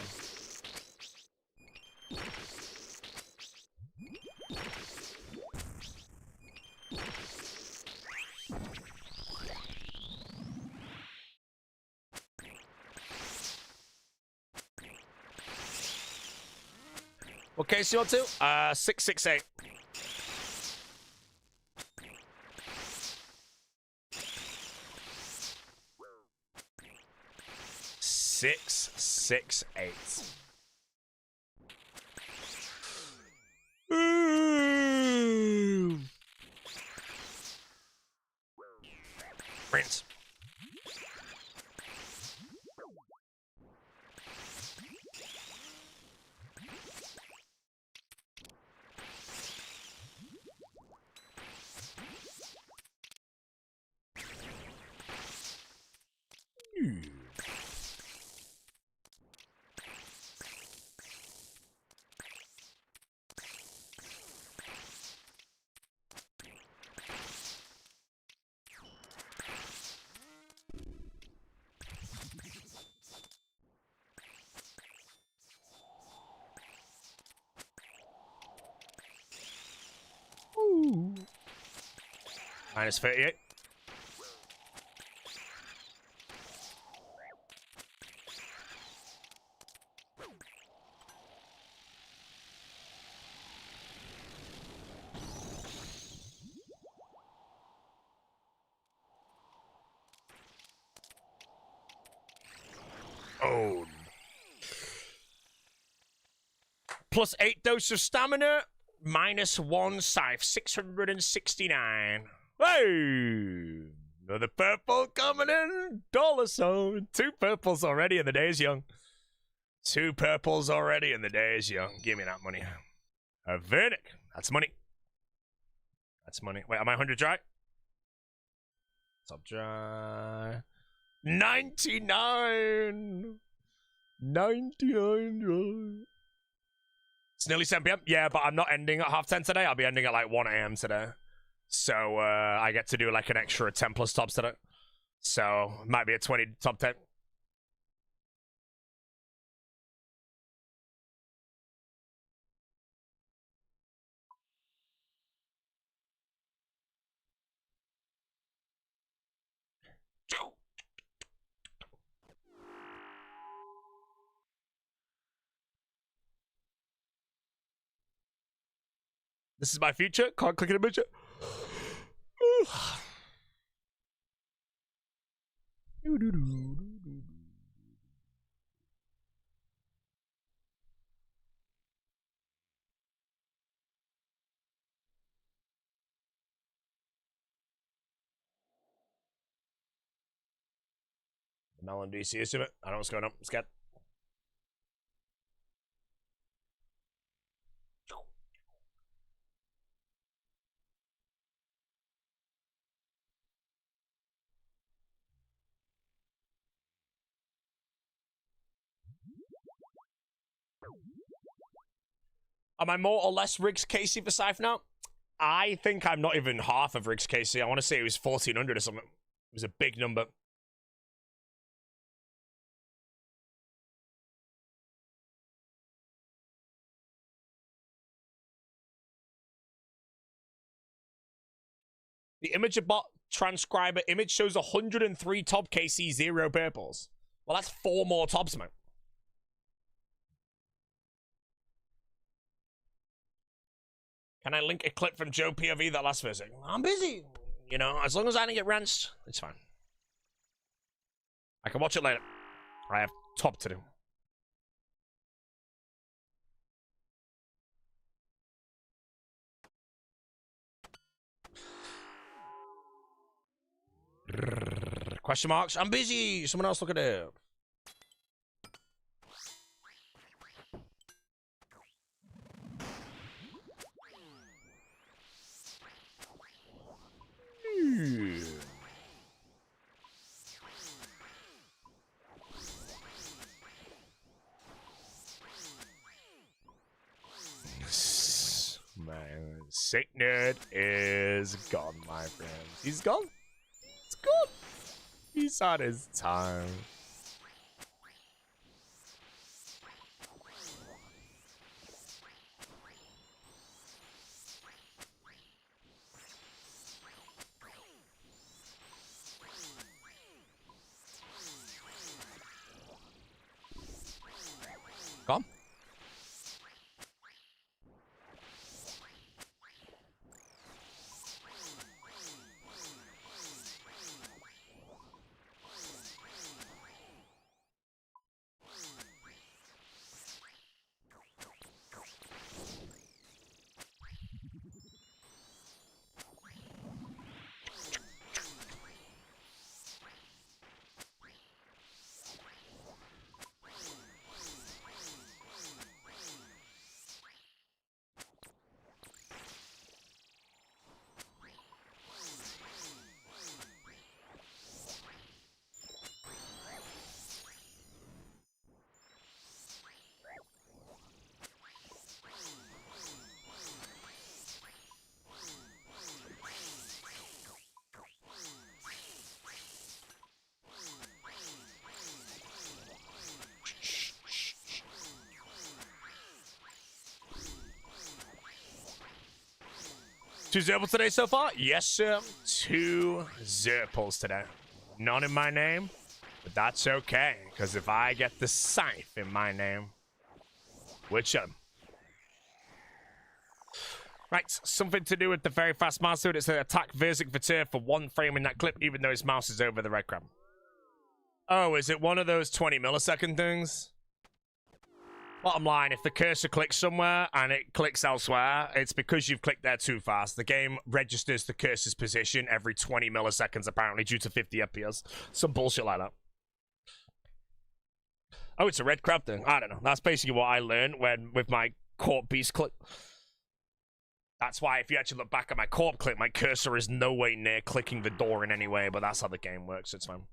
What case you want to? 668. Six, 6, 8. Ooh. Rinse. Minus 38. Oh. Plus 8 dose of stamina. Minus 1 scythe. 669. Hey! Another purple coming in. $1. 2 purples already and the day is young. 2 purples already and the day is young. Give me that money. A verdict. That's money. That's money. Wait, am I 100 dry? Top dry. 99. 99 dry. It's nearly 7 p.m. Yeah, but I'm not ending at 10:30 today. I'll be ending at like 1 a.m. today. So I get to do like an extra 10 plus tops today. So might be a 20 top 10. This is my future. Can't click an image. Melon DC, assume it. I don't know what's going on. I'm scared. Am I more or less Riggs Casey for Scythe now? I think I'm not even half of Riggs Casey. I want to say it was 1400 or something. It was a big number. The image bot transcriber image shows 103 top KC, 0 purples. Well, that's 4 more tops, man. Can I link a clip from Joe POV that last visit? I'm busy. You know, as long as I don't get rants, it's fine. I can watch it later. I have top to do. Question marks? I'm busy. Someone else look at it. Man, sick nerd is gone, my friend. He's gone. It's gone. He's had his time. Gone. Two Zerpals today so far? Yes, sir. 2 Zerpals today. None in my name, but that's okay, because if I get the scythe in my name, which right, something to do with the very fast mouse suit. It's an attack Verzik Vitir for 1 frame in that clip, even though his mouse is over the red crab. Oh, is it one of those 20 millisecond things? Bottom line, if the cursor clicks somewhere and it clicks elsewhere, it's because you've clicked there too fast. The game registers the cursor's position every 20 milliseconds, apparently, due to 50 FPS. Some bullshit like that. Oh, it's a red crab thing. I don't know. That's basically what I learned with my Corp Beast clip. That's why if you actually look back at my Corp clip, my cursor is no way near clicking the door in any way, but that's how the game works. It's fine.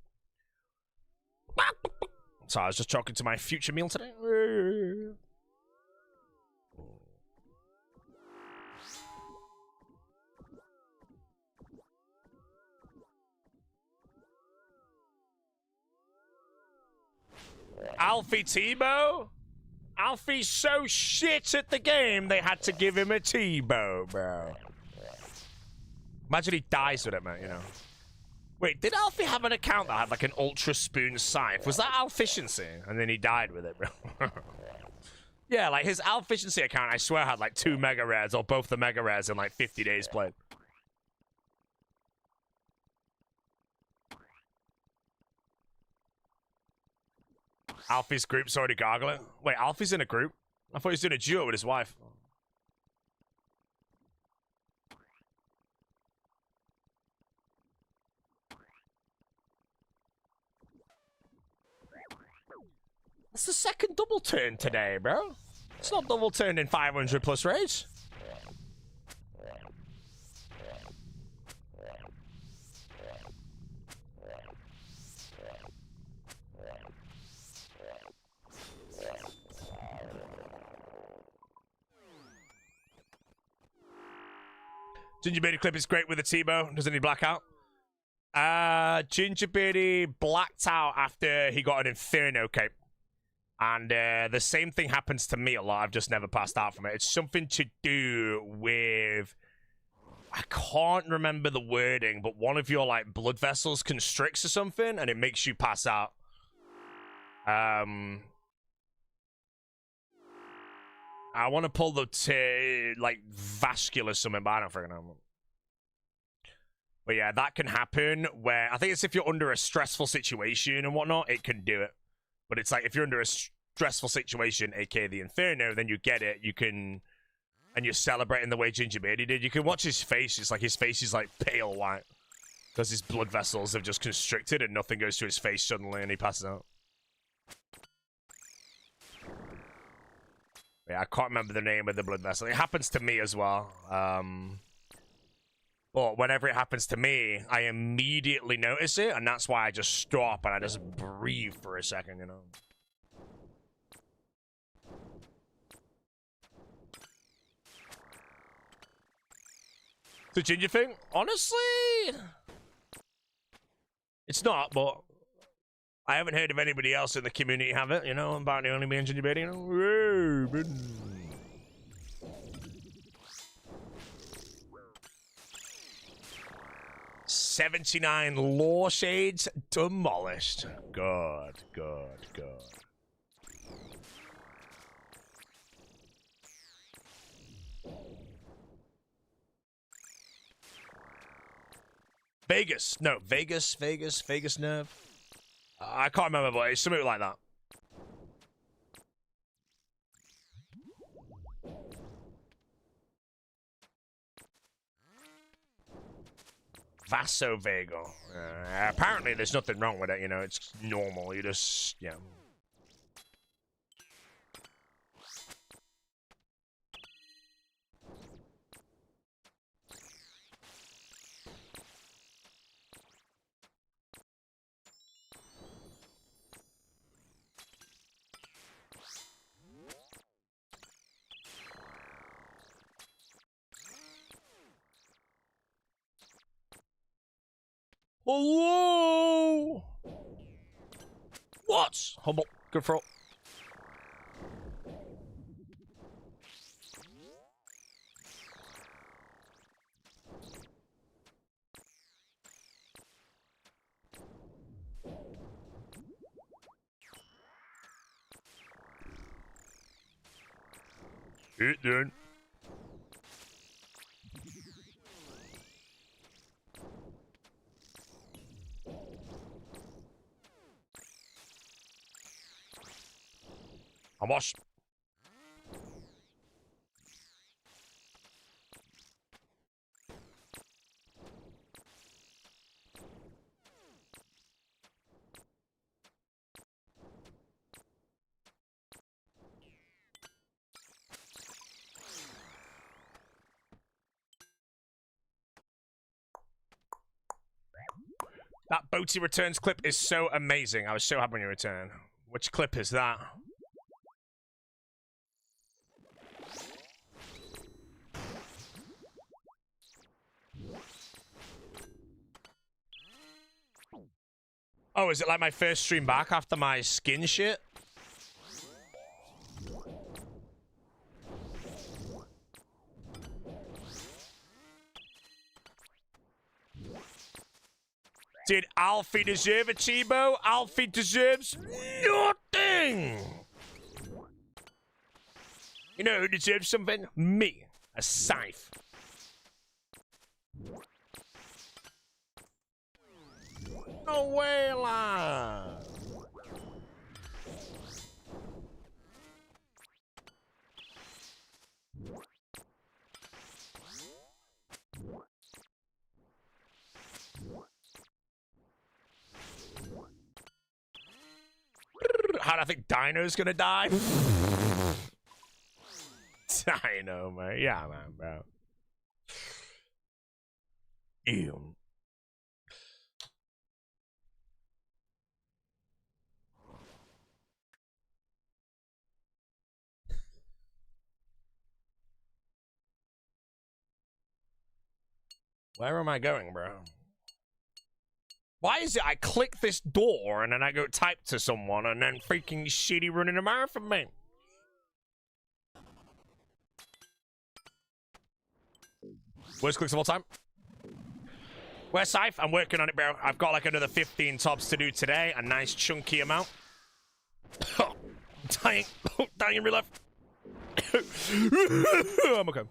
So I was just talking to my future meal today. Alfie Tebow? Alfie's so shit at the game, they had to give him a Tebow, bro. Imagine he dies with it, man, you know. Wait, did Alfie have an account that had like an ultra spoon scythe? Was that Alficiency? And then he died with it, bro. Yeah, like his Alficiency account, I swear, had like 2 mega rares or both the mega rares in like 50 days played. Alfie's group's already gargling. Wait, Alfie's in a group? I thought he was doing a duo with his wife. It's the second double turn today, bro. It's not double turned in 500 plus raids. Gingerbeardy clip is great with a Tebow. Doesn't he black out? Gingerbeardy blacked out after he got an Inferno cape. And the same thing happens to me a lot. I've just never passed out from it. It's something to do with... I can't remember the wording, but one of your like blood vessels constricts or something, and it makes you pass out. I want to pull the like vascular something, but I don't freaking know. But yeah, that can happen where I think it's if you're under a stressful situation and whatnot, it can do it. But it's like if you're under a stressful situation, aka the Inferno, then you get it. You can, and you're celebrating the way Ginger Beardy did. You can watch his face. It's like his face is like pale white because his blood vessels have just constricted and nothing goes to his face suddenly, and he passes out. Yeah, I can't remember the name of the blood vessel. It happens to me as well. But whenever it happens to me, I immediately notice it, and that's why I just stop and I just breathe for a second, you know? The ginger thing? Honestly, it's not, but I haven't heard of anybody else in the community have it, you know? I'm about the only man ginger beardy, you know? 79 law shades demolished. Good, good, good. Vegas. No, Vegas nerve. I can't remember, but it's something like that. Vasovagal. Apparently there's nothing wrong with it, you know, it's normal. You just, yeah. Hello? What? Humble. Good throw. It did. I'm washed. That Boaty returns clip is so amazing. I was so happy when you return. Which clip is that? Oh, is it like my first stream back after my skin shit? Did Alfie deserve a Chibo? Alfie deserves nothing! You know who deserves something? Me. A scythe. No way, la. How do I think Dino's gonna die? Dino, man. Yeah, man, bro. Ew. Where am I going, bro? Why is it I click this door and then I go type to someone and then freaking shitty running a marathon, man? Worst clicks of all time. Where's Scythe? I'm working on it, bro. I've got like another 15 tops to do today. A nice chunky amount. Dying. Dying in real life. I'm okay.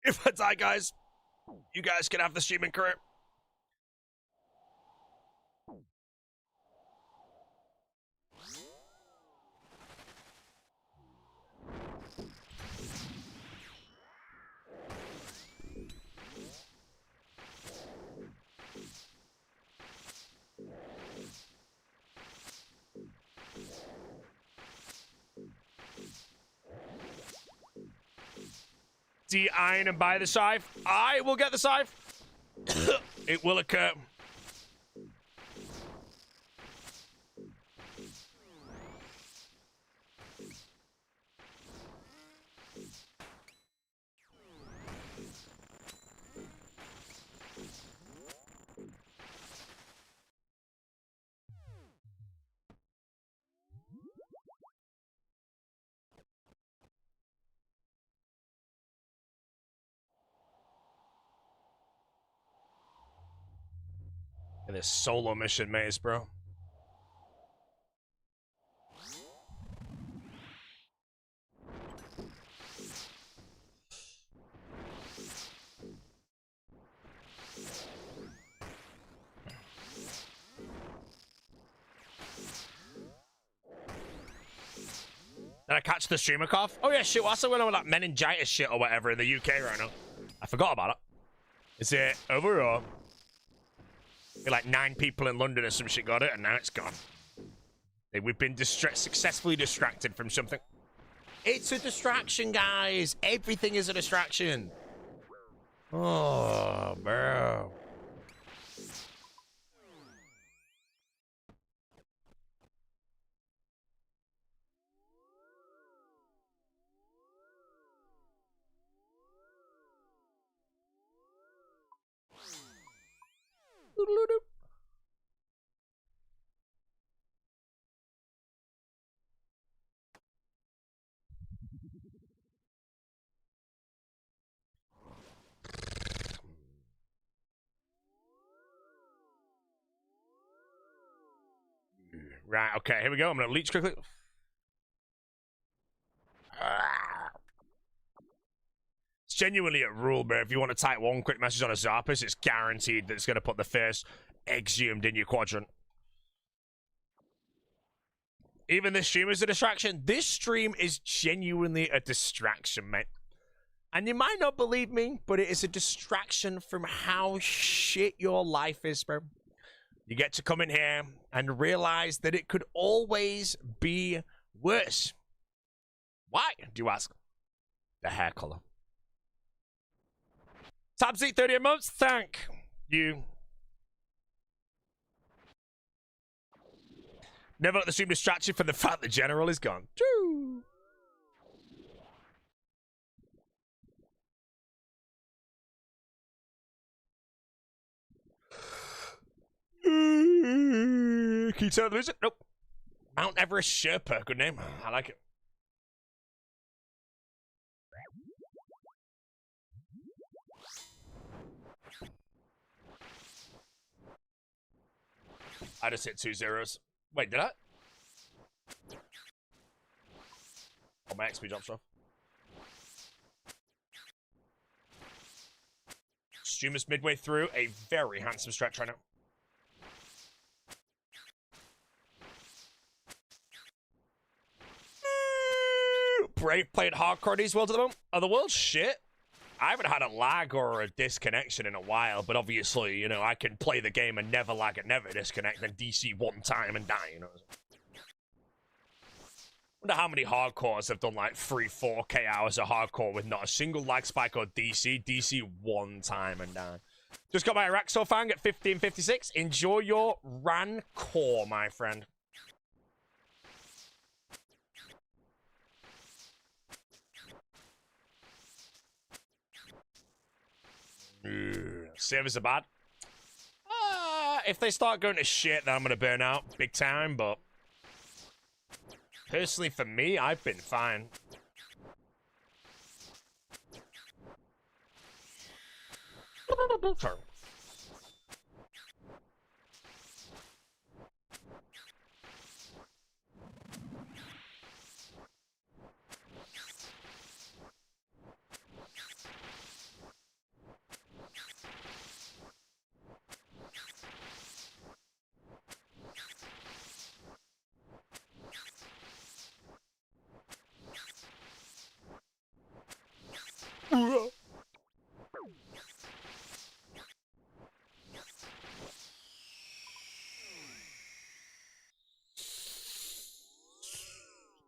If I die, guys, you guys can have the streaming career. De-iron and buy the scythe. I will get the scythe. It will occur. In this solo mission maze, bro. Did I catch the streamer cough? Oh yeah, shit, what's going on with that meningitis shit or whatever in the UK right now? I forgot about it. Is it over or? Like 9 people in London or some shit got it and now it's gone. We've been successfully distracted from something. It's a distraction, guys. Everything is a distraction. Oh, bro. Right, okay, here we go. I'm gonna leech quickly. It's genuinely a rule, but if you want to type one quick message on a Zarpus, it's guaranteed that it's gonna put the first exhumed in your quadrant. Even this stream is a distraction. This stream is genuinely a distraction, mate. And you might not believe me, but it is a distraction from how shit your life is, bro. You get to come in here and realize that it could always be worse. Why, do you ask? The hair color. Tabsy, 30 months, thank you. Never let the stream distract you from the fact the general is gone. Choo! Can you tell the music? Nope. Mount Everest Sherpa, good name. I like it. I just hit 2 zeros. Wait, did I? Oh, my XP drops off. Streamer's midway through a very handsome stretch right now. Brave played hardcore these worlds at the moment. Are the worlds shit? I haven't had a lag or a disconnection in a while, but obviously, you know, I can play the game and never lag and never disconnect and DC one time and die, you know. Wonder how many hardcores have done like 3-4k hours of hardcore with not a single lag spike or DC one time and die. Just got my Araxo fang at 1556. Enjoy your ran core, my friend. Servers are bad. If they start going to shit, then I'm gonna burn out big time, but Personally, for me, I've been fine. Sorry.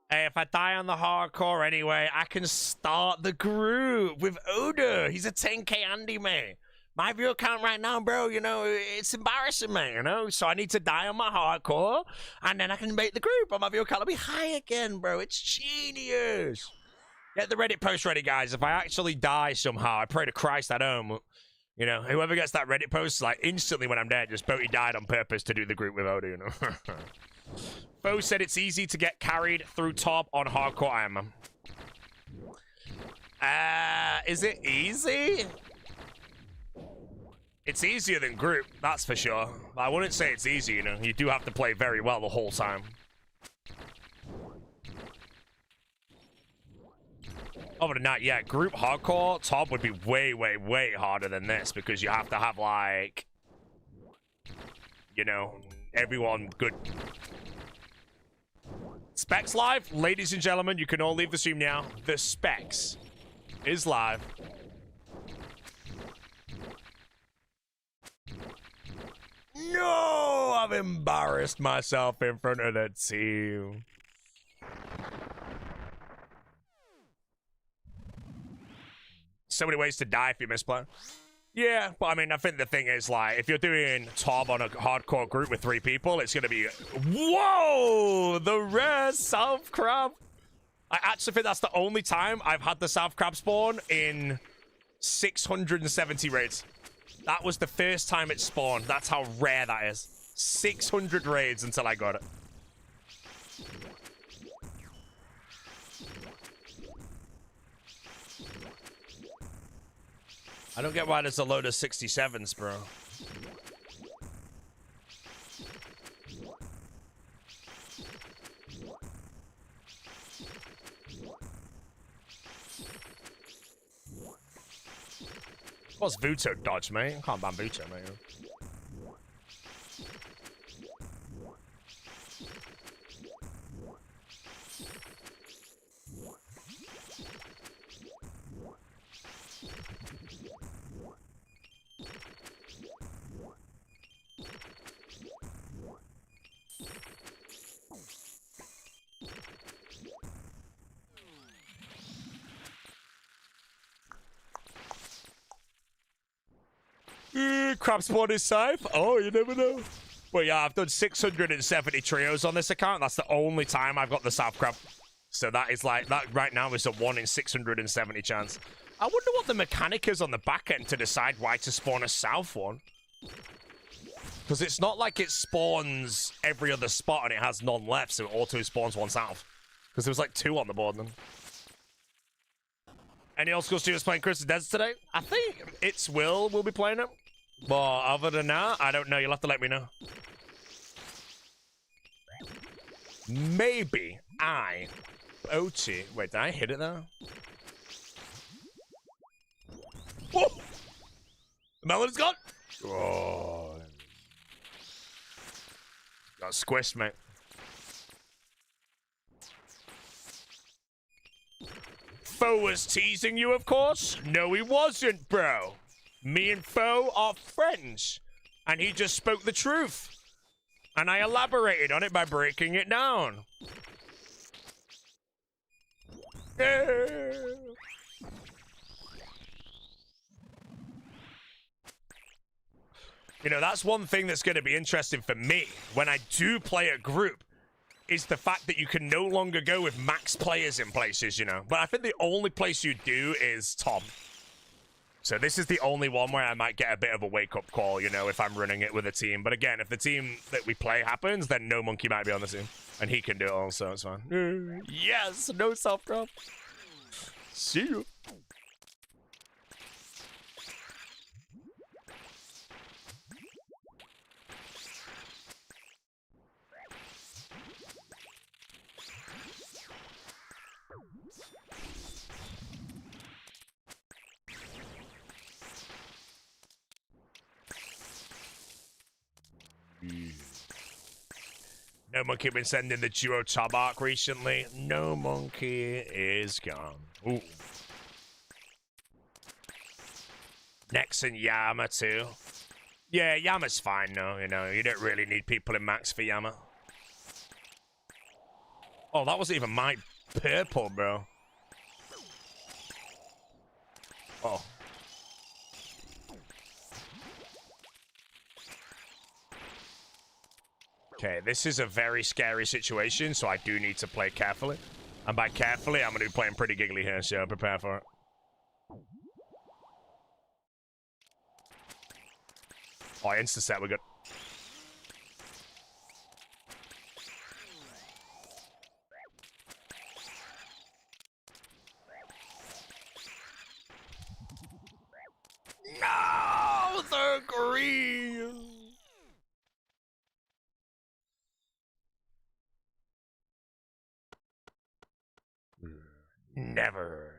Hey, if I die on the hardcore anyway, I can start the group with Oda. He's a 10k Andy, man. My view count right now, bro, you know, it's embarrassing, man, you know? So I need to die on my hardcore, and then I can make the group, and my view count will be high again, bro. It's genius. Get the Reddit post ready, guys. If I actually die somehow, I pray to Christ I don't. You know, whoever gets that Reddit post, like, instantly when I'm dead, just Boaty died on purpose to do the group with Oda, you know? Bo said it's easy to get carried through top on hardcore IM. Is it easy? It's easier than group, that's for sure. But I wouldn't say it's easy, you know. You do have to play very well the whole time. Other than that, yeah, group hardcore, top would be way, way, way harder than this because you have to have, like, you know, everyone good. Specs live, ladies and gentlemen, you can all leave the stream now. The Specs is live. No, I've embarrassed myself in front of the team. So many ways to die if you misplay. Yeah, but I mean, I think the thing is, like, if you're doing top on a hardcore group with 3 people, it's gonna be... Whoa! The rare South Crab! I actually think that's the only time I've had the South Crab spawn in 670 raids. That was the first time it spawned. That's how rare that is. 600 raids until I got it. I don't get why there's a load of 67s, bro. What's Vuto dodge, mate? I can't ban Vuto, mate. Crab spawn is safe. Oh, you never know. But yeah, I've done 670 trios on this account. That's the only time I've got the South Crab. So that is like, that right now is a 1 in 670 chance. I wonder what the mechanic is on the back end to decide why to spawn a South one. Because it's not like it spawns every other spot and it has none left, so it auto spawns one South. Because there was like 2 on the board then. Any old school students playing Crystal Desert today? I think it's Will be playing it. But other than that, I don't know. You'll have to let me know. Maybe OT. Wait, did I hit it there? Oh! The melon is gone! Oh. Got squished, mate. Foe was teasing you, of course? No, he wasn't, bro. Me and Foe are friends. And he just spoke the truth. And I elaborated on it by breaking it down. You know, that's one thing that's going to be interesting for me when I do play a group, is the fact that you can no longer go with max players in places, you know. But I think the only place you do is top. So this is the only one where I might get a bit of a wake-up call, you know, if I'm running it with a team. But again, if the team that we play happens, then no monkey might be on the team. And he can do it also, it's fine. Yes, no self-drop. See you. No monkey been sending the duo top arc recently. No monkey is gone. Ooh. Nex and Yama too. Yeah, Yama's fine though, you know. You don't really need people in max for Yama. Oh, that wasn't even my purple, bro. Oh. Okay, this is a very scary situation, so I do need to play carefully. And by carefully, I'm going to be playing pretty giggly here, so prepare for it. Oh, insta-set, we're good. No, the green! Never.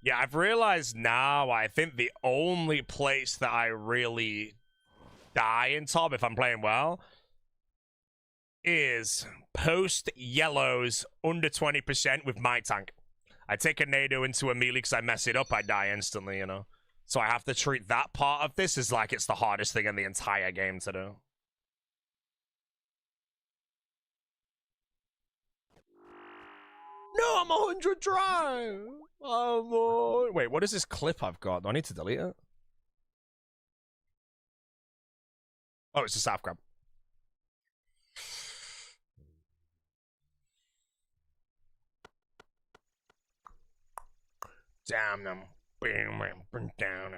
Yeah, I've realized now, I think the only place that I really die in top, if I'm playing well, is post yellows under 20% with my tank. I take a nado into a melee because I mess it up, I die instantly, you know? So I have to treat that part of this as like it's the hardest thing in the entire game to do. No, I'm 100 drive. Wait, what is this clip I've got? Do I need to delete it? Oh, it's a staff grab. Damn them. Down.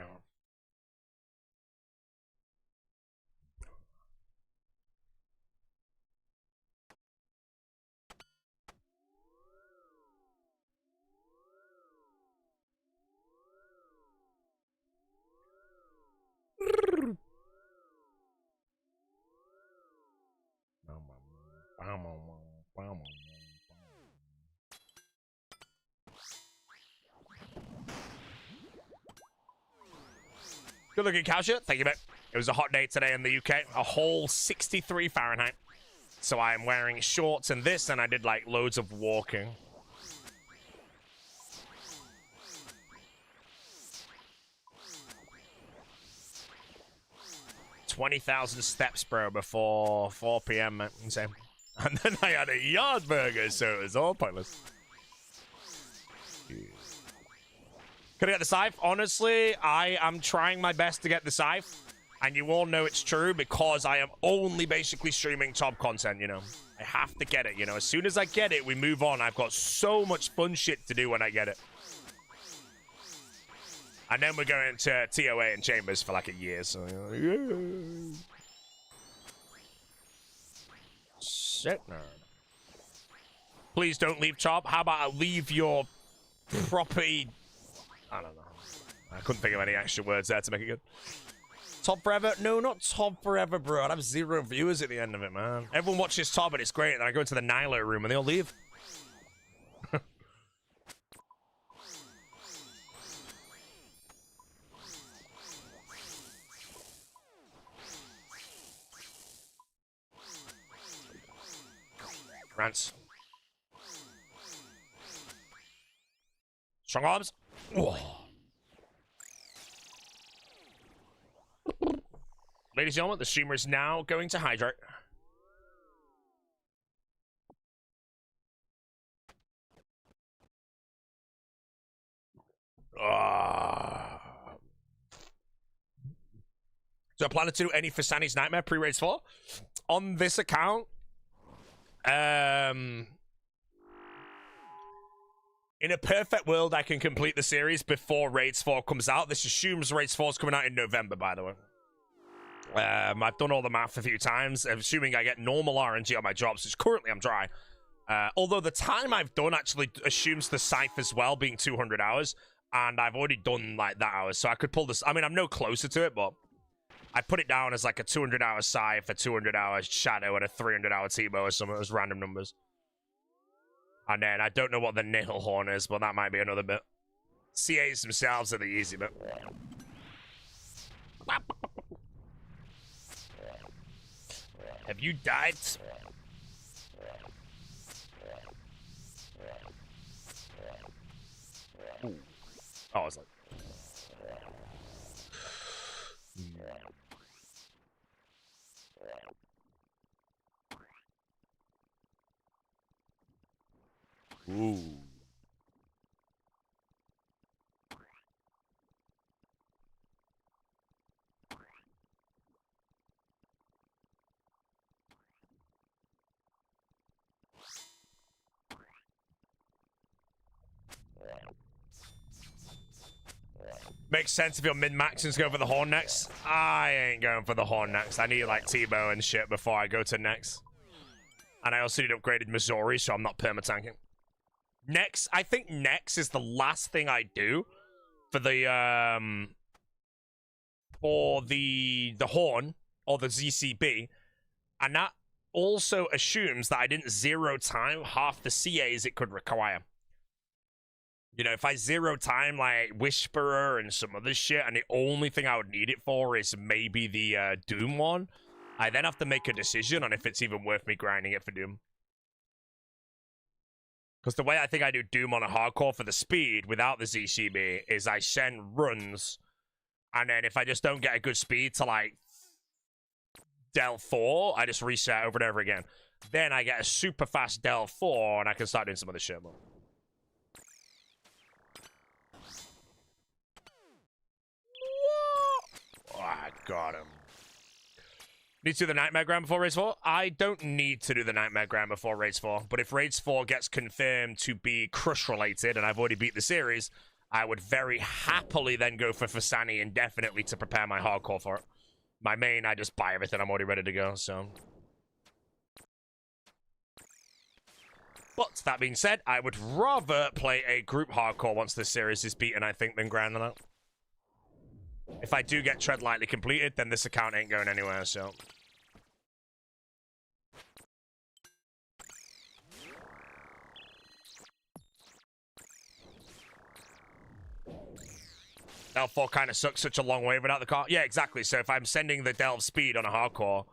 Good looking coucher. Thank you, mate. It was a hot day today in the UK. A whole 63 Fahrenheit. So I am wearing shorts and this, and I did like loads of walking. $20,000 steps, bro, before 4 p.m. man. Insane. And then I had a yard burger, so it was all pointless. Could I get the scythe? Honestly, I am trying my best to get the scythe. And you all know it's true because I am only basically streaming top content, you know. I have to get it, you know. As soon as I get it, we move on. I've got so much fun shit to do when I get it. And then we're going to TOA and Chambers for like a year, so... Yeah. Shit, nerd. Please don't leave top. How about I leave your property... I don't know. I couldn't think of any extra words there to make it good. Top forever? No, not top forever, bro. I'd have 0 viewers at the end of it, man. Everyone watches top, and it's great. And then I go into the Nilo room, and they all leave. Rants. Strong arms. Whoa. Ladies and gentlemen, the streamer is now going to hydrate. So I plan to do any for Sandy's Nightmare pre-race 4 on this account. In a perfect world, I can complete the series before Raids 4 comes out. This assumes Raids 4 is coming out in November, by the way. I've done all the math a few times, assuming I get normal RNG on my jobs, which currently I'm dry. Although the time I've done actually assumes the scythe as well, being 200 hours, and I've already done like that hours, so I could pull this. I mean, I'm no closer to it, but I put it down as like a 200-hour scythe, a 200-hour shadow, and a 300-hour T-bow or some of those random numbers. And then I don't know what the nihil horn is, but that might be another bit. C8s themselves are the easy bit. Have you died? Ooh. Oh, I was like... Ooh. Makes sense if you're min-maxing to go for the horn next. I ain't going for the horn next. I need like T-bow and shit before I go to next. And I also need upgraded Missouri, so I'm not perma-tanking. Next, I think next is the last thing I do for the horn or the ZCB, and that also assumes that I didn't zero time half the CAs it could require. You know, if I zero time like Whisperer and some other shit, and the only thing I would need it for is maybe the Doom one, I then have to make a decision on if it's even worth me grinding it for Doom. Because the way I think I do Doom on a hardcore for the speed without the ZCB is I send runs, and then if I just don't get a good speed to like Del 4, I just reset over and over again. Then I get a super fast Del 4, and I can start doing some other shit more. Oh, I got him. Need to do the Nightmare Ground before Raids 4? I don't need to do the Nightmare Ground before Raids 4, but if Raids 4 gets confirmed to be Crush-related, and I've already beat the series, I would very happily then go for Fasani indefinitely to prepare my hardcore for it. My main, I just buy everything, I'm already ready to go, so... But, that being said, I would rather play a group hardcore once this series is beaten, I think, than grind on it. If I do get Tread Lightly completed, then this account ain't going anywhere, so... Delve 4 kind of sucks, such a long way without the car. Yeah, exactly. So if I'm sending the Delve speed on a hardcore,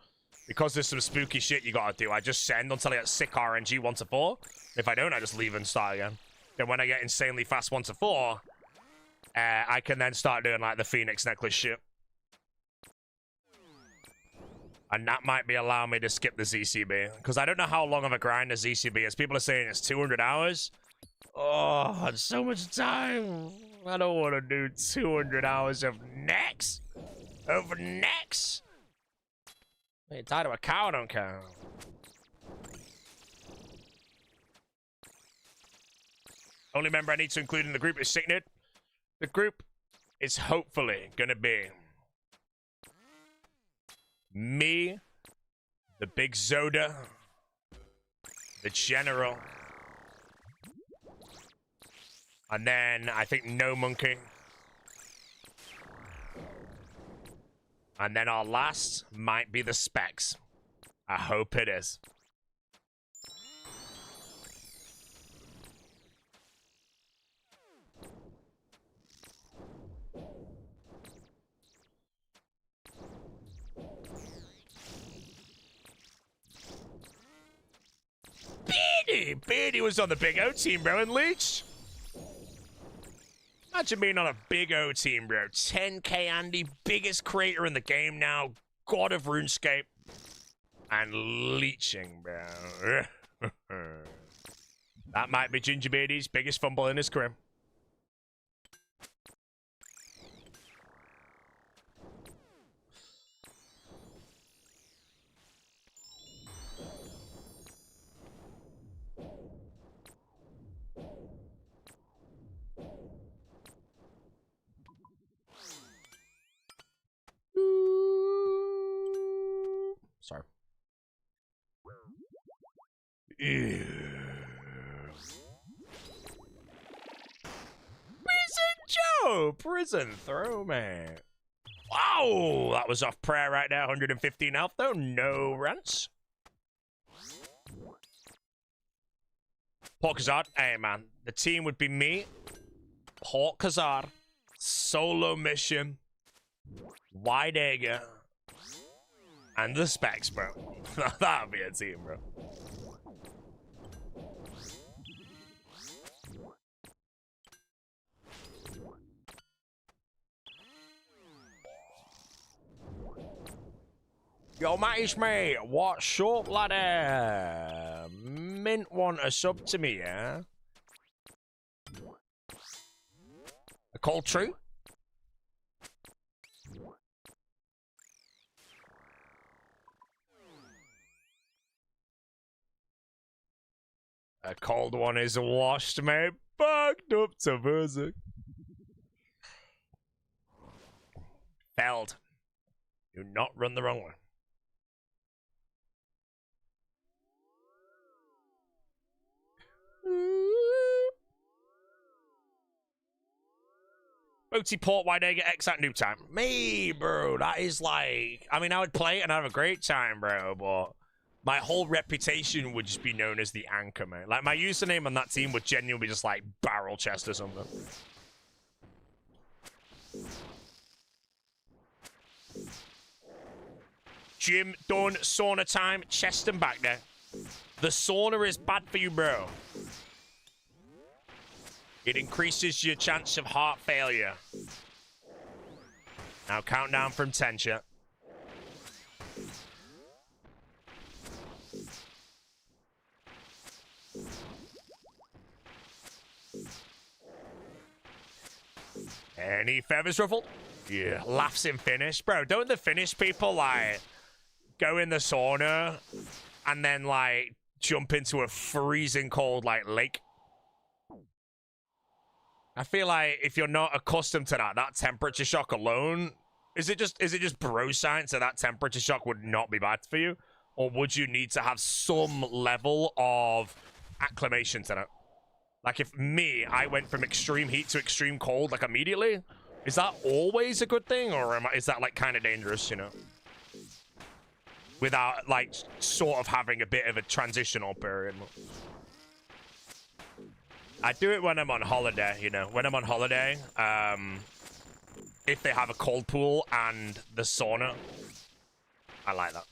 because there's some spooky shit you gotta do, I just send until I get sick RNG 1 to 4. If I don't, I just leave and start again. Then when I get insanely fast 1 to 4, I can then start doing like the Phoenix Necklace shit. And that might be allowing me to skip the ZCB. Because I don't know how long of a grind the ZCB is. People are saying it's 200 hours. Oh, it's so much time. I don't want to do 200 hours of necks. Over necks. Hey, tied to a cow, I don't care. Only member I need to include in the group is Signed. The group is hopefully going to be me, the Big Zoda, the General, and then I think No Monkey. And then our last might be the Specs. I hope it is. Beardy was on the Big O team, bro, and Leech. Imagine being on a Big O team, bro. 10k Andy, biggest creator in the game now, god of RuneScape, and leeching, bro. That might be Ginger Beardy's biggest fumble in his career. Sorry. Ew. Prison Joe! Prison throw, man. Wow! That was off prayer right there. 115 health, though. No rants. Port Kazard. Hey, man. The team would be me, Port Kazard, Solo Mission, Wide Egger, and the Specs, bro. That would be a team, bro. Yo, Matty's mate, what's up, laddie? Mint want a sub to me, yeah? A cold true? A cold one is washed, mate. Fucked up to music. Failed. Do not run the wrong way. OT Port Wide Egg X at noob time. Me, bro. That is like... I mean, I would play it and have a great time, bro, but my whole reputation would just be known as the anchor, man. Like, my username on that team would genuinely be just like Barrel Chest or something. Gym done. Sauna time. Chest and back there. The sauna is bad for you, bro. It increases your chance of heart failure. Now count down from 10, chat. Any feathers ruffled? Yeah, laughs in finish. Bro, don't the Finnish people, like, go in the sauna and then, like, jump into a freezing cold, like, lake? I feel like if you're not accustomed to that temperature shock alone, is it just bro science that temperature shock would not be bad for you? Or would you need to have some level of acclimation to it? Like if I went from extreme heat to extreme cold, like immediately, is that always a good thing? Or is that like kind of dangerous, you know? Without like sort of having a bit of a transitional period. I do it when I'm on holiday, you know. When I'm on holiday, if they have a cold pool and the sauna, I like that.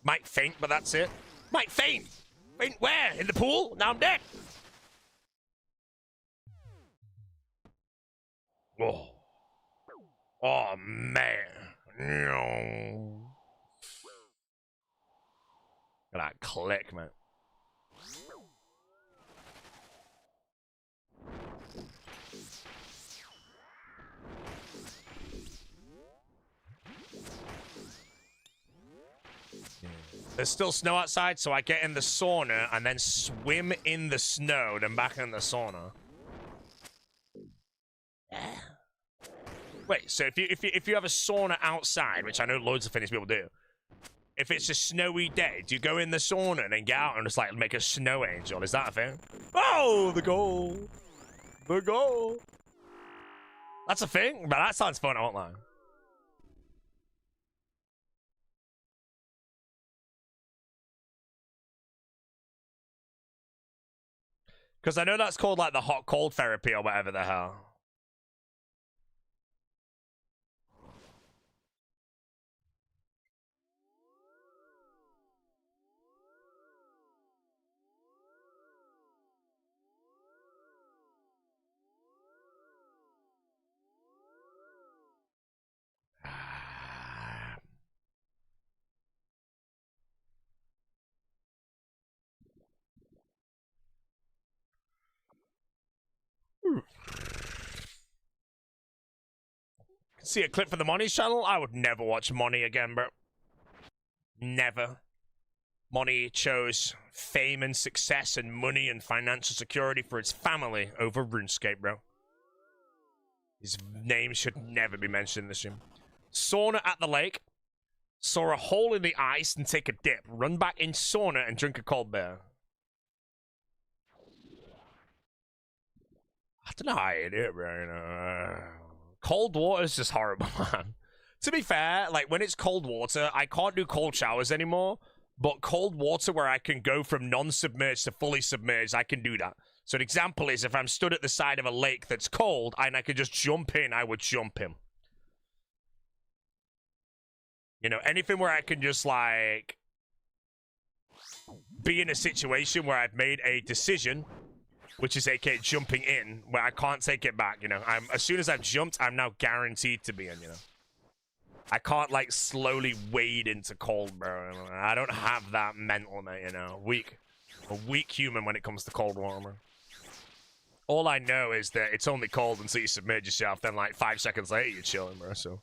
Might faint, but that's it. Might faint! Faint where? In the pool? Now I'm dead! Oh. Oh, man. No. That click, man. There's still snow outside, so I get in the sauna and then swim in the snow, then back in the sauna. Wait, so if you have a sauna outside, which I know loads of Finnish people do, if it's a snowy day, do you go in the sauna and then get out and just like make a snow angel? Is that a thing? Oh, the goal! The goal! That's a thing? But that sounds fun, I won't lie. Because I know that's called like the hot cold therapy or whatever the hell. See a clip from the Money's channel? I would never watch Money again, bro. Never. Money chose fame and success and money and financial security for its family over RuneScape, bro. His name should never be mentioned in the stream. Sauna at the lake. Saw a hole in the ice and take a dip. Run back in sauna and drink a cold beer. I don't know how you do it, bro. You know? Cold water is just horrible, man. To be fair, like, when it's cold water, I can't do cold showers anymore. But cold water where I can go from non-submerged to fully submerged, I can do that. So an example is if I'm stood at the side of a lake that's cold and I could just jump in, I would jump in. You know, anything where I can just, like, be in a situation where I've made a decision, which is aka jumping in, where I can't take it back, you know. As soon as I've jumped, I'm now guaranteed to be in, you know. I can't, like, slowly wade into cold, bro. I don't have that mental, mate, you know. A weak human when it comes to cold water, bro. All I know is that it's only cold until you submerge yourself. Then, like, 5 seconds later, you're chilling, bro, so.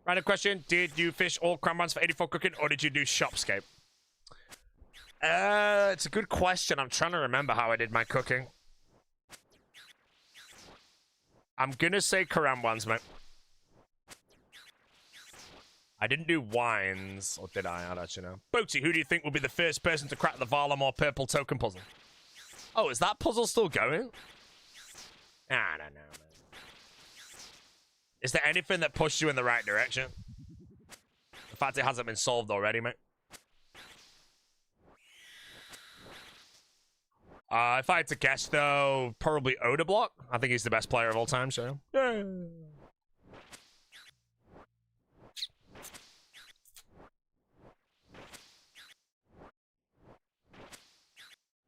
Random question. Did you fish all cranberries for 84 cooking, or did you do shopscape? It's a good question. I'm trying to remember how I did my cooking. I'm gonna say Karam ones, mate. I didn't do wines, or did I? I don't actually know. Boaty, who do you think will be the first person to crack the Varlamore purple token puzzle? Oh, is that puzzle still going? I don't know, man. Is there anything that pushed you in the right direction? The fact it hasn't been solved already, mate. If I had to guess, though, probably Oda Block. I think he's the best player of all time, so. Yeah.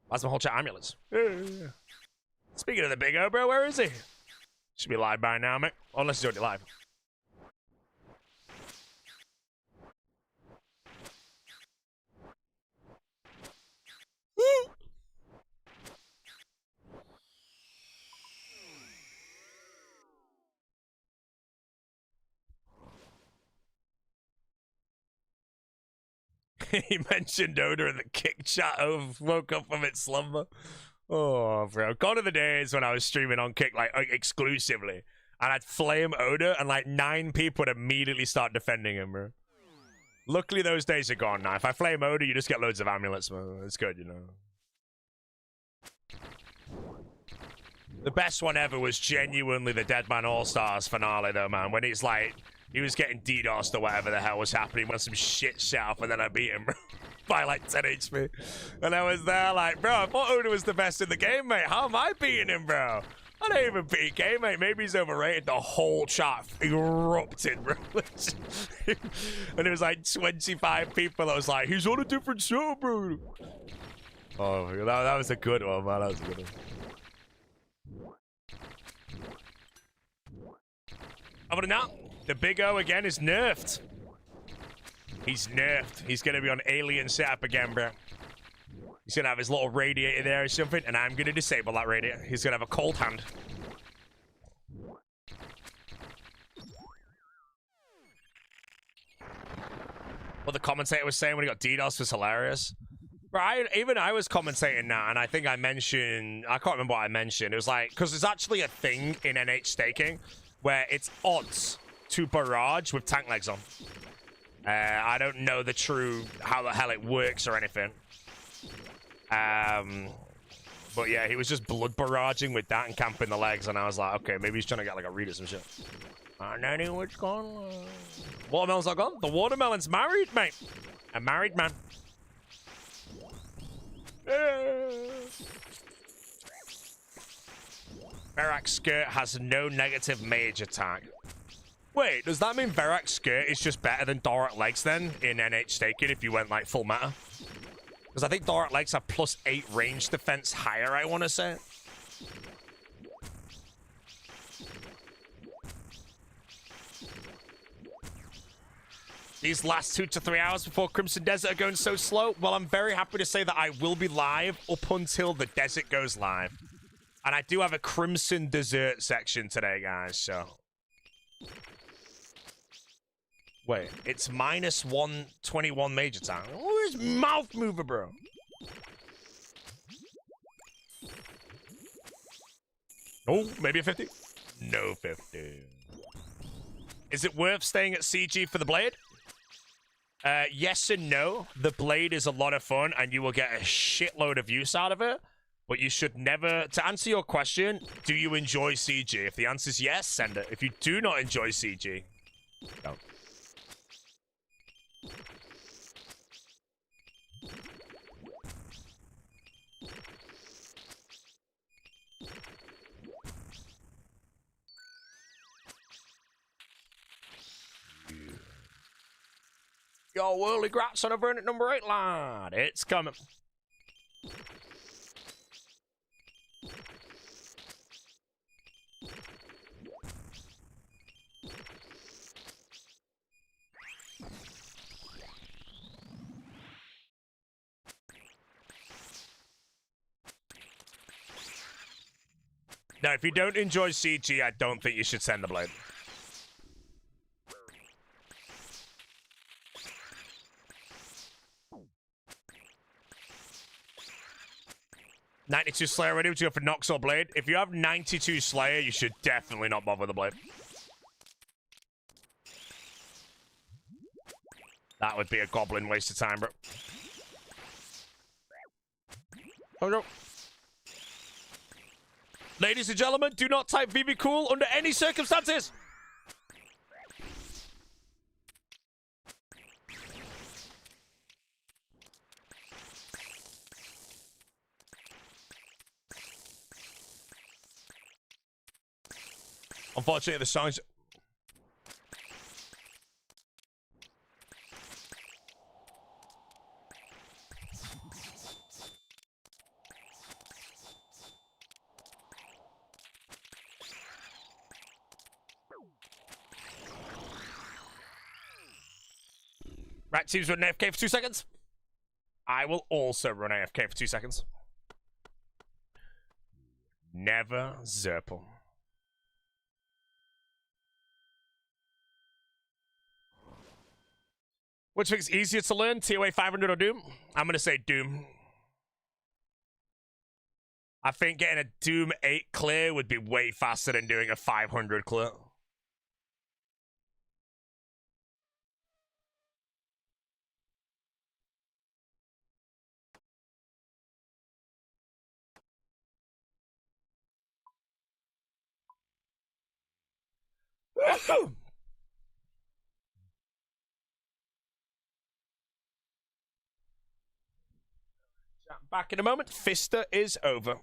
Why's my whole chat amulets? Yeah. Speaking of the big O, bro, where is he? Should be live by now, mate. Unless he's already live. Woo! He mentioned Oda in the kick chat. Woke up from its slumber. Oh, bro. Gone are the days when I was streaming on Kick, like, exclusively. And I'd flame Oda, and, like, 9 people would immediately start defending him, bro. Luckily, those days are gone now. If I flame Oda, you just get loads of amulets, man. It's good, you know. The best one ever was genuinely the Deadman All-Stars finale, though, man. When it's like, he was getting DDoSed or whatever the hell was happening when some shit set up, and then I beat him, bro. By like 10 HP. And I was there like, bro, I thought Oda was the best in the game, mate. How am I beating him, bro? I don't even PK, mate. Maybe he's overrated. The whole chat erupted, bro. And it was like 25 people that was like, he's on a different show, bro. Oh, that was a good one, man. That was a good one. Other than that, the Big O again is nerfed. He's nerfed. He's going to be on alien setup again, bro. He's going to have his little radiator there or something, and I'm going to disable that radiator. He's going to have a cold hand. What the commentator was saying when he got DDoS was hilarious. Bro, even I was commentating that, and I think I mentioned... I can't remember what I mentioned. It was like... Because there's actually a thing in NH staking where it's odds to barrage with tank legs on. I don't know the true how the hell it works or anything. But yeah, he was just blood barraging with that and camping the legs, and I was like, okay, maybe he's trying to get like a read or some shit. And then what's gone? Watermelon's not gone. The watermelon's married, mate. A married man. Verak's skirt has no negative mage attack. Wait, does that mean Verak's skirt is just better than Dorat legs then in NH staking if you went like full meta? Because I think Dorat legs have +8 range defense higher, I want to say. These last 2 to 3 hours before Crimson Desert are going so slow. Well, I'm very happy to say that I will be live up until the desert goes live. And I do have a Crimson Desert section today, guys, so... Wait, it's -121 mage attack. Where's mouth mover, bro? Oh, maybe a 50. No 50. Is it worth staying at CG for the blade? Yes and no. The blade is a lot of fun, and you will get a shitload of use out of it. But you should never... To answer your question, do you enjoy CG? If the answer is yes, send it. If you do not enjoy CG, don't. Yo, whirly grats on a burn at number 8, lad. It's coming. Now, if you don't enjoy CG, I don't think you should send the blade. $92 Slayer ready to go for Nox or Blade. If you have 92 Slayer, you should definitely not bother with the Blade. That would be a goblin waste of time, bro. Oh no. Ladies and gentlemen, do not type VB cool under any circumstances. Unfortunately, the songs... Right, teams run AFK for 2 seconds. I will also run AFK for 2 seconds. Never Zerple. Which makes it easier to learn, TOA 500 or Doom? I'm going to say Doom. I think getting a Doom 8 clear would be way faster than doing a 500 clear. Back in a moment. Fister is over.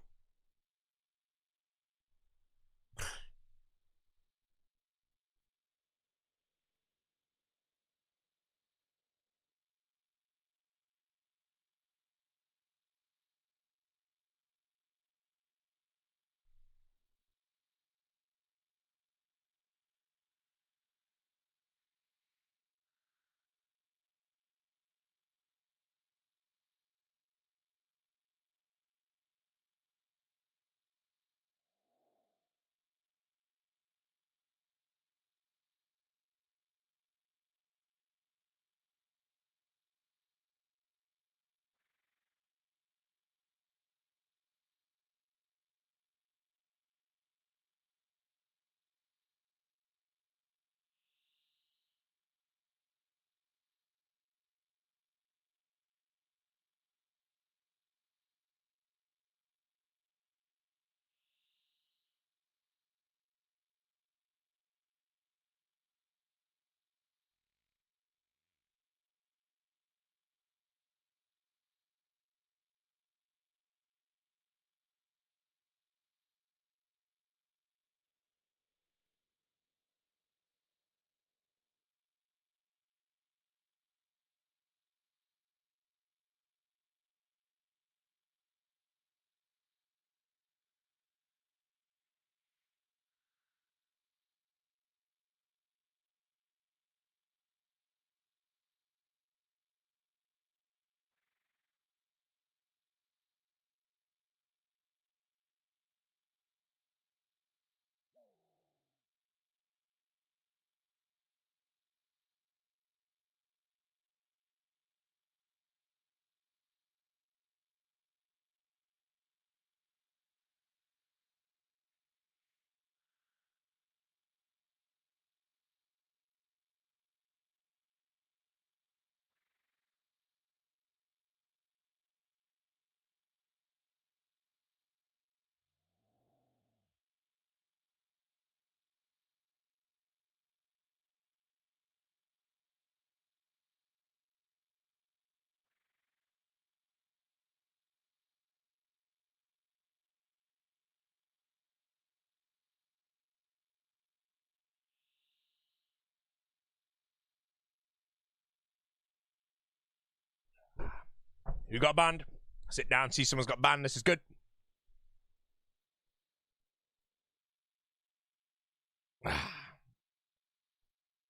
Who got banned? Sit down, see someone's got banned. This is good.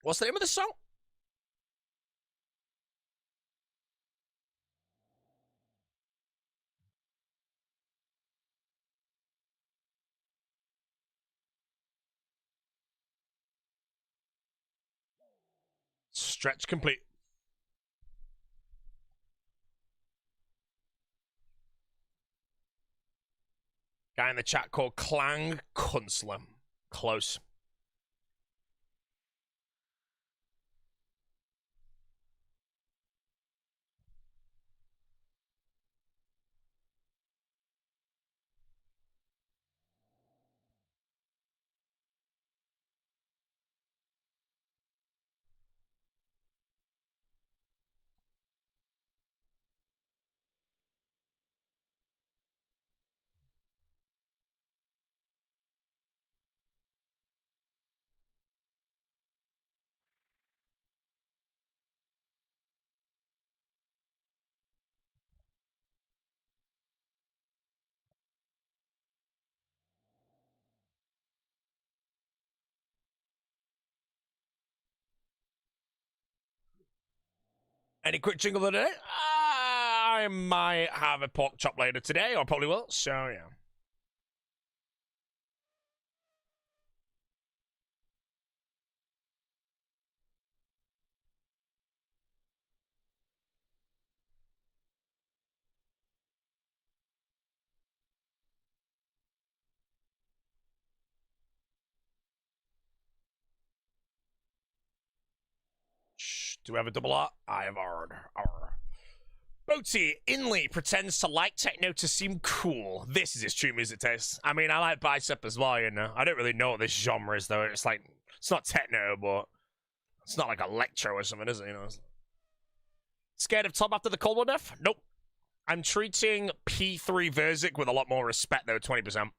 What's the name of the song? Stretch complete. Guy in the chat called Clang Kunstler. Close. Any quick jingle of the day? I might have a pork chop later today, or probably will, so yeah. Shh, do we have a double R? I have R. Boaty Inley pretends to like techno to seem cool. This is his true music taste. I mean, I like Bicep as well, you know. I don't really know what this genre is, though. It's like, it's not techno, but it's not like electro or something, is it? You know. Scared of Tom after the Cold War death? Nope. I'm treating P3 Verzik with a lot more respect, though, 20%.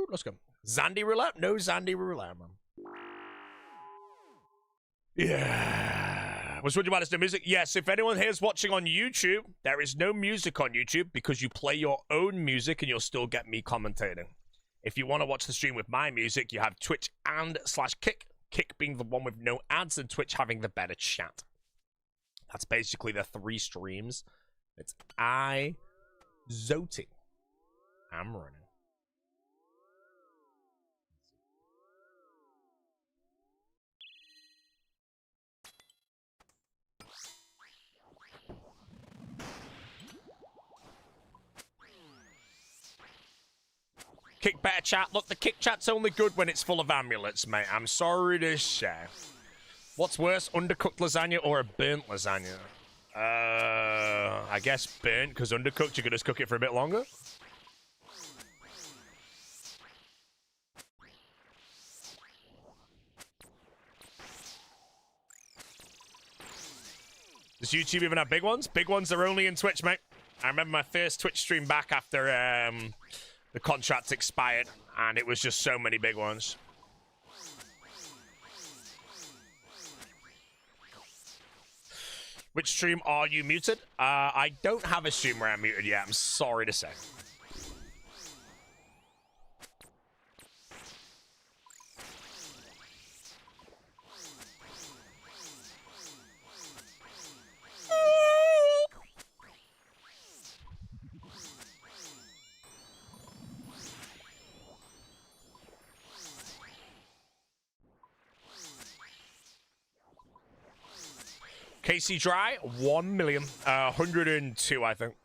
Let's go. Zandy roulette? No Zandy roulette, man. Yeah. Was wondering about this no music? Yes, if anyone here is watching on YouTube, there is no music on YouTube because you play your own music and you'll still get me commentating. If you want to watch the stream with my music, you have Twitch and /Kick. Kick being the one with no ads and Twitch having the better chat. That's basically the 3 streams. It's Zoting. I'm running. Kick better chat. Look, the kick chat's only good when it's full of amulets, mate. I'm sorry to say. What's worse, undercooked lasagna or a burnt lasagna? I guess burnt, because undercooked, you could just cook it for a bit longer. Does YouTube even have big ones? Big ones are only in Twitch, mate. I remember my first Twitch stream back after the contract expired, and it was just so many big ones. Which stream are you muted? I don't have a stream where I'm muted yet, I'm sorry to say. KC Dry, 1 million. 102, I think.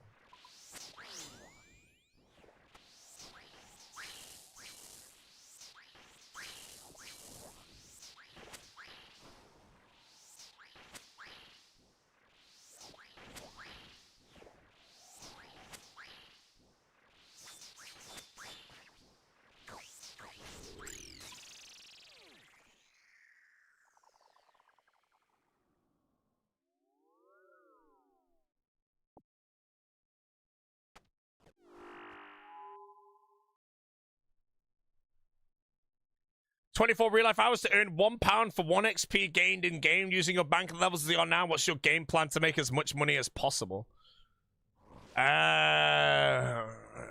24 real life hours to earn £1 for 1 XP gained in game using your bank levels as they are now. What's your game plan to make as much money as possible?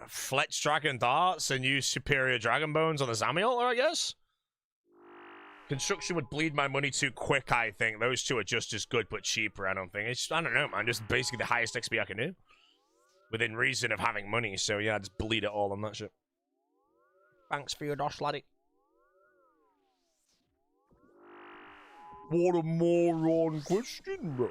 Fletch Dragon Darts and use Superior Dragon Bones on the Zamiel, I guess? Construction would bleed my money too quick, I think. Those two are just as good, but cheaper, I don't think. It's, I don't know, man. Just basically the highest XP I can do. Within reason of having money, so yeah, just bleed it all on that shit. Thanks for your dosh, laddie. What a moron question, bro.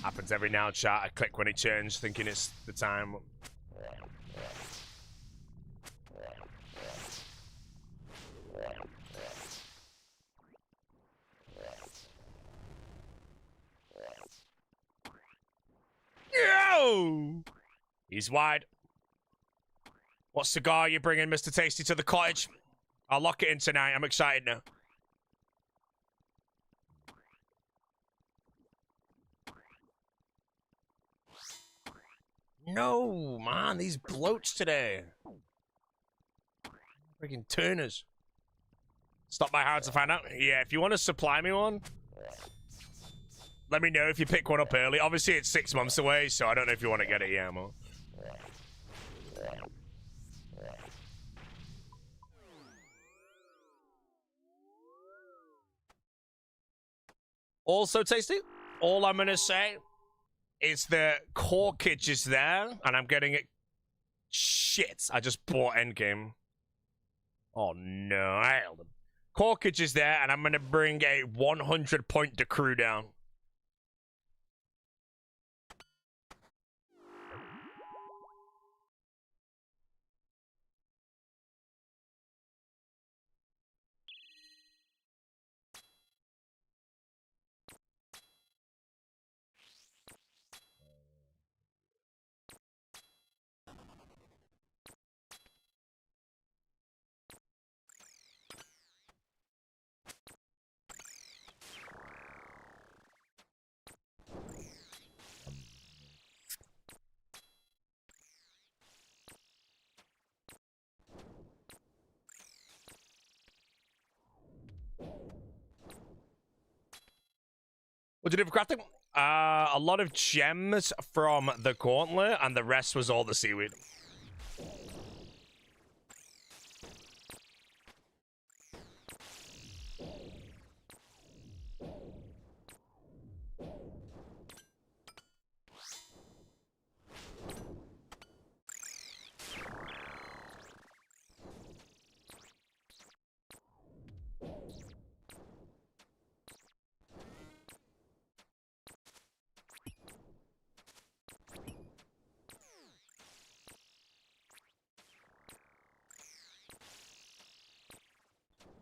Happens every now and chat. I click when it turns, thinking it's the time. Yo! He's wide. What cigar are you bringing, Mr. Tasty, to the cottage? I'll lock it in tonight. I'm excited now. No, man. These bloats today. Freaking tuners. Stop by hard to find out. Yeah, if you want to supply me one, let me know if you pick one up early. Obviously, it's 6 months away, so I don't know if you want to get it yet, man. Also, Tasty, all I'm going to say is the corkage is there, and I'm getting it. Shit, I just bought Endgame. Oh, no, I held him. Corkage is there, and I'm going to bring a 100-point decrew down. What'd you do for crafting? A lot of gems from the gauntlet, and the rest was all the seaweed.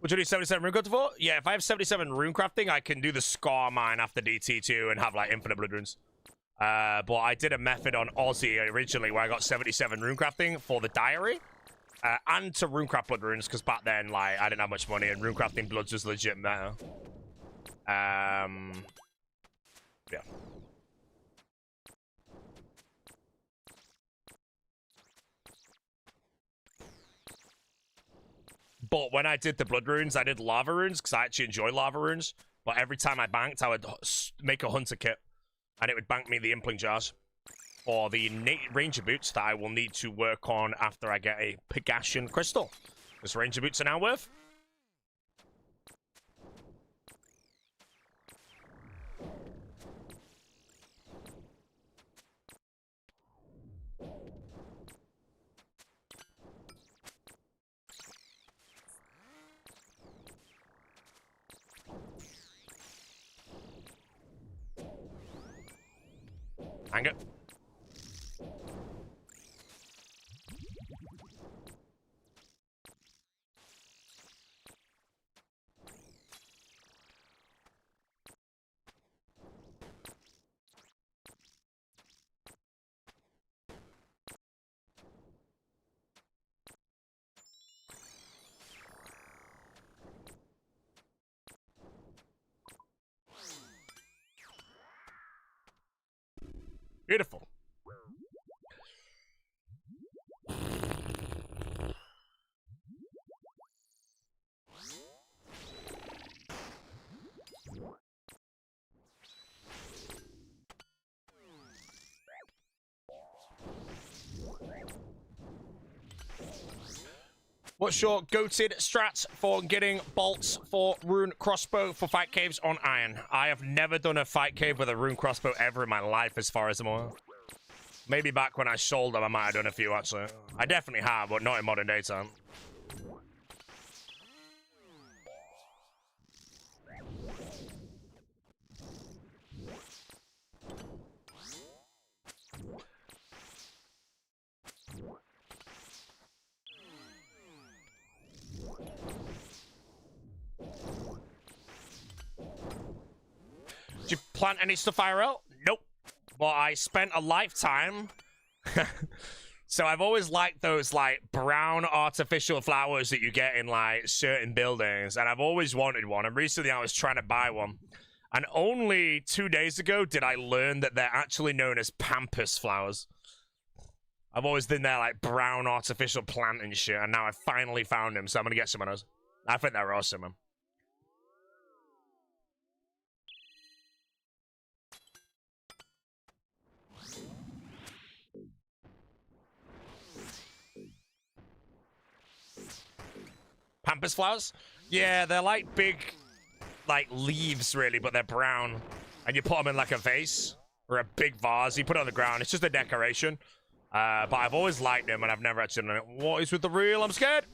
Would you do 77 rune crafting for? Yeah, if I have 77 rune crafting, I can do the Scar mine after DT2 and have like infinite blood runes. But I did a method on Aussie originally where I got 77 rune crafting for the diary. And to runecraft blood runes, because back then, like, I didn't have much money and runecrafting bloods was legit meta. Yeah. But when I did the blood runes, I did lava runes because I actually enjoy lava runes. But every time I banked, I would make a hunter kit, and it would bank me the impling jars for the ranger boots that I will need to work on after I get a Pegasian crystal. This ranger boots are now worth. Hang it. Beautiful. What's your goated strats for getting bolts for rune crossbow for fight caves on iron? I have never done a fight cave with a rune crossbow ever in my life, as far as I'm aware. Maybe back when I sold them, I might have done a few, actually. I definitely have, but not in modern day time. Did you plant any stuff IRL? Nope. But I spent a lifetime. So I've always liked those like brown artificial flowers that you get in like certain buildings, and I've always wanted one. And recently I was trying to buy one, and only 2 days ago did I learn that they're actually known as pampas flowers. I've always been there like brown artificial plant and shit, and now I finally found them, so I'm gonna get some of those. I think they're awesome, man. Pampas flowers? Yeah, they're like big, like leaves really, but they're brown. And you put them in like a vase or a big vase. You put it on the ground. It's just a decoration. But I've always liked them, and I've never actually done it. What is with the reel? I'm scared.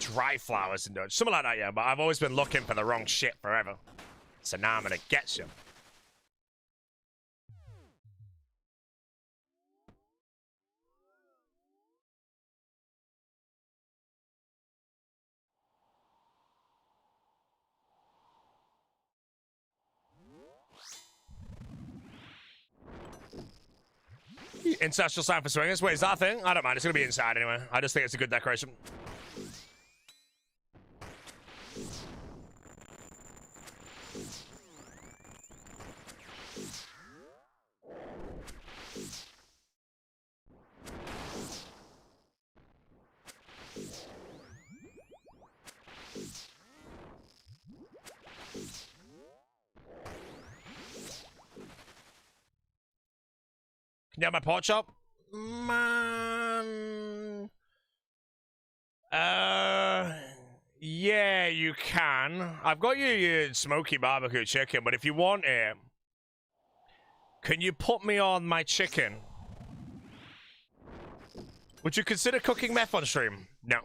Dry flowers and something like that, yeah. But I've always been looking for the wrong shit forever. So now I'm gonna get you. Ancestral sign for swingers. Wait, is that a thing? I don't mind. It's gonna be inside anyway. I just think it's a good decoration. Can you have my pork chop? Man. Yeah, you can. I've got your smoky barbecue chicken, but if you want it, can you put me on my chicken? Would you consider cooking meth on stream? No.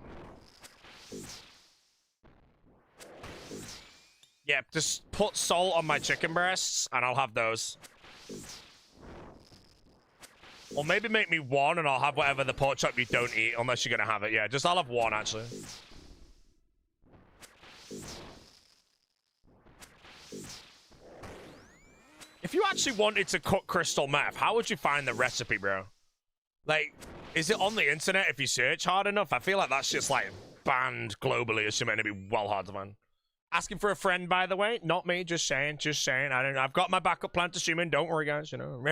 Yeah, just put salt on my chicken breasts, and I'll have those. Or maybe make me one, and I'll have whatever the pork chop you don't eat, unless you're gonna have it. Yeah, I'll have one, actually. If you actually wanted to cook crystal meth, how would you find the recipe, bro? Like, is it on the internet if you search hard enough? I feel like that's just, like, banned globally or something to be well hard to find. Asking for a friend, by the way. Not me, just saying, just saying. I've got my backup plan to streaming. Don't worry, guys, you know.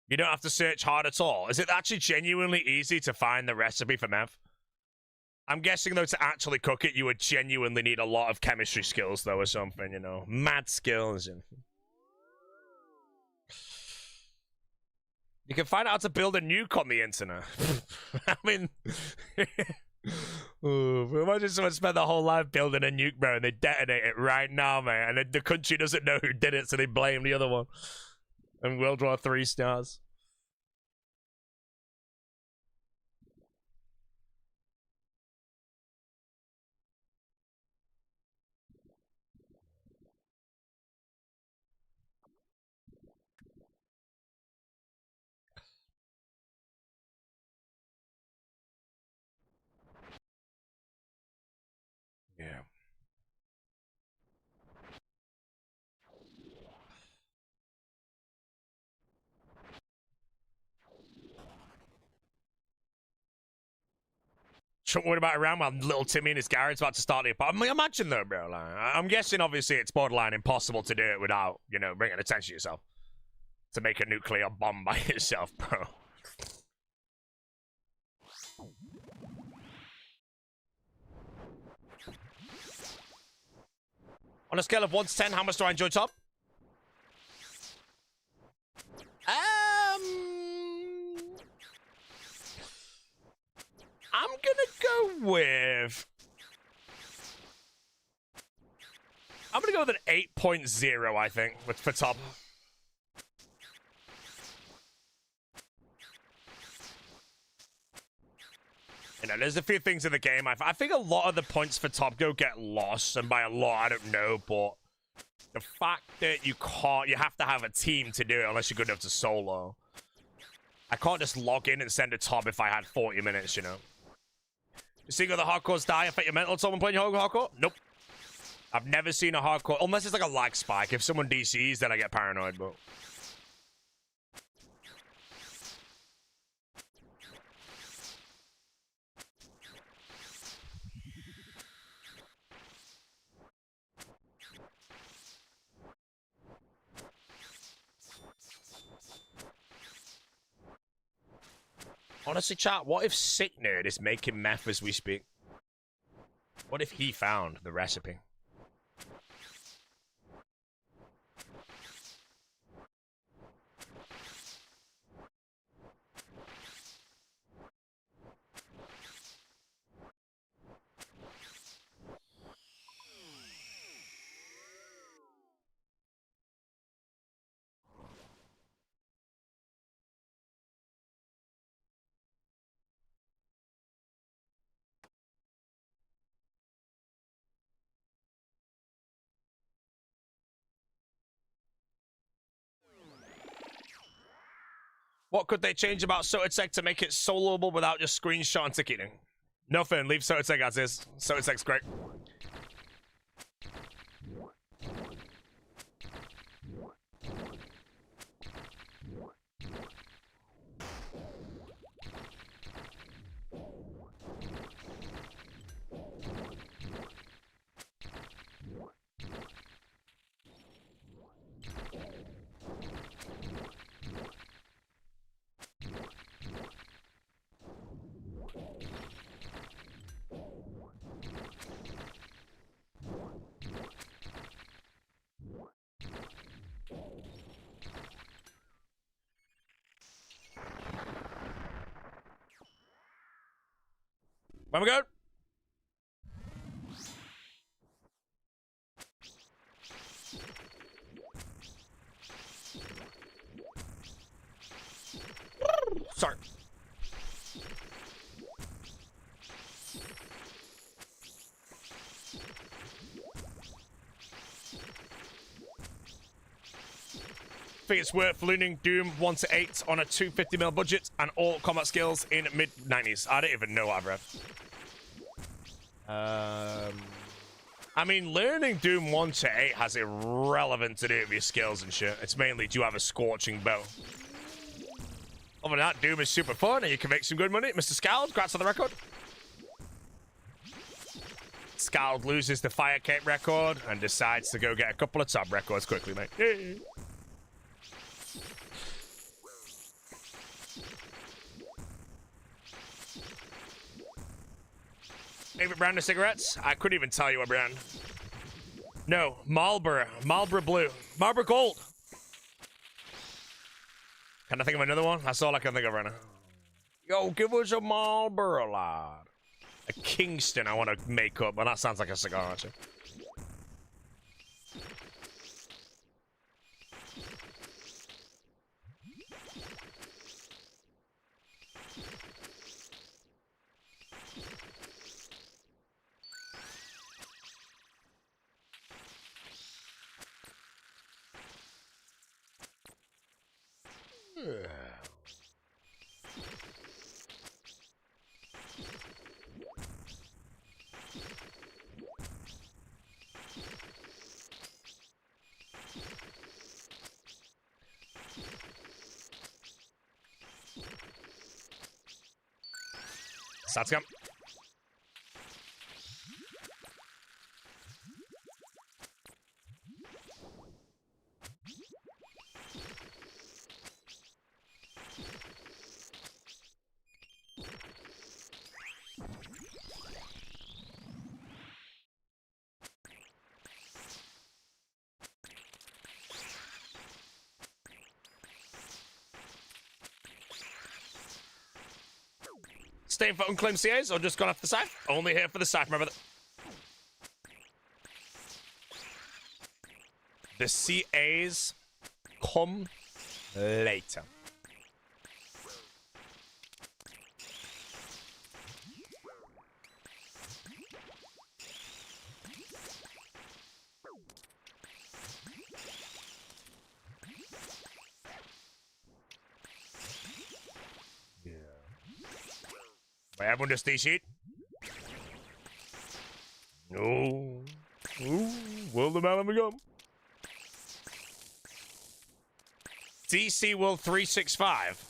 You don't have to search hard at all. Is it actually genuinely easy to find the recipe for meth? I'm guessing, though, to actually cook it, you would genuinely need a lot of chemistry skills, though, or something, you know. Mad skills. You can find out how to build a nuke on the internet. I mean... Ooh, imagine someone spent their whole life building a nuke, bro, and they detonate it right now, man, and then the country doesn't know who did it, so they blame the other one. And World War III stars. Yeah. Trump worried about around while little Timmy in his garage about to start the apartment. I mean, imagine though, bro. Like, I'm guessing obviously it's borderline impossible to do it without, you know, bringing attention to yourself. To make a nuclear bomb by yourself, bro. On a scale of 1 to 10, how much do I enjoy top? I'm gonna go with... I'm gonna go with an 8.0, I think, for top. You know, there's a few things in the game. I think a lot of the points for top go get lost, and by a lot, I don't know, but the fact that you have to have a team to do it unless you're good enough to solo. I can't just log in and send a top if I had 40 minutes, you know. You see the hardcores die affect your mental top when playing hardcore? Nope. I've never seen a hardcore, unless it's like a lag spike. If someone DCs, then I get paranoid, but... Honestly, chat, what if Sick Nerd is making meth as we speak? What if he found the recipe? What could they change about Sotetsec to make it soloable without just screenshot and ticketing? Nothing. Leave Sotetsec as is. Sotetsec's great. When we go. Sorry. Think it's worth leaning Doom 1 to 8 on a 250mm budget and all combat skills in mid-90s. I don't even know what I've read. I mean, learning Doom 1 to 8 has irrelevant to do with your skills and shit. It's mainly, do you have a scorching bow? Other than that, Doom is super fun and you can make some good money. Mr. Scald, congrats on the record. Scald loses the Fire Cape record and decides to go get a couple of top records quickly, mate. Yay. Favorite brand of cigarettes? I couldn't even tell you what brand. No, Marlboro. Marlboro Blue. Marlboro Gold. Can I think of another one? That's all I can think of right now. Yo, give us a Marlboro, lad. A Kingston I want to make up, but that sounds like a cigar, actually. Stats come. staying for unclaimed CAs or just gone off the side? Only here for the side, remember that. The CAs come later. Yeah. Wait, everyone just DC'd? No. Ooh, World of Malum go. DC World 365.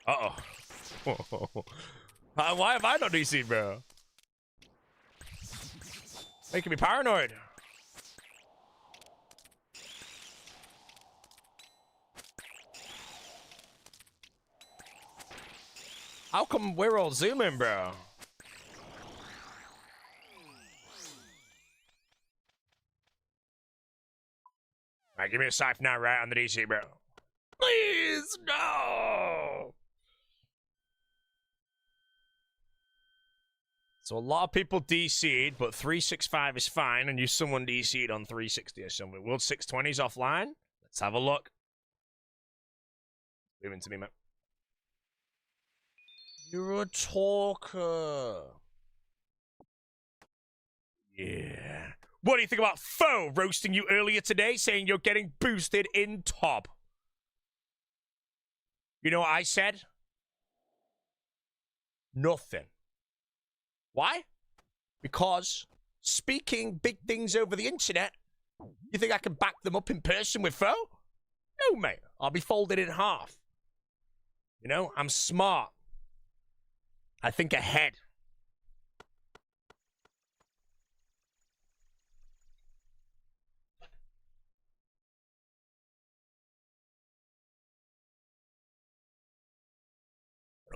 Uh-oh. Why have I not DC'd, bro? Making me paranoid. How come we're all zooming, bro? Alright, give me a scythe now, right on the DC, bro. Please, no! So a lot of people DC'd, but 365 is fine, and you someone DC'd on 360 or something. World 620's offline? Let's have a look. Leave it to me, mate. You're a talker. Yeah. What do you think about Foe roasting you earlier today, saying you're getting boosted in top? You know what I said? Nothing. Why? Because speaking big things over the internet, you think I can back them up in person with Foe? No, mate. I'll be folded in half. You know, I'm smart. I think ahead.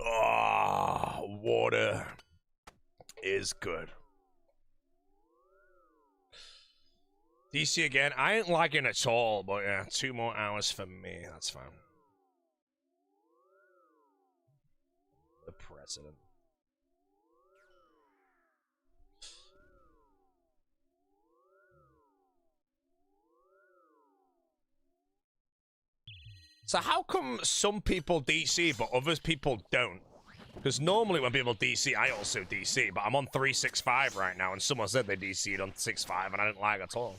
Oh, water is good. DC again. I ain't lagging at all, but yeah, 2 more hours for me. That's fine. The president. So how come some people DC but others people don't? Because normally when people DC, I also DC, but I'm on 365 right now, and someone said they DC'd on 6.5, and I didn't lag at all.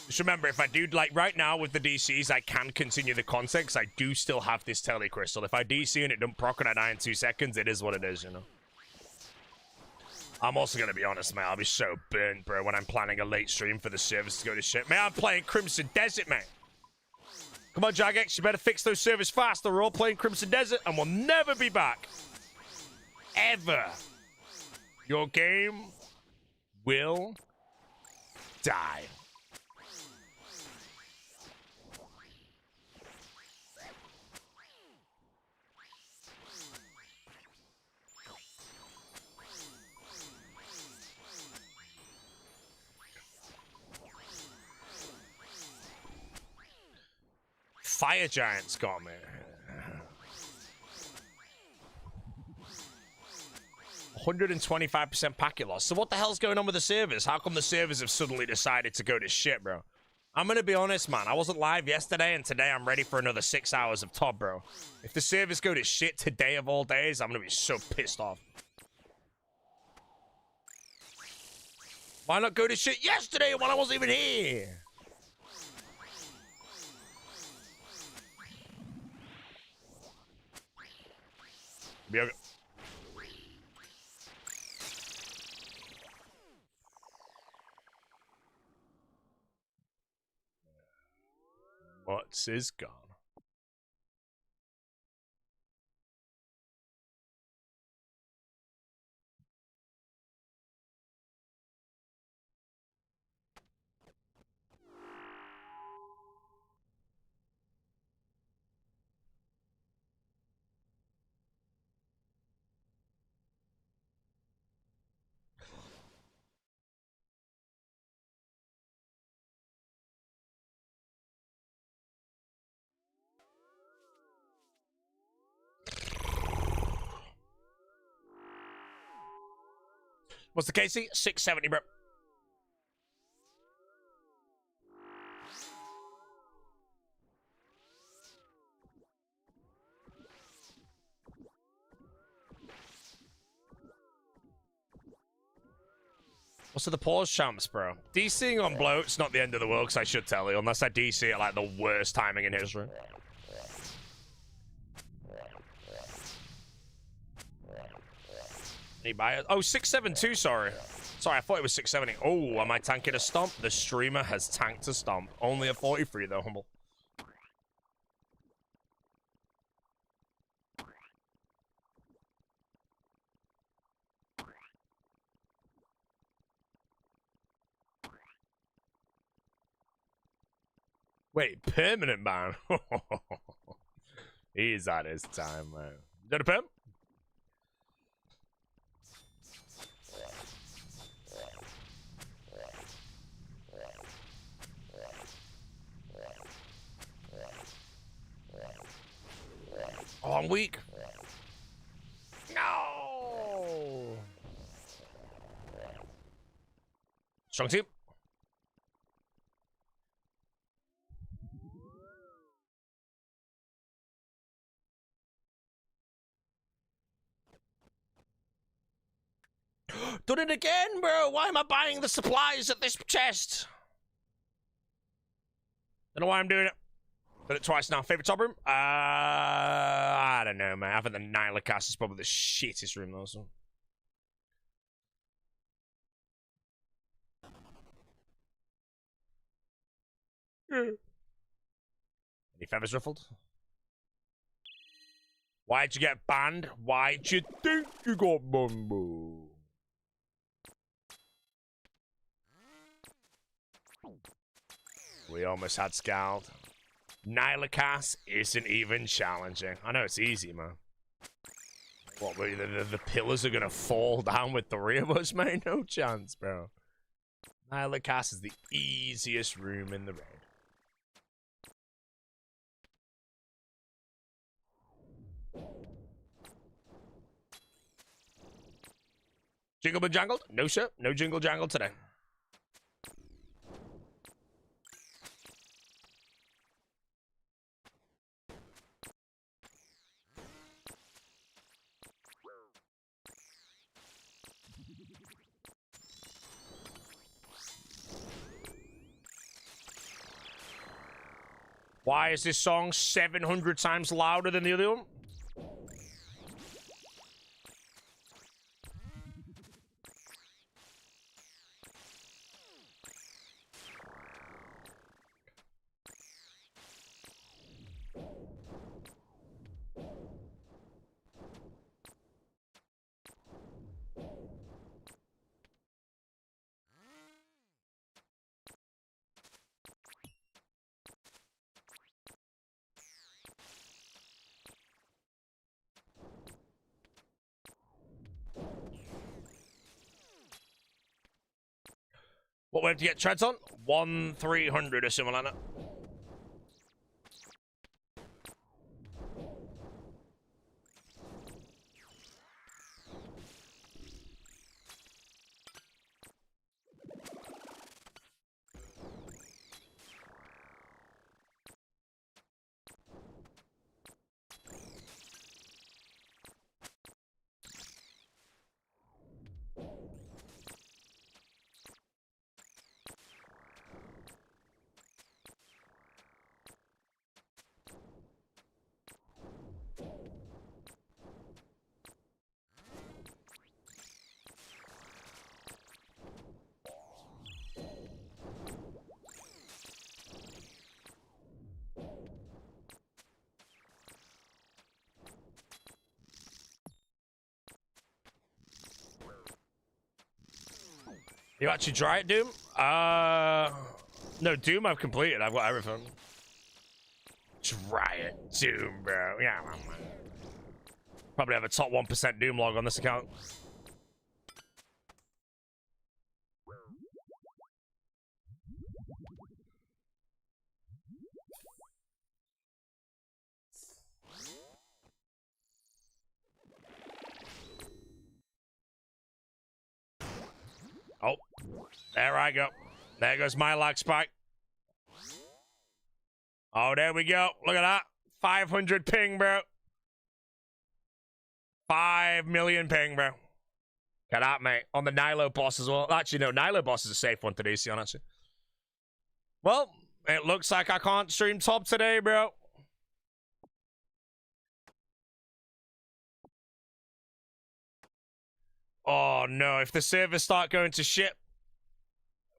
Just remember, if I do, like, right now with the DCs, I can continue the content, because I do still have this telecrystal. If I DC and it don't proc and I die in 2 seconds, it is what it is, you know? I'm also going to be honest, mate, I'll be so burnt, bro, when I'm planning a late stream for the servers to go to shit. Man, I'm playing Crimson Desert, mate. Come on, Jagex, you better fix those servers fast. We're all playing Crimson Desert, and we'll never be back. Ever. Your game will die. Fire Giants got me. 125% packet loss. So what the hell's going on with the servers? How come the servers have suddenly decided to go to shit, bro? I'm gonna be honest, man. I wasn't live yesterday, and today I'm ready for another 6 hours of top, bro. If the servers go to shit today of all days, I'm gonna be so pissed off. Why not go to shit yesterday when I wasn't even here? Be okay. What's is gone? What's the KC? 670, bro. What's the pause champs, bro? DCing on bloat's not the end of the world, because I should tell you, unless I DC at like the worst timing in history. Any buyers? Oh, 672, sorry. Sorry, I thought it was 670. Oh, am I tanking a stomp? The streamer has tanked a stomp. Only a 43, though, humble. Wait, permanent ban? He's at his time, man. Did a perm? Oh, I'm weak. No. Strong team. Done it again, bro. Why am I buying the supplies at this chest? Don't know why I'm doing it. Done it twice now. Favorite top room? I don't know, man. I think the Nyla cast is probably the shittest room, though. So. Any feathers ruffled? Why'd you get banned? Why'd you think you got banned? We almost had Scald. Nyla cast isn't even challenging. I know it's easy, man. What, the pillars are gonna fall down with 3 of us, man? No chance, bro. Nyla cast is the easiest room in the raid. Jingle but jangled? No, sir. No jingle jangle today. Why is this song 700 times louder than the other one? What wave to get treads on? 1-300 or something like that. You actually try it, Doom? No, Doom I've completed. I've got everything. Try it, Doom, bro. Yeah, probably have a top 1% Doom log on this account. There I go. There goes my lag spike. Oh, there we go. Look at that. 500 ping, bro. 5 million ping, bro. Get out, mate. On the Nilo boss as well. Actually, no, Nilo boss is a safe one today, see on actually. Well, it looks like I can't stream top today, bro. Oh, no. If the servers start going to shit.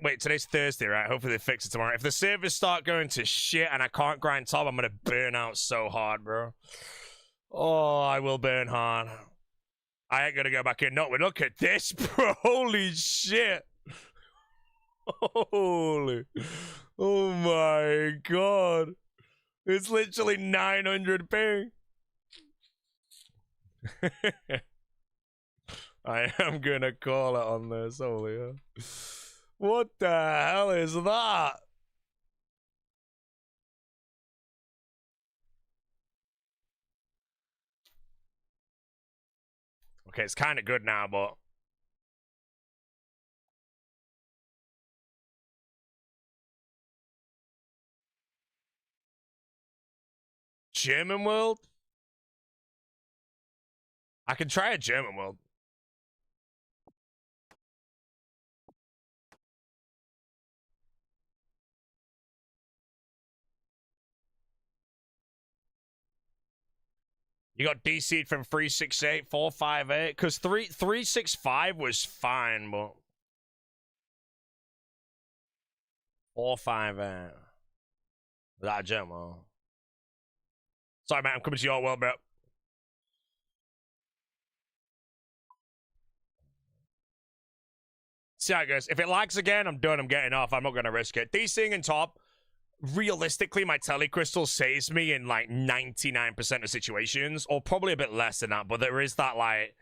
Wait, today's Thursday, right? Hopefully they fix it tomorrow. If the servers start going to shit and I can't grind top, I'm going to burn out so hard, bro. Oh, I will burn hard. I ain't going to go back in. No, look at this, bro. Holy shit. Holy. Oh, my God. It's literally 900 ping. I am going to call it on this. Holy hell. What the hell is that? Okay, it's kind of good now, but... German world? I can try a German world. You got DC'd from 368, 458, because 365 was fine, but 458. That gem, oh. Sorry, man, I'm coming to your world, bro. See how it goes. If it lags again, I'm done. I'm getting off. I'm not going to risk it. DCing in top, realistically, my telecrystal saves me in like 99% of situations, or probably a bit less than that, but there is that, like,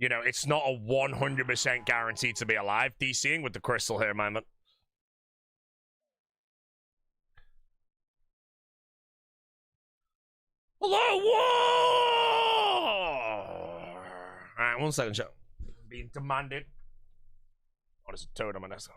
you know, it's not a 100% guarantee to be alive. DCing with the crystal here, man. Hello, war! Alright, 1 second, show. Being demanded. Oh, there's a toad on my desk.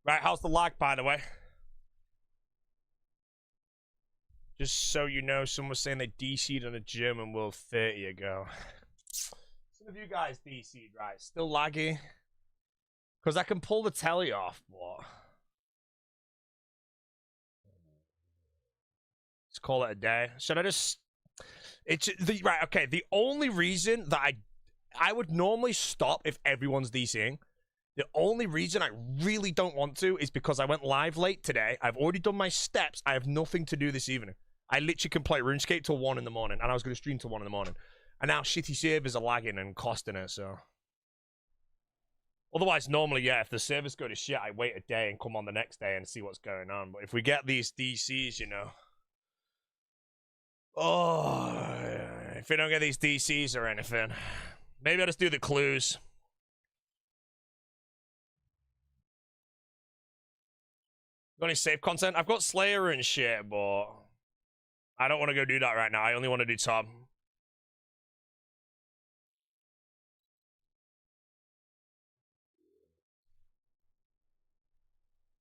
Right, how's the lag, by the way? Just so you know, someone was saying they DC'd on a German World 30 ago. Some of you guys DC'd, right? Still laggy? Because I can pull the telly off, but... let's call it a day. Should I just... right, okay, the only reason that I would normally stop if everyone's DCing. The only reason I really don't want to is because I went live late today. I've already done my steps. I have nothing to do this evening. I literally can play RuneScape till 1 in the morning, and I was going to stream till 1 in the morning. And now shitty servers are lagging and costing it, so... otherwise, normally, yeah, if the servers go to shit, I wait a day and come on the next day and see what's going on. But if we get these DCs, you know... oh, if we don't get these DCs or anything, maybe I'll just do the clues. Got any safe content? I've got Slayer and shit, but I don't want to go do that right now. I only want to do top.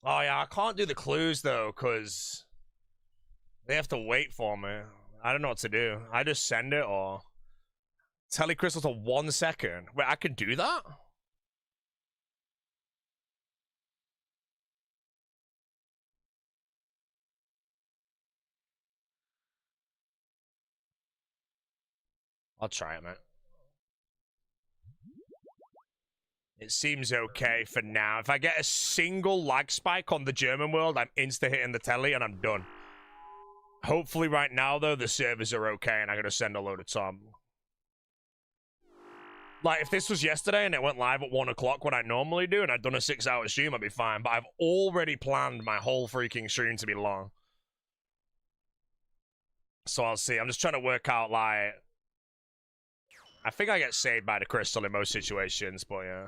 Oh yeah, I can't do the clues though, because they have to wait for me. I don't know what to do. I just send it or telecrystal to 1 second. Wait, I can do that? I'll try it, mate. It seems okay for now. If I get a single lag spike on the German world, I'm insta-hitting the telly and I'm done. Hopefully right now, though, the servers are okay and I'm going to send a load of Tom. Like, if this was yesterday and it went live at 1 o'clock, what I normally do, and I'd done a 6-hour stream, I'd be fine. But I've already planned my whole freaking stream to be long. So I'll see. I'm just trying to work out, like... I think I get saved by the crystal in most situations, but yeah.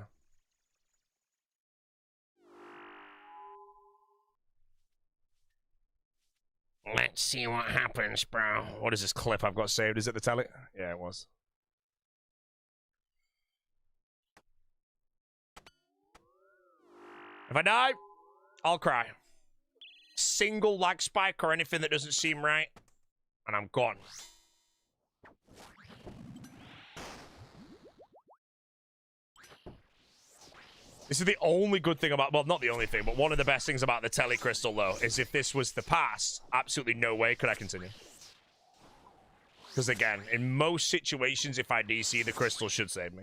Let's see what happens, bro. What is this clip I've got saved? Is it the telly? Yeah, it was. If I die, I'll cry. Single lag spike or anything that doesn't seem right, and I'm gone. This is the only good thing about, well, not the only thing, but one of the best things about the telly crystal, though, is if this was the past, absolutely no way could I continue. Because, again, in most situations, if I DC, the crystal should save me.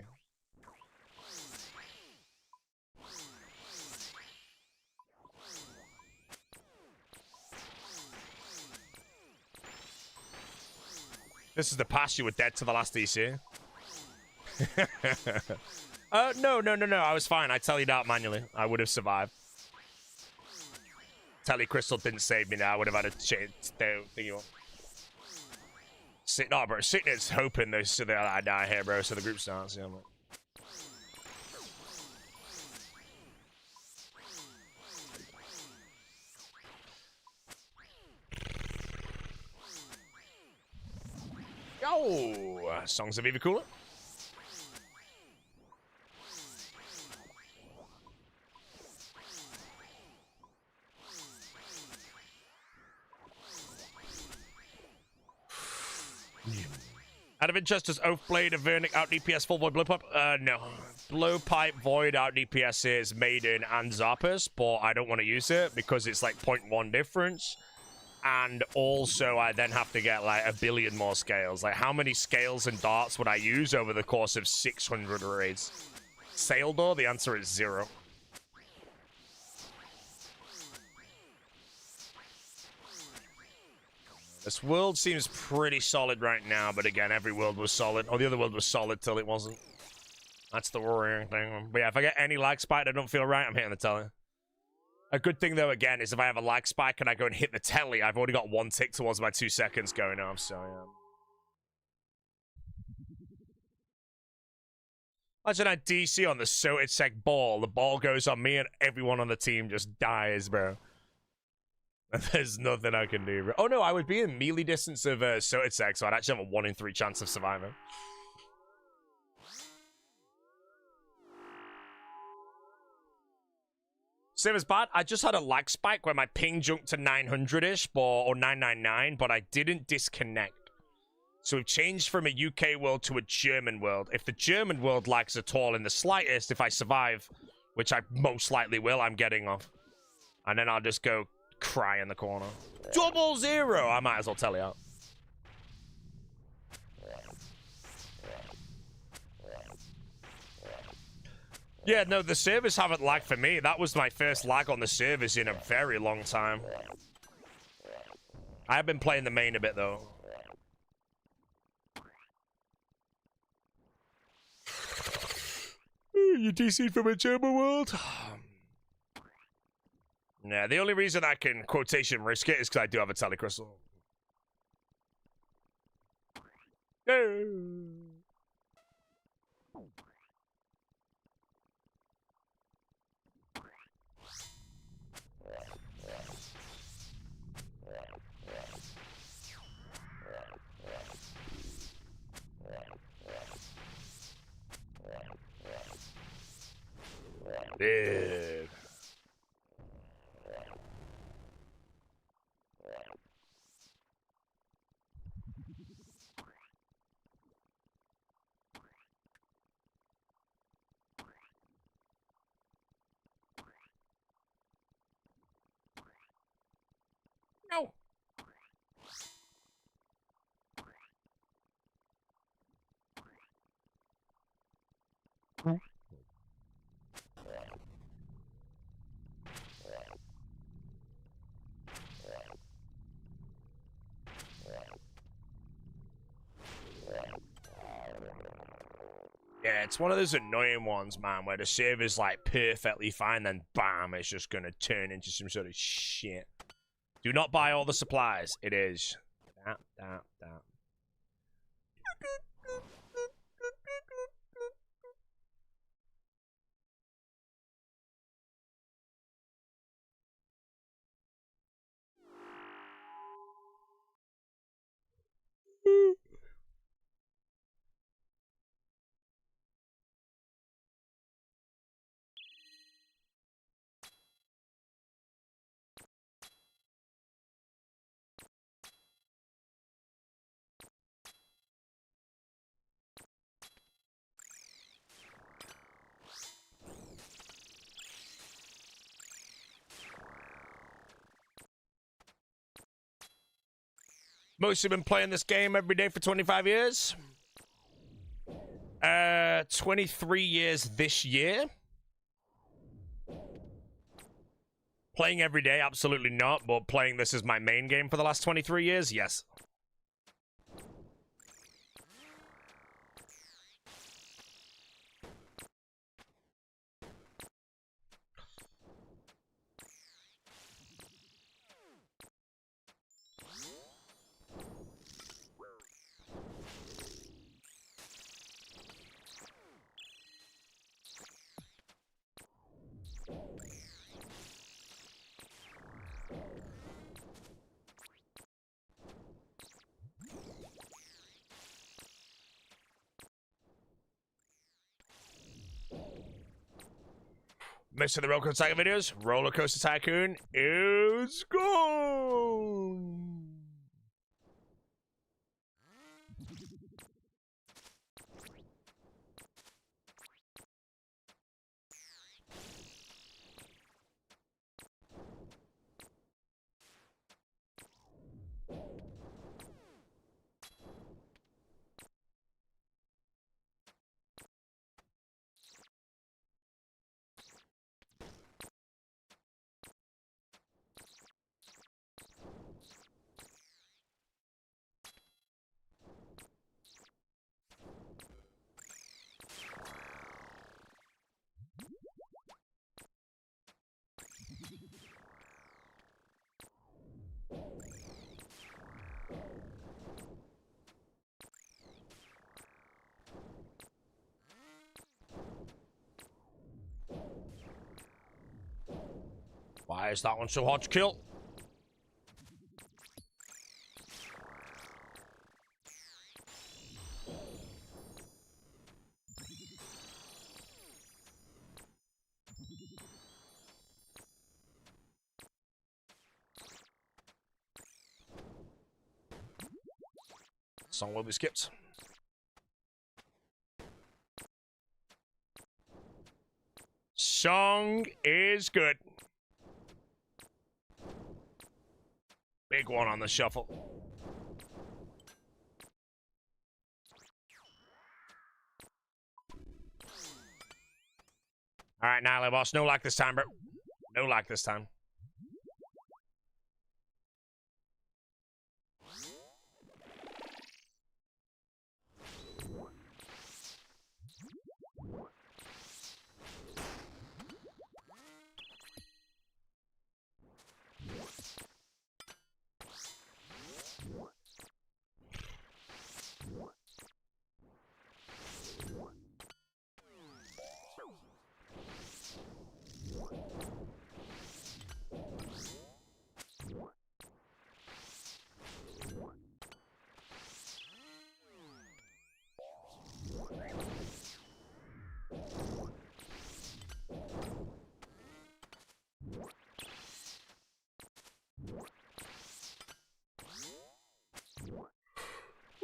This is the past, you were dead to the last DC. No. I was fine. I tellied out manually. I would have survived. Telly crystal didn't save me now. I would have had a chance. No, bro. Sitting is hoping that I die here, bro. So the group starts. Yeah, man. Yo! Songs of Eva Cooler. Out of interest, does Oathblade of Vernic out DPS Full Void Blowpipe? No. Blowpipe Void out DPS is Maiden and Zappas, but I don't want to use it because it's like 0.1 difference. And also, I then have to get like 1 billion more scales. Like, how many scales and darts would I use over the course of 600 raids? Sail door? The answer is 0. This world seems pretty solid right now, but again, every world was solid. Oh, the other world was solid till it wasn't. That's the worrying thing. But yeah, if I get any lag spike, I don't feel right, I'm hitting the telly. A good thing, though, again, is if I have a lag spike and I go and hit the telly, I've already got 1 tick towards my 2 seconds going off, so yeah. Imagine I DC on the Sotidsec ball, the ball goes on me and everyone on the team just dies, bro. There's nothing I can do, bro. Oh no, I would be in melee distance of Sotidsec, so I'd actually have a 1 in 3 chance of surviving. server's bad. I just had a lag spike where my ping jumped to 900-ish, or 999, but I didn't disconnect. So we've changed from a UK world to a German world. If the German world lags at all in the slightest, if I survive, which I most likely will, I'm getting off. And then I'll just go cry in the corner. 00! I might as well tell you out. Yeah, no, the servers haven't lagged for me. That was my first lag on the servers in a very long time. I have been playing the main a bit, though. You DC'd from a German world? Nah, the only reason I can quotation risk it is because I do have a telecrystal. Dude. No. Yeah, it's one of those annoying ones, man, where the server's like perfectly fine, then bam, it's just gonna turn into some sort of shit. Do not buy all the supplies. It is. That. Mostly been playing this game every day for 25 years. 23 years this year. Playing every day, absolutely not, but playing this as my main game for the last 23 years, yes. Missing the Roller Coaster Tycoon videos? Roller Coaster Tycoon is gone! Why is that one so hard to kill? Song will be skipped. Song is good. Big one on the shuffle. All right, Nile boss. No luck this time, bro. No luck this time.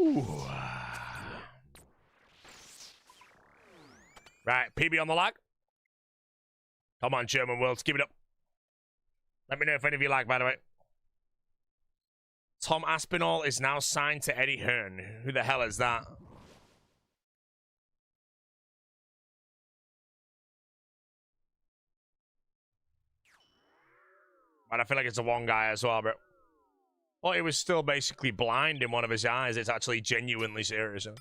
Ooh. Right, PB on the lock. Come on, German Worlds, give it up. Let me know if any of you like, by the way. Tom Aspinall is now signed to Eddie Hearn. Who the hell is that? And I feel like it's a one guy as well, bro. Well, he was still basically blind in one of his eyes. It's actually genuinely serious. Huh?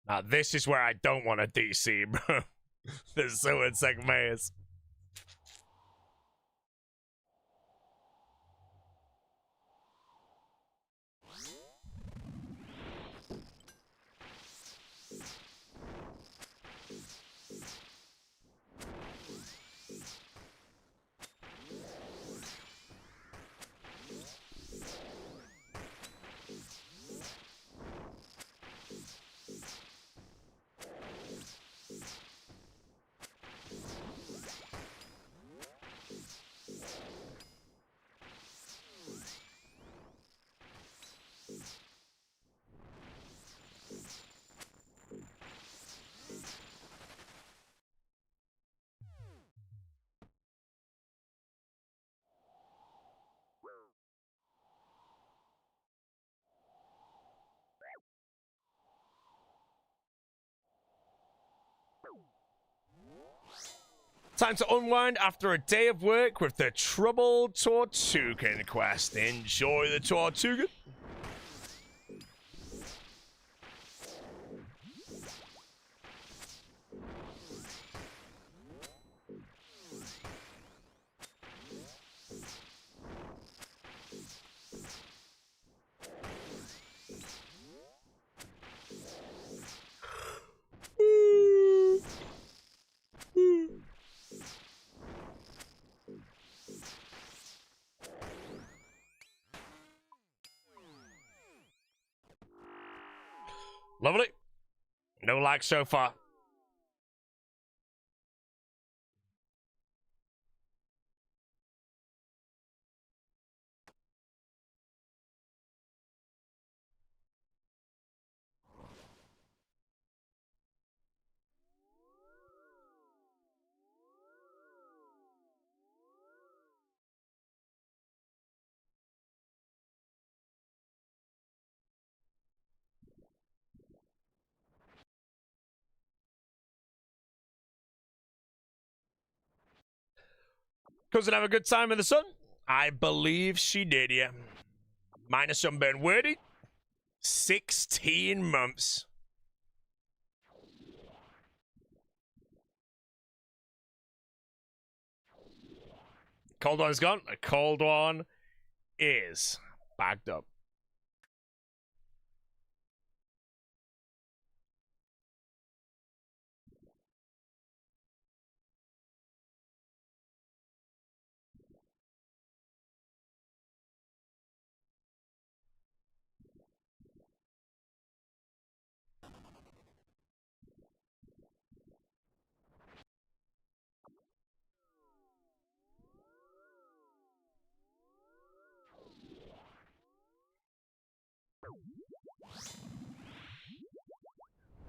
Now, this is where I don't want a DC, bro. There's so much second maze. Time to unwind after a day of work with the Troubled Tortugan quest. Enjoy the Tortugan. Lovely. No lag so far. Cousin have a good time in the sun? I believe she did, yeah. Minor sunburn wordy. 16 months. Cold one's gone. A cold one is bagged up.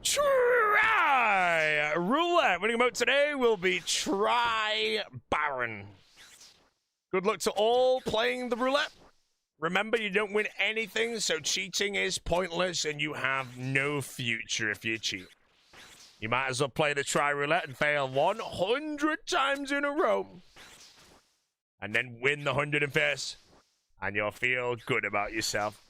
Try roulette. Winning emote today will be Try Baron. Good luck to all playing the roulette. Remember, you don't win anything, so cheating is pointless, and you have no future if you cheat. You might as well play the Try roulette and fail 100 times in a row, and then win the 101st, and you'll feel good about yourself.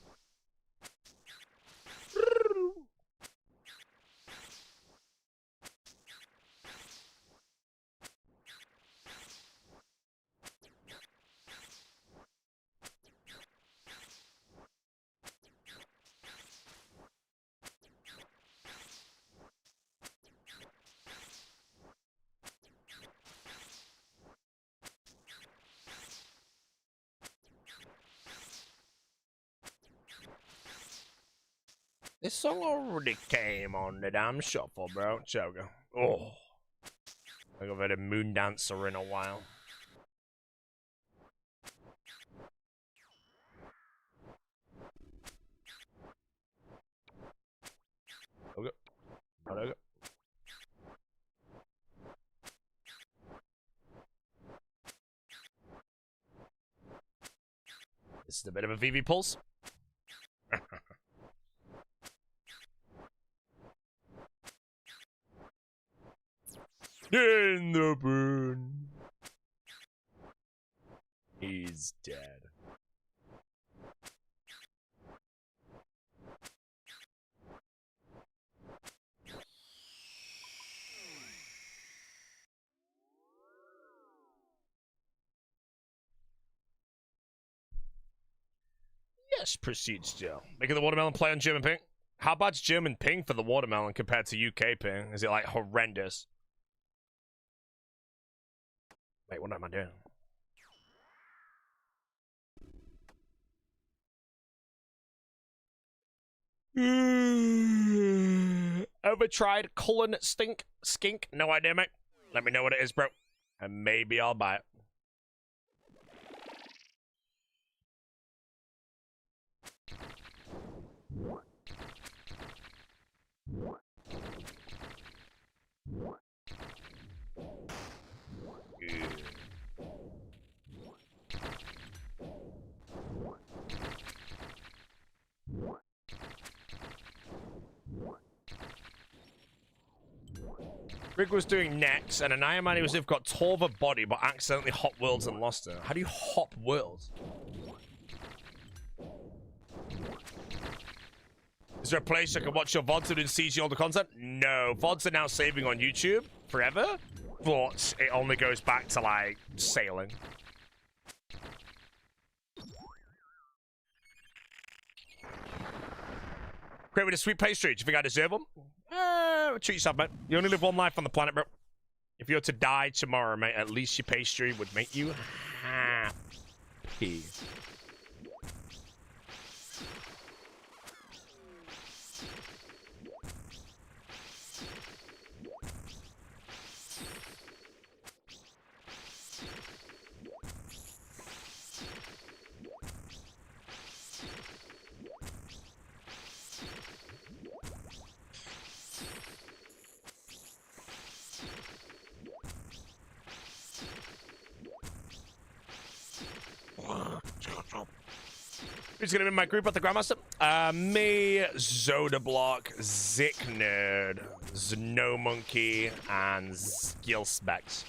This song already came on the damn shuffle, bro. Choga. Oh. I think I've had a moon dancer in a while. Okay. Okay. This is a bit of a VV pulse. In the burn. He's dead. Yes, proceed still. Making the watermelon play on German ping. How bad's German ping for the watermelon compared to UK ping? Is it like horrendous? Wait, what am I doing? Ever tried Cullen Skink? No idea, mate. Let me know what it is, bro. And maybe I'll buy it. Rig was doing next, and an Iron Man was got Torva body, but accidentally hop worlds and lost her. How do you hop worlds? Is there a place I can watch your VODs and see all the content? No, VODs are now saving on YouTube forever, but it only goes back to, like, sailing. Great with a sweet pastry. Do you think I deserve them? Treat yourself, mate. You only live one life on the planet, bro. If you were to die tomorrow, mate, at least your pastry would make you happy. Who's gonna be in my group at the Grandmaster? Me, Zodablock, Zick Nerd, Snow Monkey, and Skill Specs.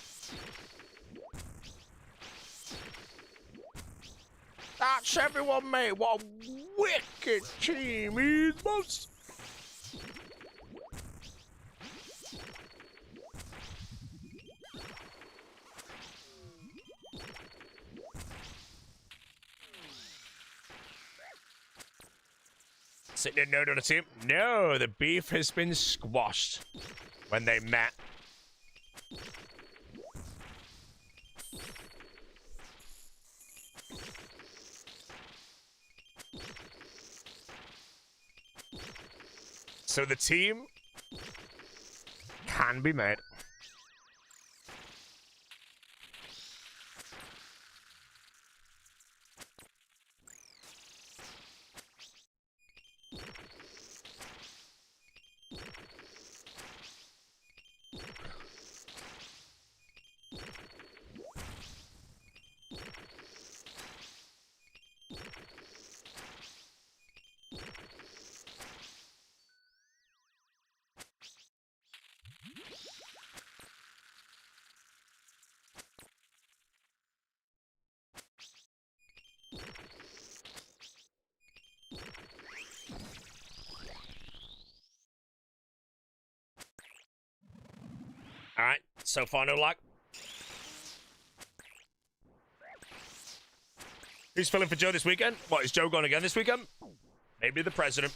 That's everyone, mate. What a wicked team he's most. Sitting in note on the team. No, the beef has been squashed when they met. So the team can be made. All right, so far no luck. Who's filling for Joe this weekend? What, is Joe gone again this weekend? Maybe the president.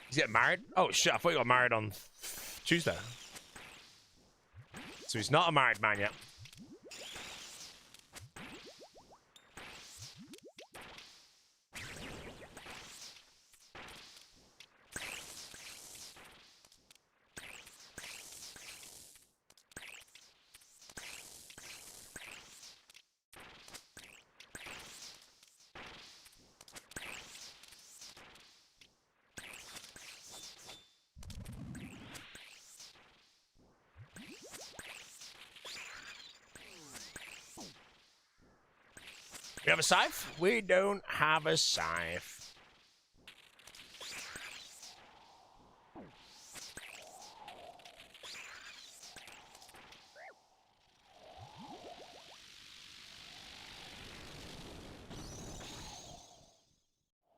He's getting married? Oh shit, I thought he got married on Tuesday. So he's not a married man yet. We have a scythe? We don't have a scythe.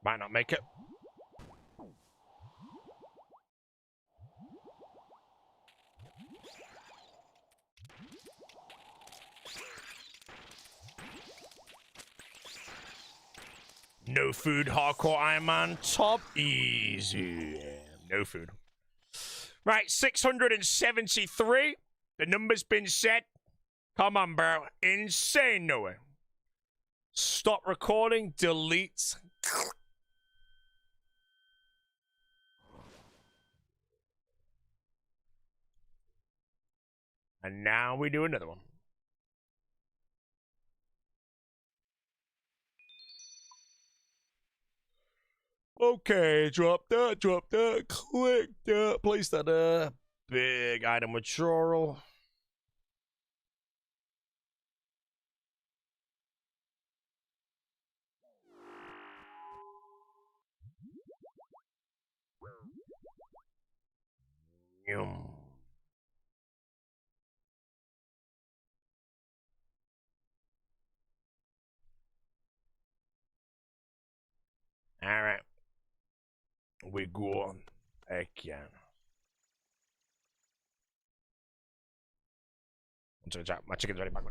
Might not make it. No food, hardcore Iron Man, top easy. No food. Right, 673. The number's been set. Come on, bro. Insane, no way. Stop recording, delete. And now we do another one. Okay, drop that, click that, place that, big item withdrawal. All right. We go on again. My chicken's ready. Back.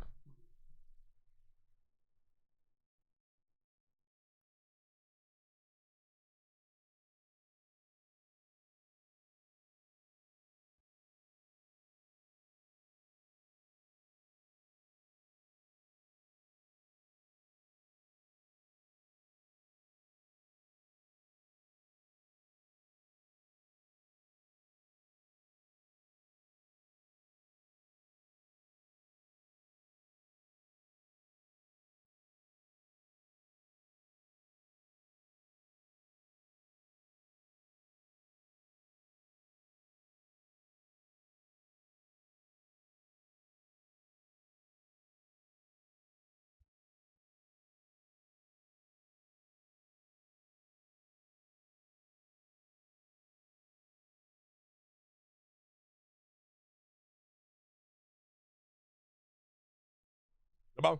Come on.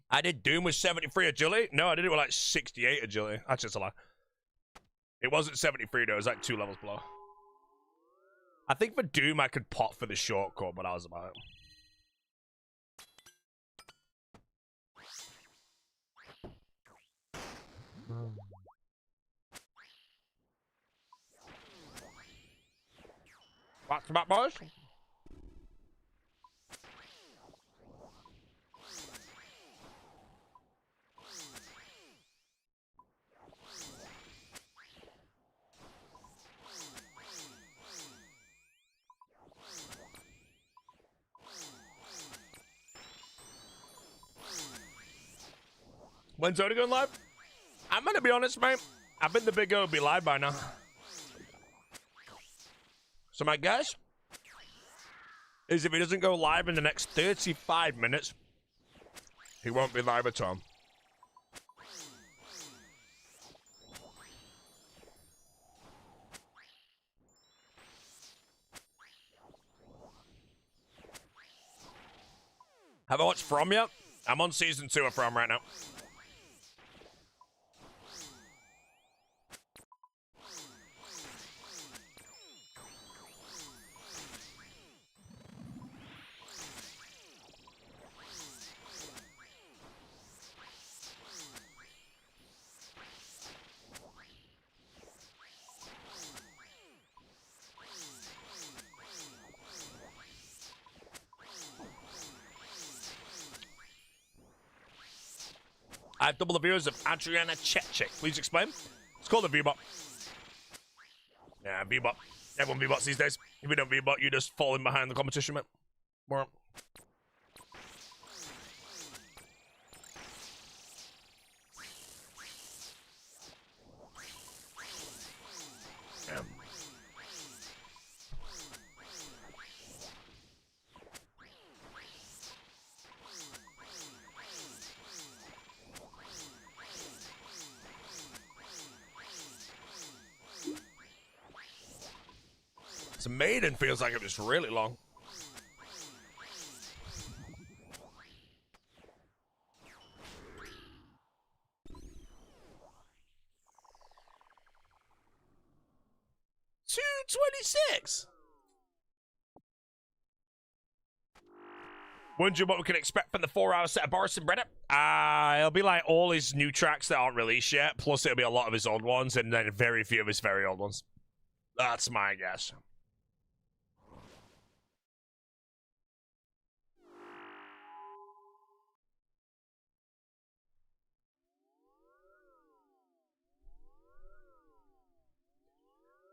I did Doom with 73 agility. No, I did it with like 68 agility. That's just a lie. It wasn't 73 though. It was like 2 levels below. I think for Doom I could pot for the shortcut, but that was about it. Back to back, boys. When's Oda going live? I'm gonna be honest, mate. I think the big O will be live by now. So my guess is if he doesn't go live in the next 35 minutes, he won't be live at all. Have I watched From yet? I'm on season 2 of From right now. I have double the viewers of Adriana Chechik. Please explain. It's called a V-bot. Yeah, V-bot. Everyone V-bots these days. If you don't V-bot, you're just falling behind the competition, mate. More. So Maiden feels like it was really long. $2.26. Wonder what we can expect from the 4-hour set of Boris and Reddit. It'll be like all his new tracks that aren't released yet, plus it'll be a lot of his old ones, and then very few of his very old ones. That's my guess.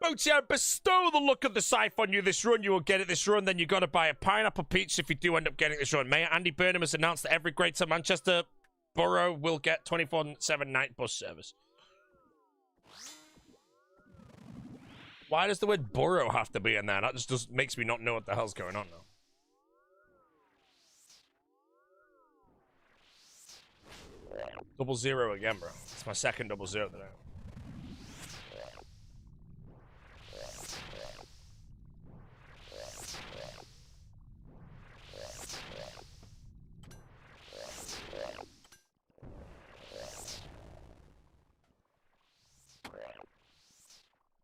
Botio, bestow the look of the scythe on you this run. You will get it this run. Then you got to buy a pineapple pizza if you do end up getting this run. Mayor Andy Burnham has announced that every Greater Manchester borough will get 24/7 night bus service. Why does the word borough have to be in there? That just makes me not know what the hell's going on now. Double zero again, bro. It's my second double zero today.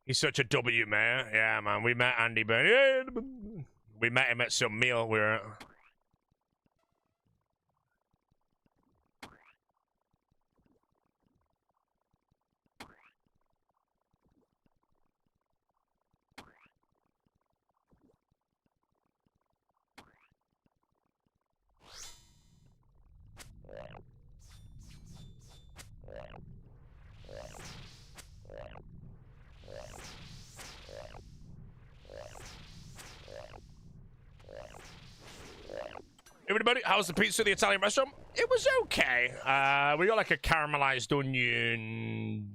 He's such a W, man. Yeah, man. We met Andy Burnham. We met him at some meal. We were at... Everybody, how's the pizza at the Italian restaurant? It was okay. We got like a caramelized onion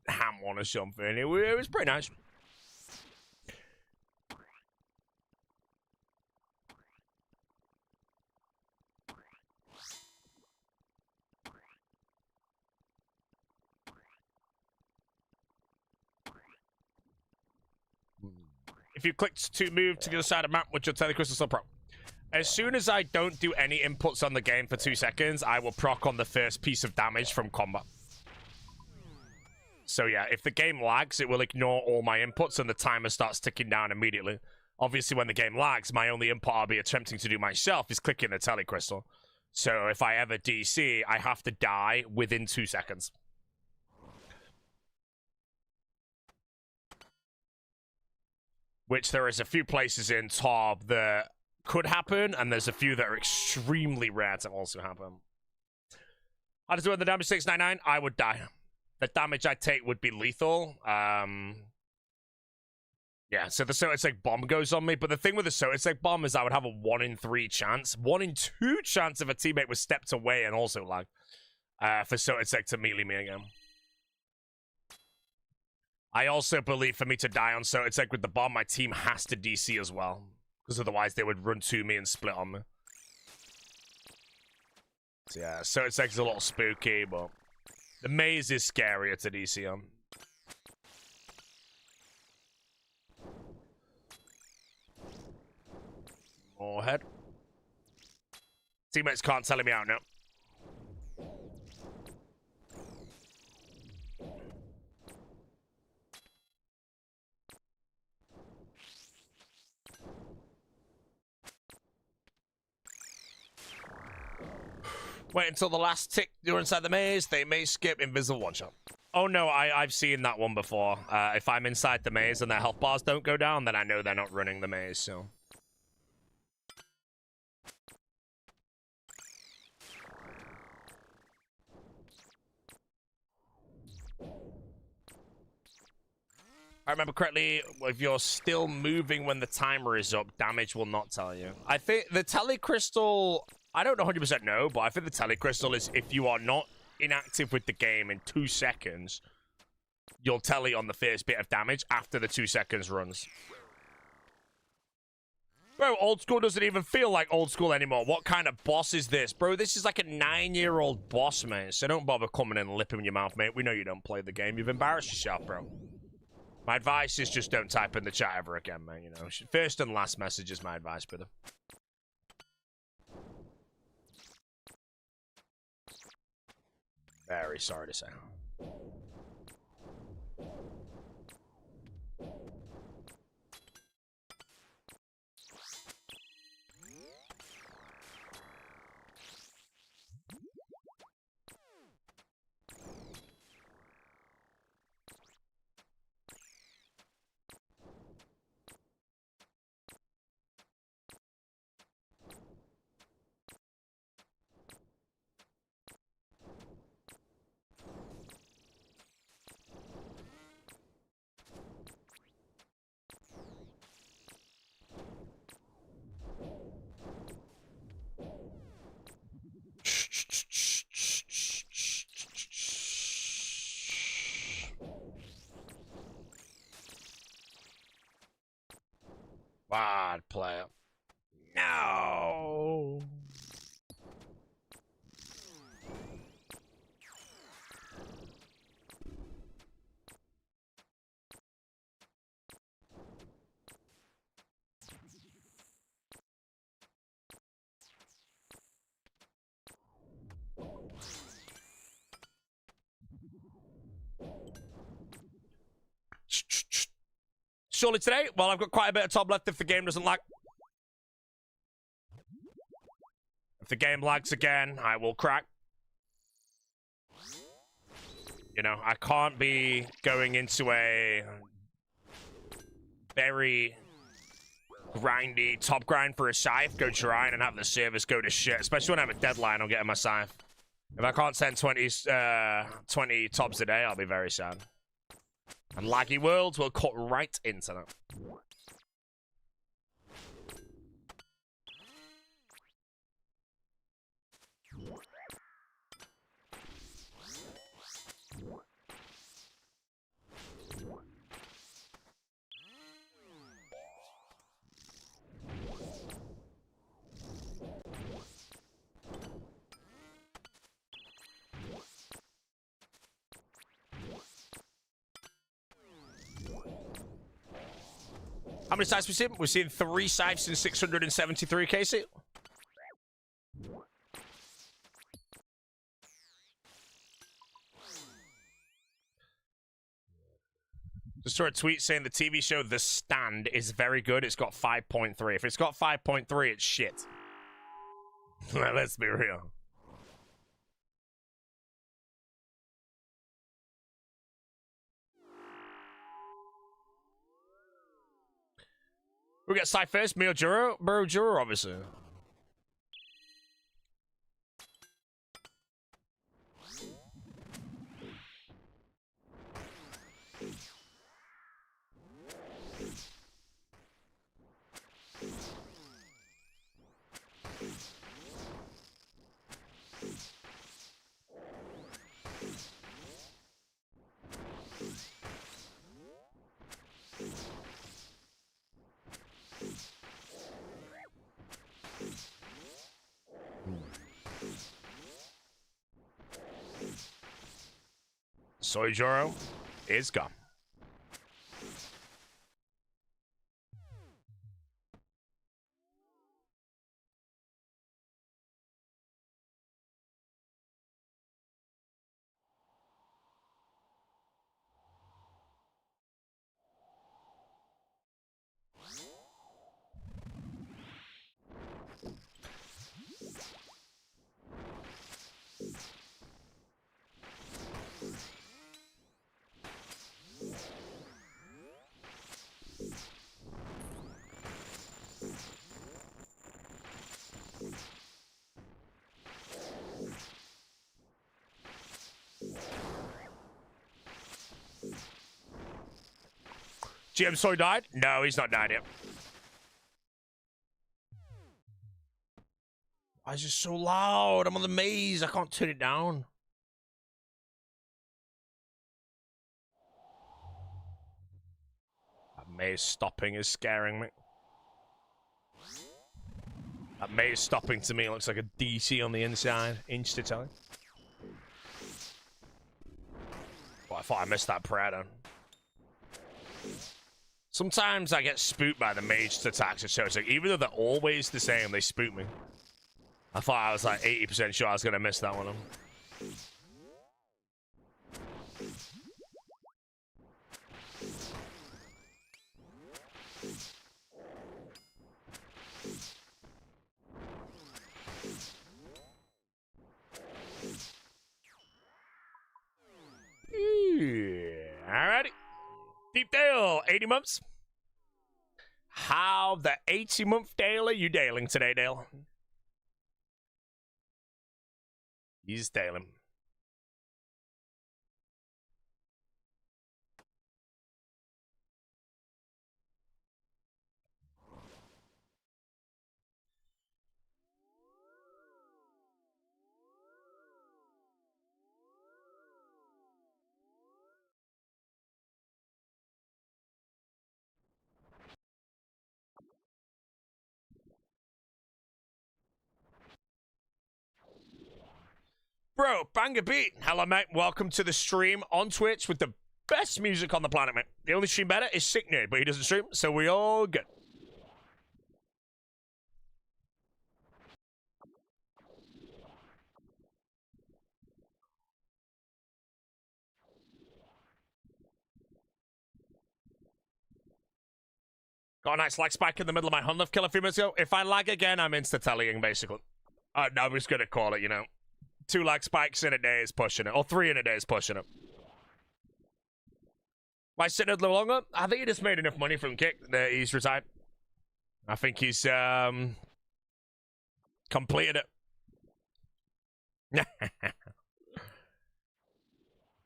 ham one or something. It was pretty nice. If you clicked to move to the other side of the map, which will tell the Crystal Sun Pro. As soon as I don't do any inputs on the game for 2 seconds, I will proc on the first piece of damage from combat. So yeah, if the game lags, it will ignore all my inputs and the timer starts ticking down immediately. Obviously, when the game lags, my only input I'll be attempting to do myself is clicking the telecrystal. So if I ever DC, I have to die within 2 seconds. Which there is a few places in Tob that could happen, and there's a few that are extremely rare to also happen. How does it do the damage 699? I would die. The damage I take would be lethal. Yeah, so the Sototek bomb goes on me, but the thing with the Sototek bomb is I would have a 1 in 3 chance, 1 in 2 chance if a teammate was stepped away and also lag for Sototek to melee me again. I also believe for me to die on Sototek with the bomb, my team has to DC as well, because otherwise they would run to me and split on me. So yeah, Sototek is a little spooky, but the maze is scarier to DC on. More head. Teammates can't tell me out now. Wait until the last tick. You're inside the maze. They may skip invisible one shot. Oh no, I've seen that one before. If I'm inside the maze and their health bars don't go down, then I know they're not running the maze. So. I remember correctly, if you're still moving when the timer is up, damage will not tell you. I think the telecrystal, I don't 100% know, but I think the telecrystal is if you are not inactive with the game in 2 seconds, you'll tally on the first bit of damage after the 2 seconds runs. Bro, old school doesn't even feel like old school anymore. What kind of boss is this? Bro, this is like a 9-year-old boss, mate. So don't bother coming in and lipping your mouth, mate. We know you don't play the game. You've embarrassed yourself, bro. My advice is just don't type in the chat ever again, man. You know, first and last message is my advice, brother. Very sorry to say. Bad player. No. Surely today, well, I've got quite a bit of top left if the game doesn't lag. If the game lags again, I will crack. You know, I can't be going into a very grindy top grind for a scythe, go trying and have the service go to shit, especially when I have a deadline on getting my scythe. If I can't send 20 tops a day, I'll be very sad. And laggy worlds will cut right into that. How many scythes we seen? We've seen 3 scythes in 673, Casey. Just saw a tweet saying the TV show The Stand is very good. It's got 5.3. If it's got 5.3, it's shit. Let's be real. We got Cy first, me or Juro? Bro, Juro, obviously. Soy Juro is gone. GM Soy died? No, he's not died yet. Why is it so loud? I'm on the maze. I can't turn it down. That maze stopping is scaring me. That maze stopping to me looks like a DC on the inside. Inch to tell you. Well, I thought I missed that prayer down. Sometimes I get spooked by the mage's attacks. So it's like, even though they're always the same, they spook me. I thought I was like 80% sure I was going to miss that one. Alrighty. Deep Dale, 80 months. How the 80-month Dale are you dailing today, Dale? He's dailing. Bro, banger beat. Hello, mate. Welcome to the stream on Twitch with the best music on the planet, mate. The only stream better is Sick Nerd, but he doesn't stream, so we all good. Got a nice lag spike in the middle of my Hunlift kill a few minutes ago. If I lag again, I'm insta-tellying, basically. No, we're just going to call it, you know. 2 lag spikes in a day is pushing it. Or 3 in a day is pushing it. Why sitting a little longer? I think he just made enough money from Kick that he's retired. I think he's completed it.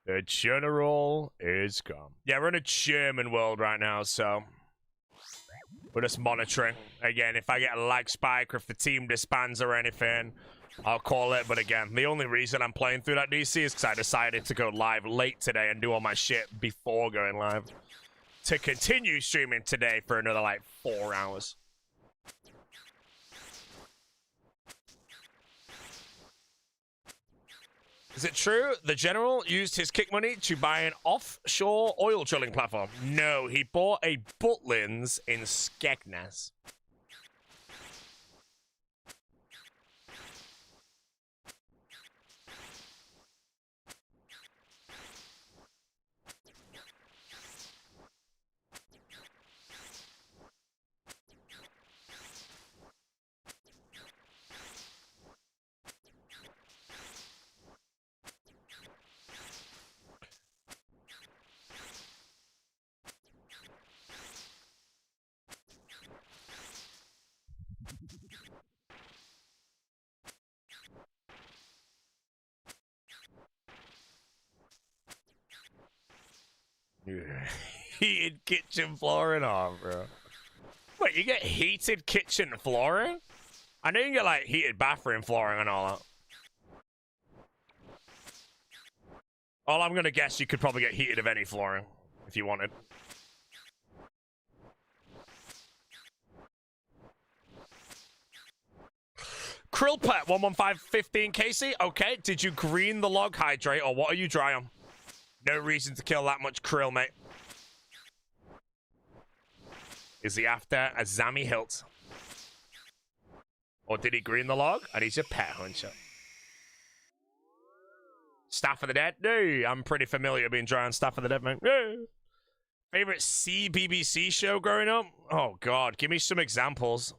The general is gone. Yeah, we're in a German world right now, so we're just monitoring. Again, if I get a lag spike or if the team disbands or anything, I'll call it. But again, the only reason I'm playing through that DC is because I decided to go live late today and do all my shit before going live. To continue streaming today for another, like, 4 hours. Is it true the general used his Kick money to buy an offshore oil drilling platform? No, he bought a Butlins in Skegness. Heated kitchen flooring on, bro. Wait, you get heated kitchen flooring? I know you get like heated bathroom flooring and all that. All I'm gonna guess you could probably get heated of any flooring if you wanted. Krill Pet 11515 Casey. Okay, did you green the log hydrate or what are you dry on? No reason to kill that much krill, mate. Is he after a Zammy hilt? Or did he green the log? And he's a pet hunter. Staff of the Dead? No, I'm pretty familiar being dry on Staff of the Dead, mate. No. Favorite CBBC show growing up? Oh, God. Give me some examples.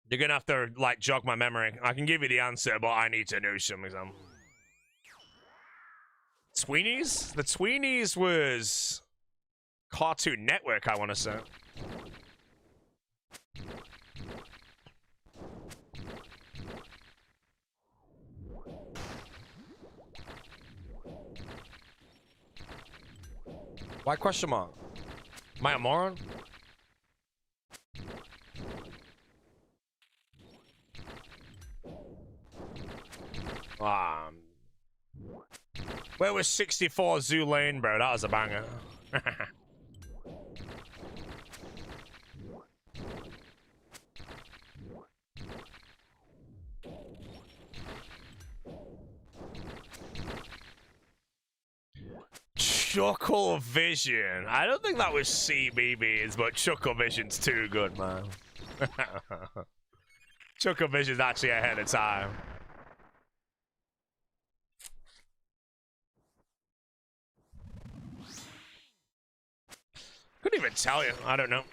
You're going to have to, like, jog my memory. I can give you the answer, but I need to know some examples. Tweenies? The Tweenies was Cartoon Network, I want to say. Why question mark? Am I a moron? Where was 64 Zoo Lane, bro? That was a banger. Chuckle Vision. I don't think that was CBBS, but Chuckle Vision's too good, man. Chuckle Vision's actually ahead of time. Couldn't even tell you. I don't know.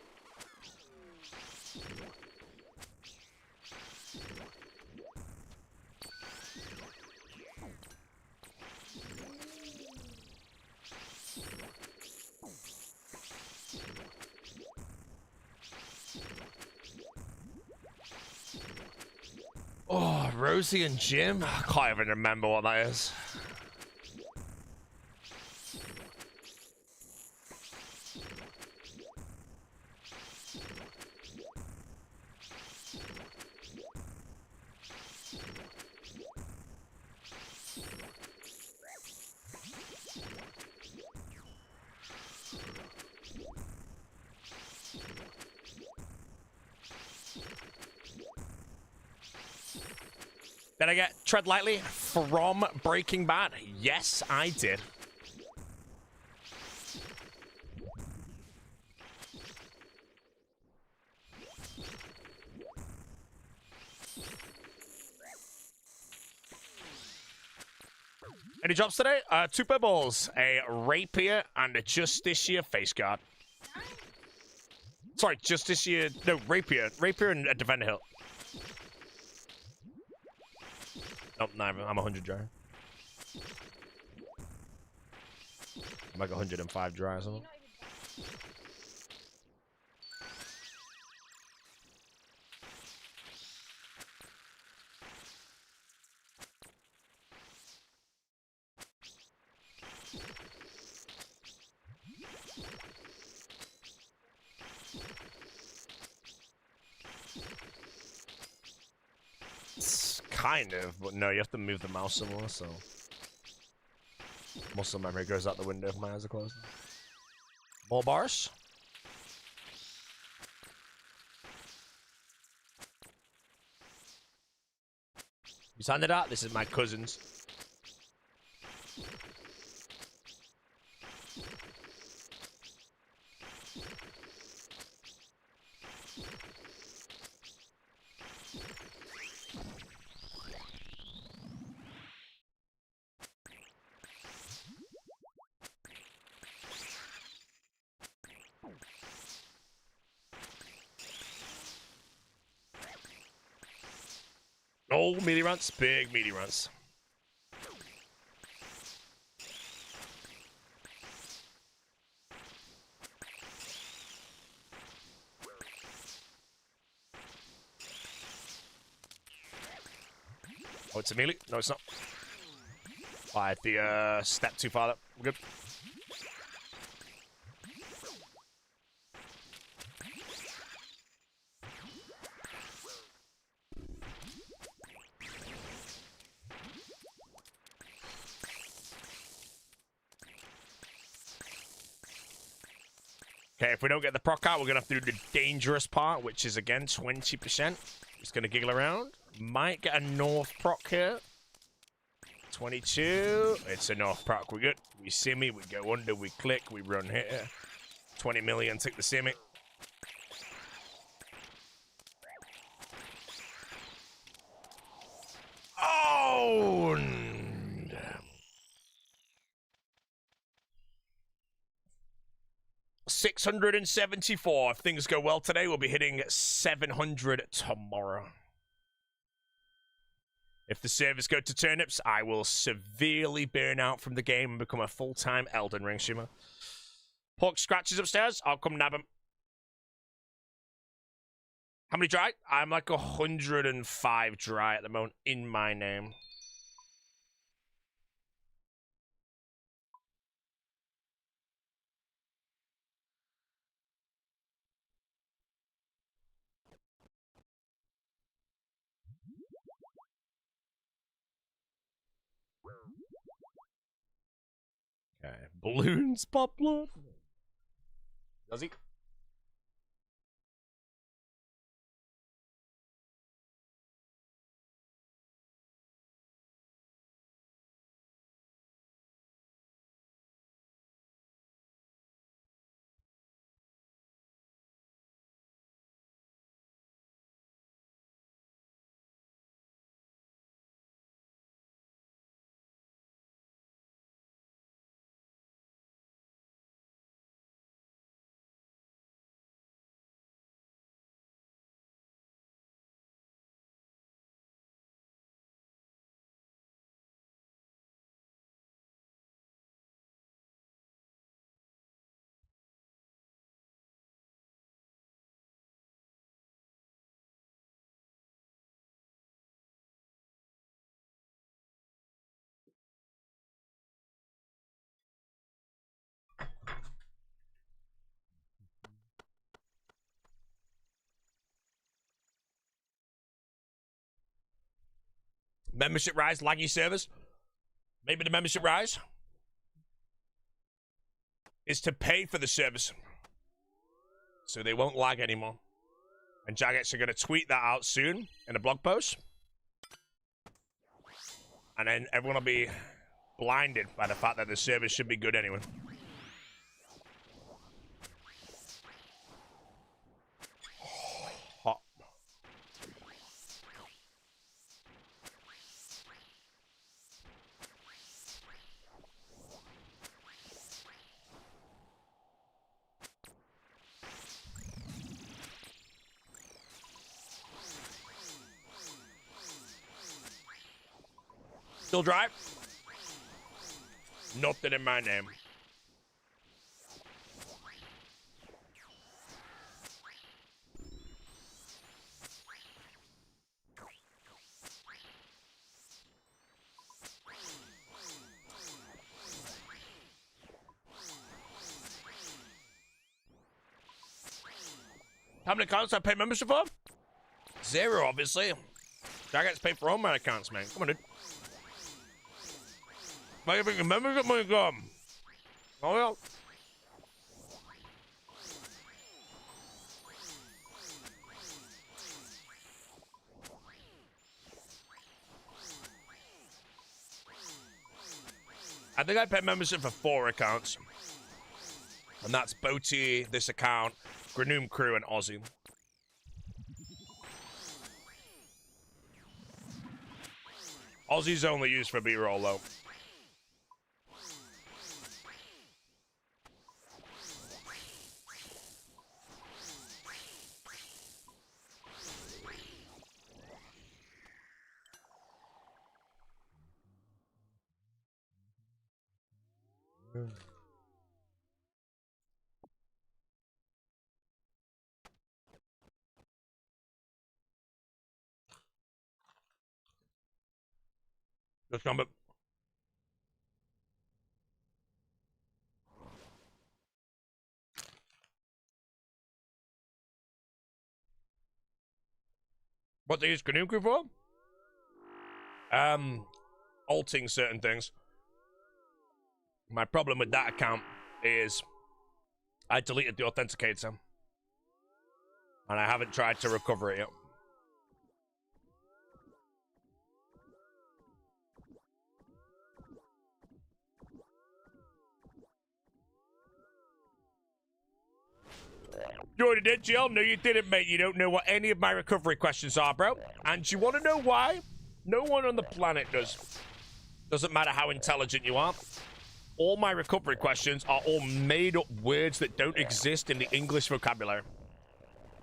Oh, Rosie and Jim? I can't even remember what that is. Did I get Tread Lightly from Breaking Bad? Yes, I did. Any drops today? 2 pebbles, a rapier, and a Justicia face guard. Sorry, Justicia, no, rapier. Rapier and a defender hilt. Nope, no, I'm 100 dry. I'm like 105 dry or something. Kind of, but no, you have to move the mouse somewhere, so muscle memory goes out the window if my eyes are closed. More bars? You signed it out? This is my cousin's. Oh, meaty runs, big meaty runs. Oh, it's a melee? No, it's not. Alright, the step too far. We're good. Okay, if we don't get the proc out, we're going to have to do the dangerous part, which is, again, 20%. Just going to giggle around. Might get a north proc here. 22. It's a north proc. We're good. We simmy, we go under, we click, we run here. 20 million, take the simmy. Oh! 674. If things go well today, we'll be hitting 700 tomorrow. If the servers go to turnips, I will severely burn out from the game and become a full-time Elden Ring streamer. Pork scratches upstairs. I'll come nab him. How many dry? I'm like 105 dry at the moment in my name. Okay. Balloons pop blood. Does he? Membership rise, laggy servers. Maybe the membership rise is to pay for the service, so they won't lag anymore. And Jagex are going to tweet that out soon in a blog post. And then everyone will be blinded by the fact that the service should be good anyway. Hot. Still dry? Nothing in my name. How many accounts I pay membership for? 0, obviously. I get to pay for all my accounts, man. Come on, dude. Why you think membership money come? Oh, yeah. I think I pay membership for 4 accounts. And that's Boti, this account, Granoom Crew, and Aussie. Aussie's only used for B-roll, though. Just come up. What they use Canoe Crew for? Alting certain things. My problem with that account is I deleted the authenticator. And I haven't tried to recover it yet. You already did, GL? No, you didn't, mate. You don't know what any of my recovery questions are, bro. And you want to know why? No one on the planet does. Doesn't matter how intelligent you are. All my recovery questions are all made-up words that don't exist in the English vocabulary.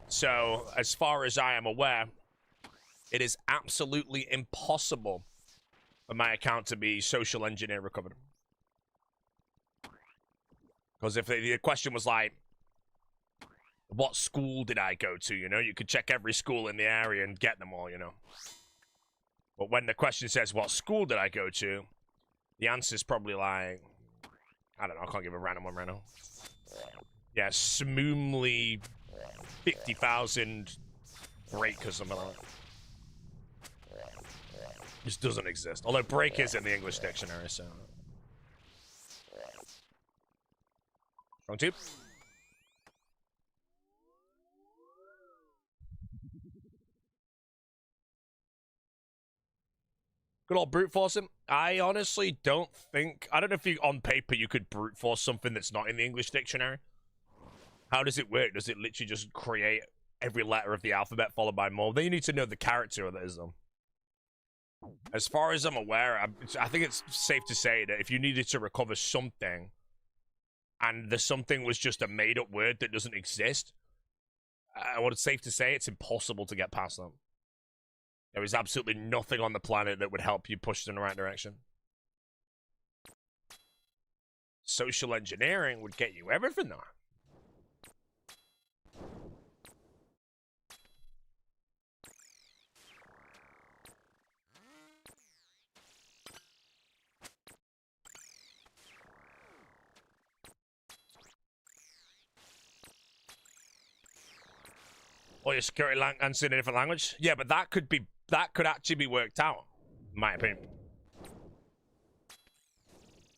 So, as far as I am aware, it is absolutely impossible for my account to be social engineer recovered. Because if the question was like, what school did I go to, you know? You could check every school in the area and get them all, you know? But when the question says, what school did I go to? The answer's probably like, I don't know, I can't give a random one right now. Yeah, Smoomley 50,000 break or something like that. Just doesn't exist. Although break is in the English dictionary, so. Wrong tube. Good old brute force him. I honestly don't think... I don't know if you, on paper, you could brute force something that's not in the English dictionary. How does it work? Does it literally just create every letter of the alphabet followed by more? Then you need to know the character that is them. As far as I'm aware, I think it's safe to say that if you needed to recover something, and the something was just a made-up word that doesn't exist, it's safe to say it's impossible to get past them. There is absolutely nothing on the planet that would help you push in the right direction. Social engineering would get you everything, though. Or your security answer in a different language? Yeah, but that could actually be worked out, in my opinion.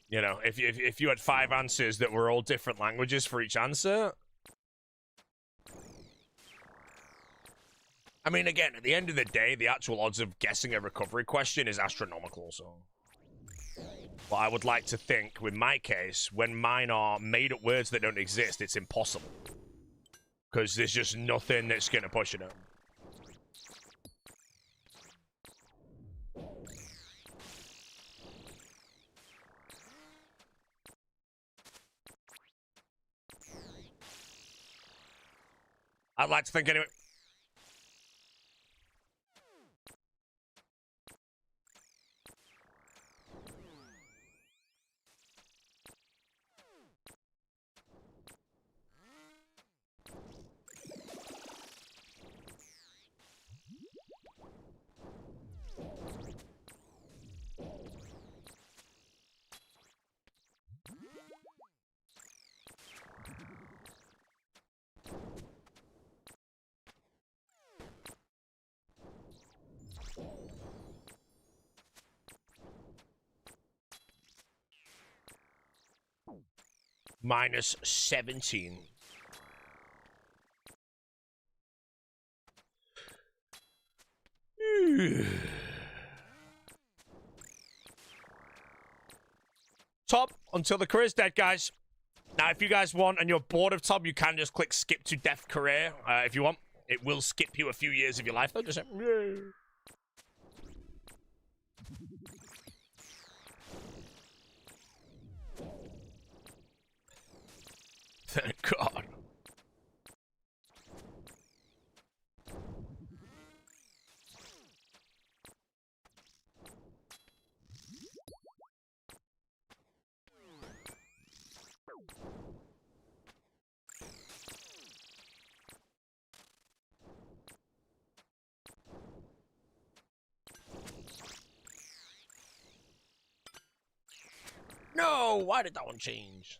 You know, if you had 5 answers that were all different languages for each answer. I mean, again, at the end of the day, the actual odds of guessing a recovery question is astronomical, so. But I would like to think, with my case, when mine are made-up words that don't exist, it's impossible. Because there's just nothing that's going to push it up. I'd like to think anyway. Minus 17. Top until the career's dead, guys. Now, if you guys want and you're bored of Top, you can just click skip to death career if you want. It will skip you a few years of your life, though. Just thank God. No, why did that one change?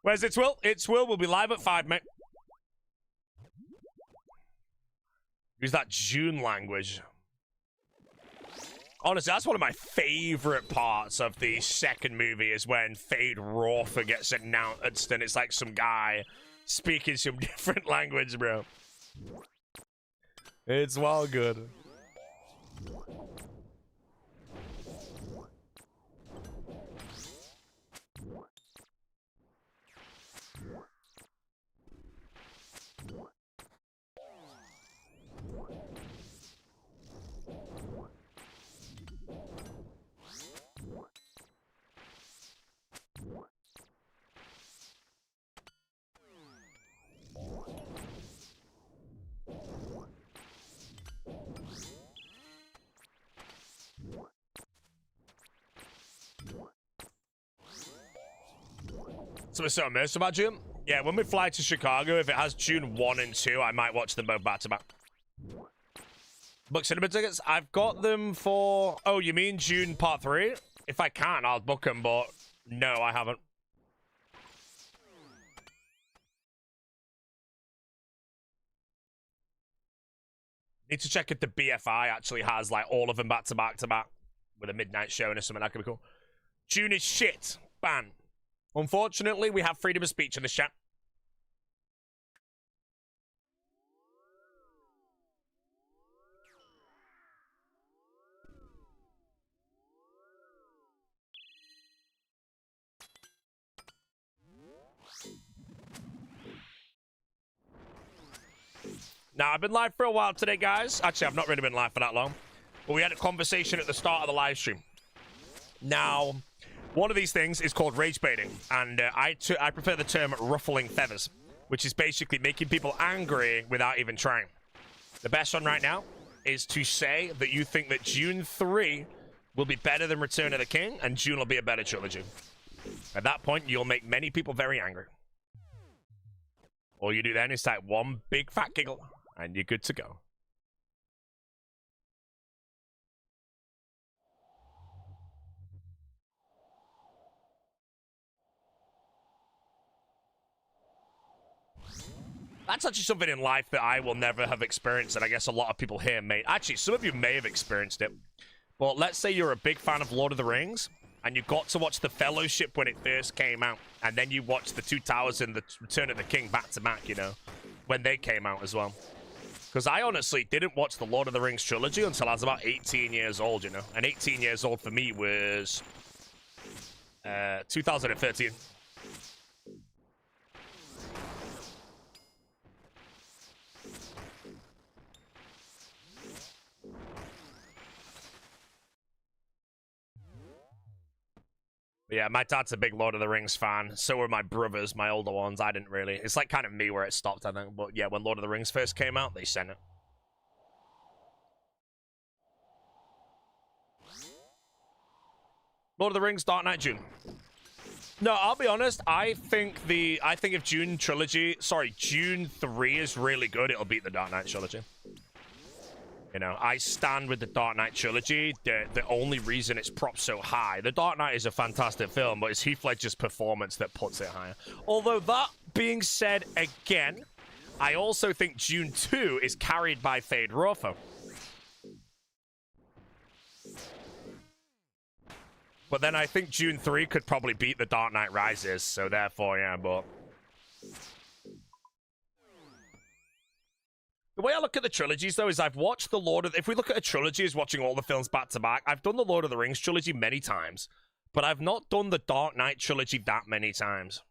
Where's It's Will? It's Will will be live at 5, mate. Use that June language. Honestly, that's one of my favorite parts of the second movie is when Fade Rorfer gets announced and it's like some guy speaking some different language, bro. It's well good. So we're so immersed about June. Yeah, when we fly to Chicago, if it has June 1 and 2, I might watch them both back to back. Book cinema tickets? I've got them for... Oh, you mean June part 3? If I can, I'll book them, but no, I haven't. Need to check if the BFI actually has, like, all of them back to back to back with a midnight showing or something. That could be cool. June is shit. Ban. Unfortunately, we have freedom of speech in this chat. Now, I've been live for a while today, guys. Actually, I've not really been live for that long. But we had a conversation at the start of the live stream. Now... one of these things is called rage baiting, and I prefer the term ruffling feathers, which is basically making people angry without even trying. The best one right now is to say that you think that June 3 will be better than Return of the King, and June will be a better trilogy. At that point, you'll make many people very angry. All you do then is type one big fat giggle, and you're good to go. That's actually something in life that I will never have experienced, and I guess a lot of people here may. Actually, some of you may have experienced it. But let's say you're a big fan of Lord of the Rings, and you got to watch The Fellowship when it first came out, and then you watched The Two Towers and The Return of the King back to back, you know, when they came out as well. Because I honestly didn't watch the Lord of the Rings trilogy until I was about 18 years old, you know. And 18 years old for me was 2013. Yeah, my dad's a big Lord of the Rings fan. So were my brothers, my older ones. I didn't really. It's like kind of me where it stopped, I think. But yeah, when Lord of the Rings first came out, they sent it. Lord of the Rings, Dark Knight, June. No, I'll be honest. I think if June 3 is really good, it'll beat the Dark Knight trilogy. You know, I stand with the Dark Knight trilogy. The only reason it's propped so high, The Dark Knight is a fantastic film, but it's Heath Ledger's performance that puts it higher. Although that being said, again, I also think June 2 is carried by Fade Rorfer. But then I think June 3 could probably beat The Dark Knight Rises, so therefore, yeah, but... The way I look at the trilogies, though, is I've watched the Lord of... If we look at a trilogy as watching all the films back-to-back, I've done the Lord of the Rings trilogy many times, but I've not done the Dark Knight trilogy that many times.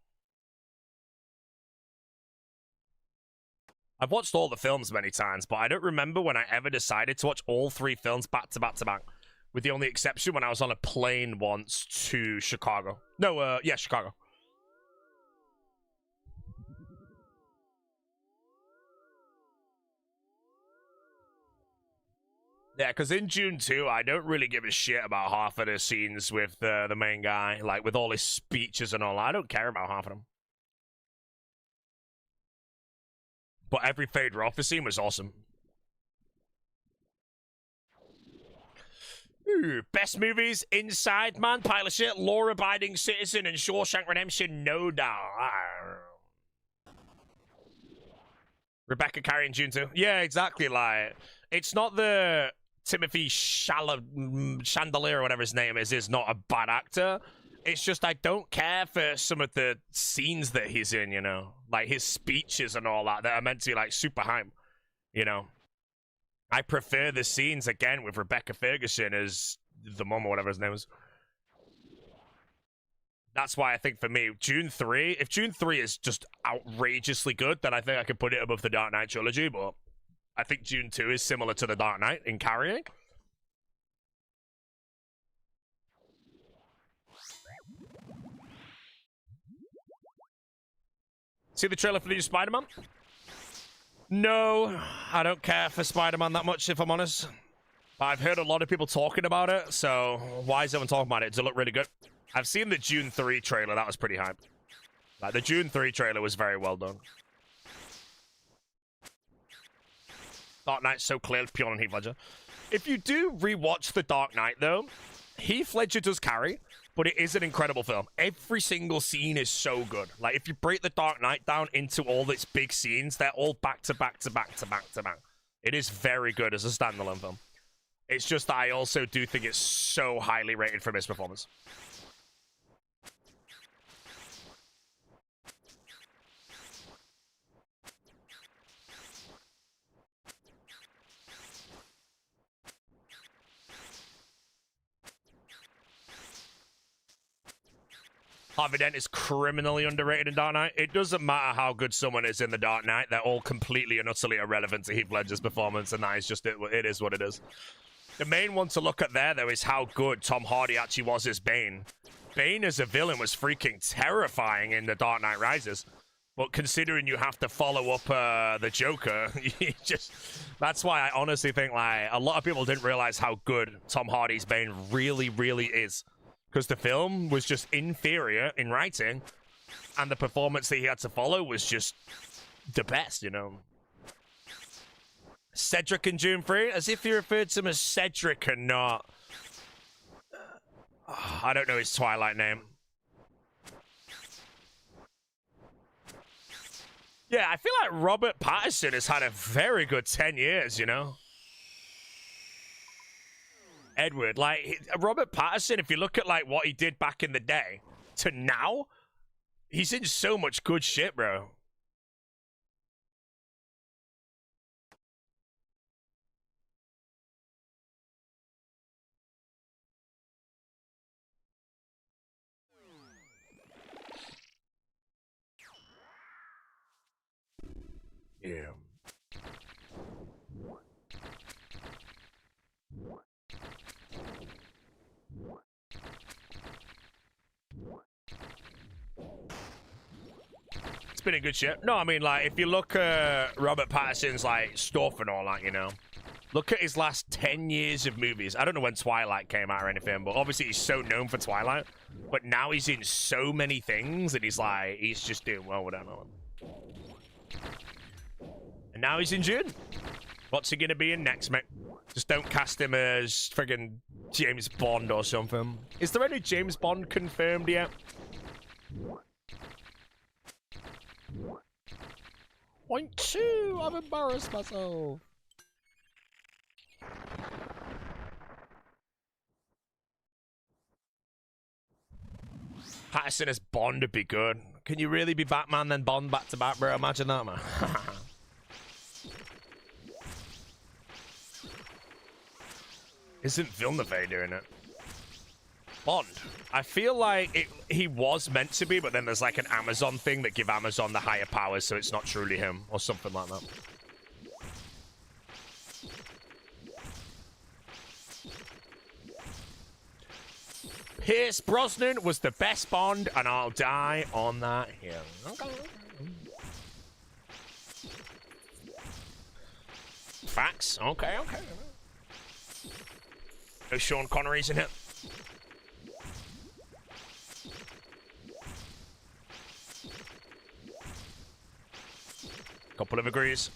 I've watched all the films many times, but I don't remember when I ever decided to watch all 3 films back-to-back-to-back, with the only exception when I was on a plane once to Chicago. No, yeah, Chicago. Yeah, because in June 2, I don't really give a shit about half of the scenes with the main guy, like with all his speeches and all. I don't care about half of them. But every Fade Rorfer scene was awesome. Ooh, best movies: Inside Man, Pile of Shit, Law Abiding Citizen, and Shawshank Redemption, no doubt. Rebecca carrying June 2. Yeah, exactly. Like, it's not the Timothy Chandelier or whatever his name is not a bad actor. It's just I don't care for some of the scenes that he's in, you know? Like, his speeches and all that are meant to be, like, super hype, you know? I prefer the scenes, again, with Rebecca Ferguson as the mom or whatever his name is. That's why I think for me, June 3, if June 3 is just outrageously good, then I think I could put it above the Dark Knight trilogy, but I think June 2 is similar to the Dark Knight in carrying. See the trailer for the new Spider-Man? No, I don't care for Spider-Man that much, if I'm honest. But I've heard a lot of people talking about it, so why is everyone talking about it? Does it look really good? I've seen the June 3 trailer. That was pretty hype. Like, the June 3 trailer was very well done. Dark Knight's so clear, pure on Heath Ledger. If you do rewatch The Dark Knight, though, Heath Ledger does carry, but it is an incredible film. Every single scene is so good. Like, if you break The Dark Knight down into all its big scenes, they're all back to back to back to back to back. It is very good as a standalone film. It's just that I also do think it's so highly rated for his performance. Harvey Dent is criminally underrated in Dark Knight. It doesn't matter how good someone is in The Dark Knight. They're all completely and utterly irrelevant to Heath Ledger's performance, and that is just it. It is what it is. The main one to look at there, though, is how good Tom Hardy actually was as Bane. Bane as a villain was freaking terrifying in The Dark Knight Rises. But considering you have to follow up the Joker, that's why I honestly think, like, a lot of people didn't realize how good Tom Hardy's Bane really, really is. Because the film was just inferior in writing, and the performance that he had to follow was just the best, you know. Cedric in June 3? As if you referred to him as Cedric and not... I don't know his Twilight name. Yeah, I feel like Robert Pattinson has had a very good 10 years, you know? Edward, like, Robert Pattinson, if you look at, like, what he did back in the day to now, he's in so much good shit, bro. Yeah. It's been a good shit. No, I mean, like, if you look at Robert Pattinson's, like, stuff and all that, you know, look at his last 10 years of movies. I don't know when Twilight came out or anything, but obviously he's so known for Twilight. But now he's in so many things, and he's, like, he's just doing well with that. And now he's in June. What's he gonna be in next, mate? Just don't cast him as friggin' James Bond or something. Is there any James Bond confirmed yet? 0.2, I've embarrassed myself. Patterson as Bond would be good. Can you really be Batman then Bond back to back, bro? Imagine that, man. Isn't Villeneuve doing it? Bond. I feel like he was meant to be, but then there's like an Amazon thing that give Amazon the higher powers, so it's not truly him, or something like that. Pierce Brosnan was the best Bond, and I'll die on that hill. Okay. Facts. Okay, okay. No Sean Connery's in it. Couple of agrees.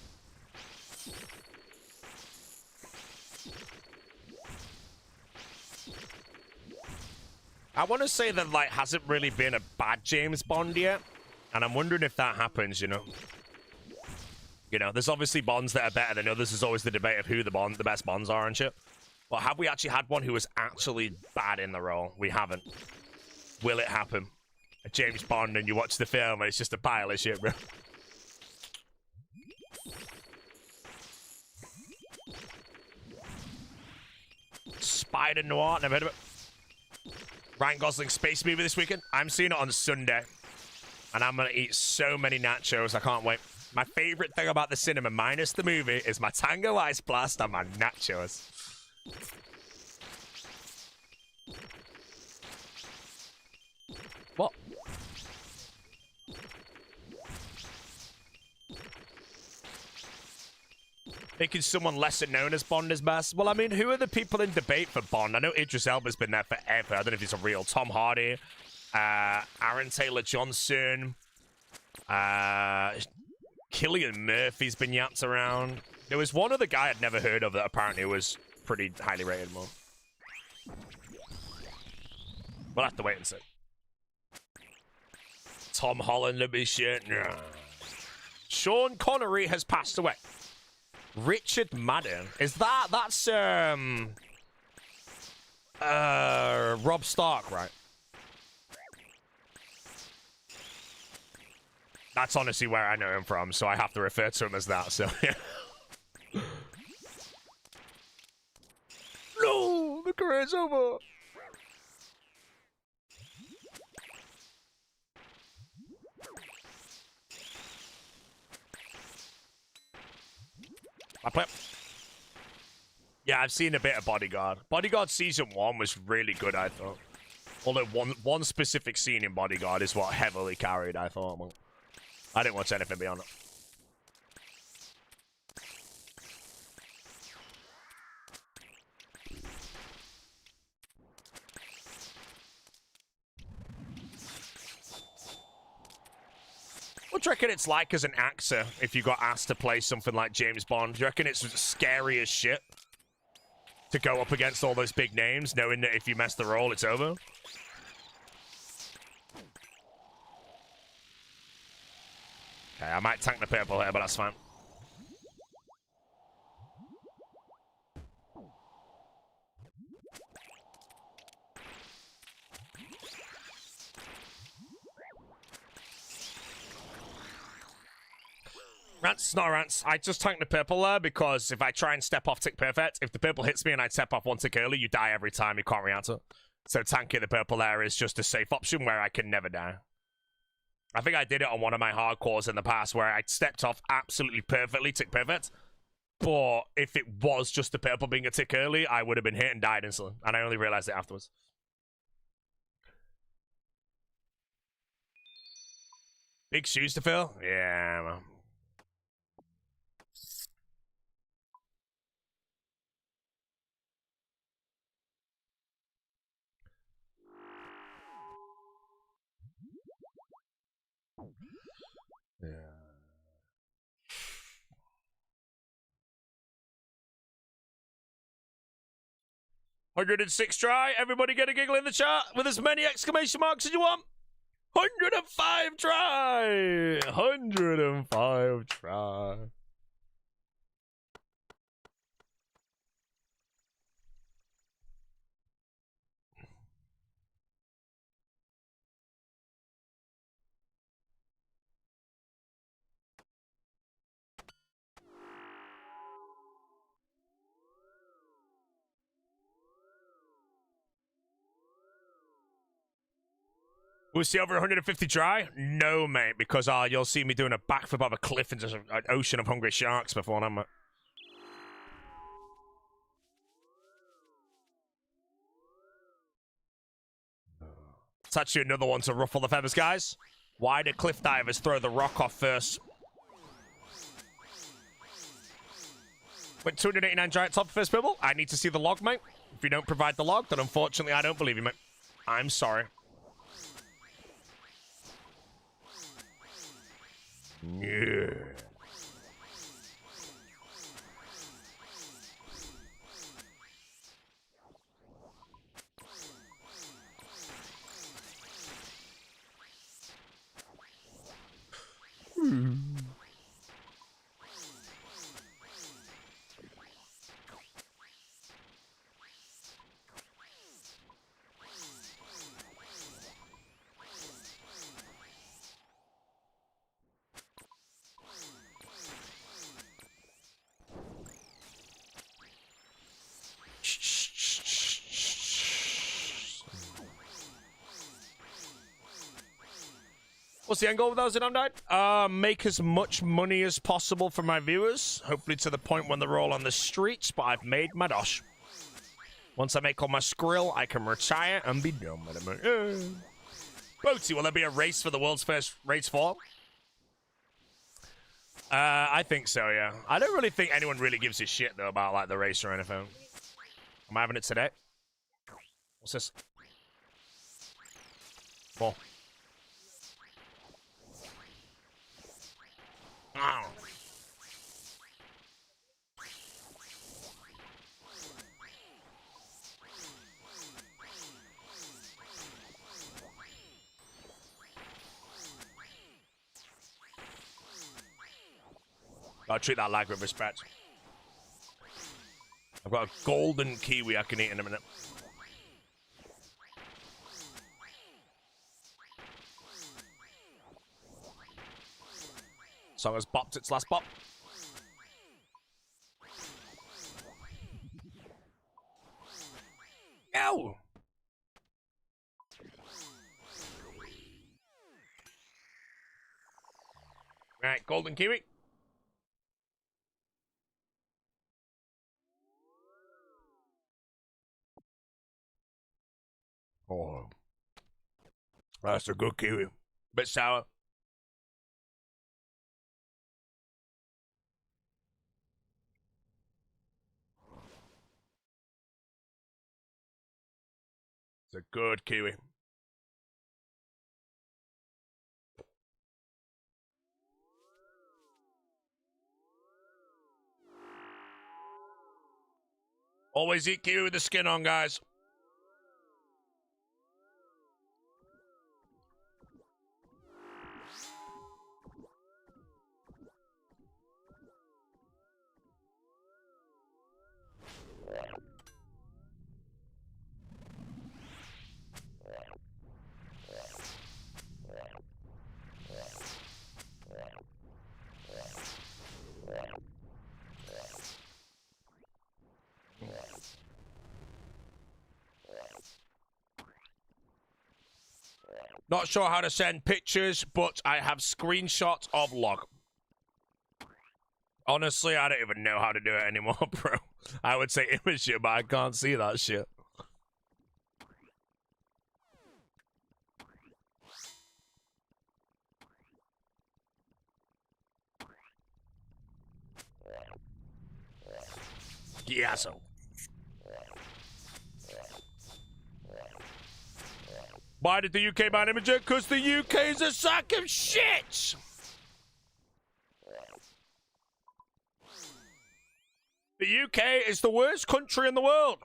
I want to say that, like, hasn't really been a bad James Bond yet, and I'm wondering if that happens, you know. You know, there's obviously bonds that are better than others. There's always the debate of who the best bonds are and shit. But have we actually had one who was actually bad in the role? We haven't. Will it happen? A James Bond and you watch the film and it's just a pile of shit, bro. Spider Noir, never heard of it. Ryan Gosling space movie this weekend. I'm seeing it on Sunday. And I'm gonna eat so many nachos, I can't wait. My favorite thing about the cinema, minus the movie, is my Tango Ice Blast and my nachos. What? Making someone lesser known as Bond is best. Well, I mean, who are the people in debate for Bond? I know Idris Elba's been there forever. I don't know if he's a real Tom Hardy. Aaron Taylor-Johnson. Cillian Murphy's been yapped around. There was one other guy I'd never heard of that apparently was pretty highly rated more. We'll have to wait and see. Tom Holland to be shit. Nah. Sean Connery has passed away. Richard Madden. Is that's Rob Stark, right? That's honestly where I know him from, so I have to refer to him as that, so yeah. No, the career's over. Yeah, I've seen a bit of Bodyguard. Bodyguard Season 1 was really good, I thought. Although one specific scene in Bodyguard is what heavily carried, I thought. Well, I didn't watch anything beyond it. What do you reckon it's like as an actor if you got asked to play something like James Bond? Do you reckon it's scary as shit to go up against all those big names, knowing that if you mess the role, it's over? Okay, I might tank the purple here, but that's fine. Rants, not rants. I just tanked the purple there because if I try and step off tick perfect, if the purple hits me and I step off one tick early, you die every time. You can't react to it. So tanking the purple there is just a safe option where I can never die. I think I did it on one of my hardcores in the past where I stepped off absolutely perfectly, tick perfect. But if it was just the purple being a tick early, I would have been hit and died instantly. And I only realized it afterwards. Big shoes to fill? Yeah, man. Yeah. 106 try. Everybody get a giggle in the chat with as many exclamation marks as you want. 105 try. 105 try. We'll see over 150 try? No, mate, because you'll see me doing a backflip off a cliff into an ocean of hungry sharks before I'm... It's actually another one to ruffle the feathers, guys. Why do cliff divers throw the rock off first? Went 289 giant top first purple. I need to see the log, mate. If you don't provide the log, then unfortunately I don't believe you, mate. I'm sorry. Yeah. What's the end goal with those that I'm died? Make as much money as possible for my viewers. Hopefully to the point when they're all on the streets, but I've made my dosh. Once I make all my skrill, I can retire and be done with it. Boaty, will there be a race for the world's first race 4? I think so, yeah. I don't really think anyone really gives a shit, though, about, like, the race or anything. Am I having it today? What's this? Ball. Oh. I'll treat that lag with respect. I've got a golden kiwi I can eat in a minute. Song has bopped its last bop. Ow! Right, golden kiwi. Oh, that's a good kiwi. Bit sour. It's a good kiwi. Always eat kiwi with the skin on, guys. Not sure how to send pictures, but I have screenshots of log. Honestly, I don't even know how to do it anymore, bro. I would say image it, but I can't see that shit. Yeah, so. Why did the UK ban Imager? Because the UK is a sack of shit! The UK is the worst country in the world.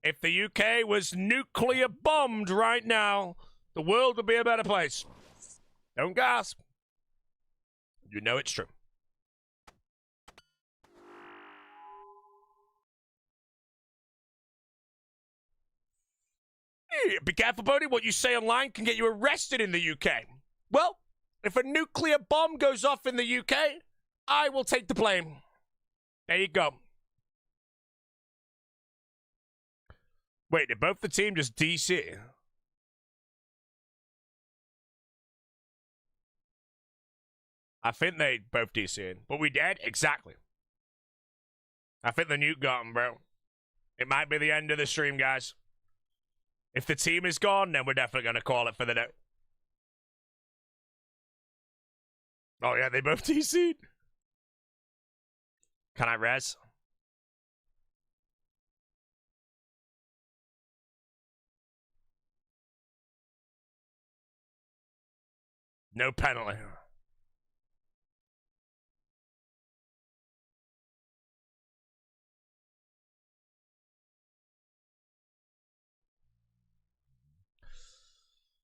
If the UK was nuclear bombed right now, the world would be a better place. Don't gasp. You know it's true. Be careful, Bodie. What you say online can get you arrested in the UK. Well, if a nuclear bomb goes off in the UK, I will take the blame. There you go. Wait, did both the team just DC? I think they both DC'd. But we did? Exactly. I think the nuke got him, bro. It might be the end of the stream, guys. If the team is gone, then we're definitely going to call it for the day. Oh, yeah, they both DC'd. Can I res? No penalty.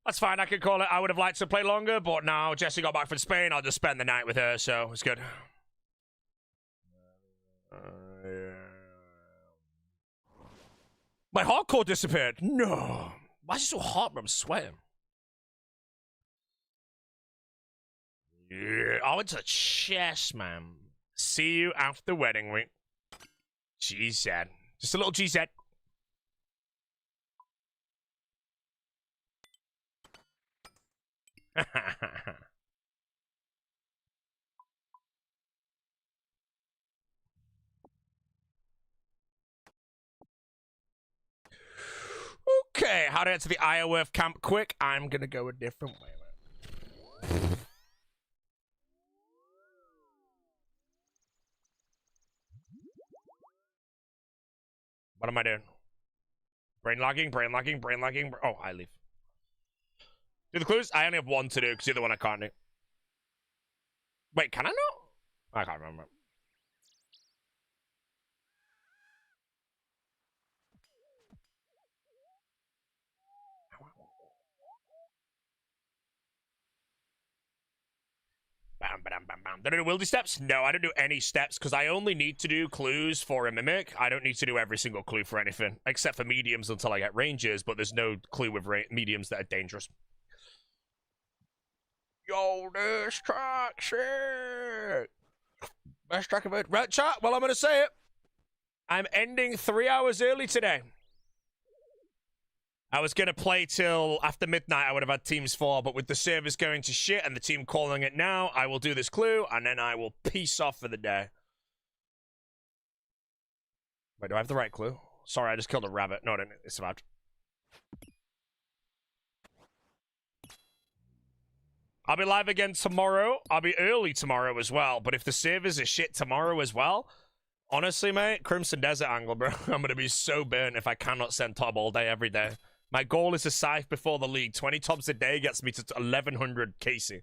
That's fine, I can call it. I would have liked to play longer, but now Jessie got back from Spain. I'll just spend the night with her, so it's good. My hardcore disappeared. No. Why is it so hot, bro? I'm sweating. Yeah. I went to the chest, man. See you after wedding week. GZ. Just a little GZ. Okay, how to get to the Iowa camp quick? I'm gonna go a different way. What am I doing? Brain lagging, brain lagging, brain lagging. Oh, I leave. Do the clues? I only have one to do because the other one I can't do. Wait, can I not? I can't remember. Bam, bam, bam, bam. Did I do wildy steps? No, I don't do any steps because I only need to do clues for a mimic. I don't need to do every single clue for anything except for mediums until I get rangers, but there's no clue with mediums that are dangerous. Yo, this track shit. Best track of it. Right, chat? Well, I'm going to say it. I'm ending 3 hours early today. I was going to play till after midnight. I would have had teams 4, but with the servers going to shit and the team calling it now, I will do this clue, and then I will peace off for the day. Wait, do I have the right clue? Sorry, I just killed a rabbit. No, I didn't. It survived. I'll be live again tomorrow. I'll be early tomorrow as well, but if the servers are shit tomorrow as well, honestly, mate, Crimson Desert angle, bro. I'm going to be so burnt if I cannot send Tob all day, every day. My goal is to scythe before the league. 20 Tobs a day gets me to 1,100 Casey.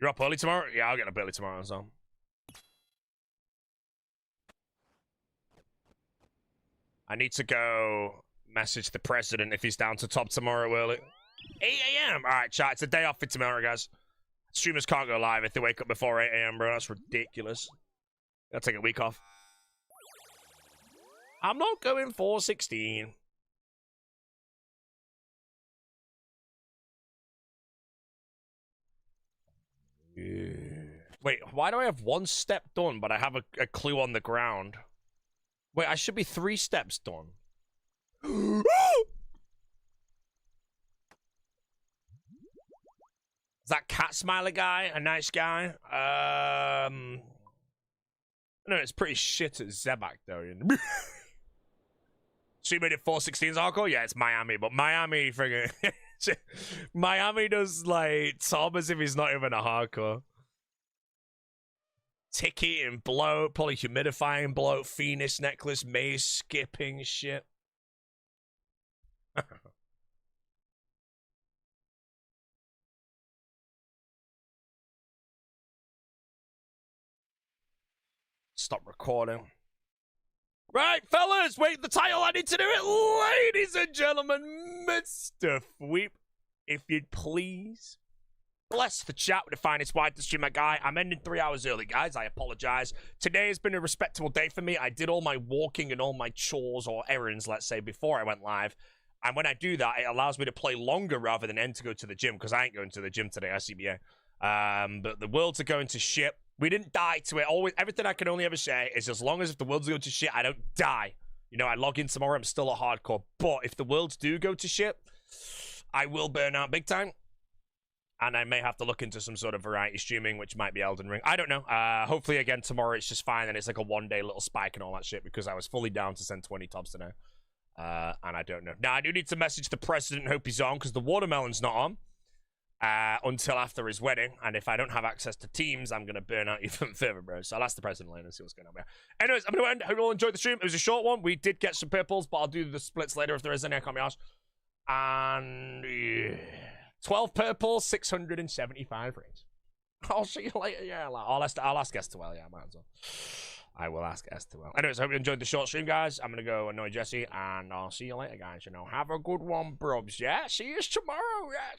You're up early tomorrow? Yeah, I'll get up early tomorrow as well. I need to go message the president if he's down to Tob tomorrow early. 8 a.m. All right, chat. It's a day off for tomorrow, guys. Streamers can't go live if they wake up before 8 a.m., bro. That's ridiculous. I'll take a week off. I'm not going 416. Wait, why do I have 1 step done, but I have a clue on the ground? Wait, I should be 3 steps done. Is that cat smiler guy a nice guy? No, it's pretty shit at Zebak though. So you made it 416's hardcore? Yeah, it's Miami, but Miami friggin' Miami does like Tom as if he's not even a hardcore. Ticky and bloat, polyhumidifying bloat, Phoenix necklace, maze skipping shit. Stop recording. Right, fellas, wait, the title, I need to do it. Ladies and gentlemen, Mr. Fweep, if you'd please. Bless the chat with the finest white to streamer guy. I'm ending 3 hours early, guys. I apologize. Today has been a respectable day for me. I did all my walking and all my chores or errands, let's say, before I went live. And when I do that, it allows me to play longer rather than end to go to the gym, because I ain't going to the gym today, ICBA. But the worlds are going to shit. We didn't die to it. Always, everything I can only ever say is as long as if the worlds go to shit, I don't die. You know, I log in tomorrow, I'm still a hardcore. But if the worlds do go to shit, I will burn out big time. And I may have to look into some sort of variety streaming, which might be Elden Ring. I don't know. Hopefully, again, tomorrow it's just fine and it's like a one-day little spike and all that shit, because I was fully down to send 20 Tobs today. And I don't know. Now, I do need to message the president and hope he's on, because the watermelon's not on until after his wedding. And if I don't have access to Teams, I'm going to burn out even further, bro. So I'll ask the president later and see what's going on there. Anyways, I'm going to end. Hope you all enjoyed the stream. It was a short one. We did get some purples, but I'll do the splits later if there is any. I can't be asked. And yeah. 12 purple, 675 rings. I'll see you later. Yeah, I'll ask S2L. Yeah, I might as well. I will ask S2L. Anyways, I hope you enjoyed the short stream, guys. I'm going to go annoy Jesse, and I'll see you later, guys. You know, have a good one, brubs. Yeah, see you tomorrow. Yeah,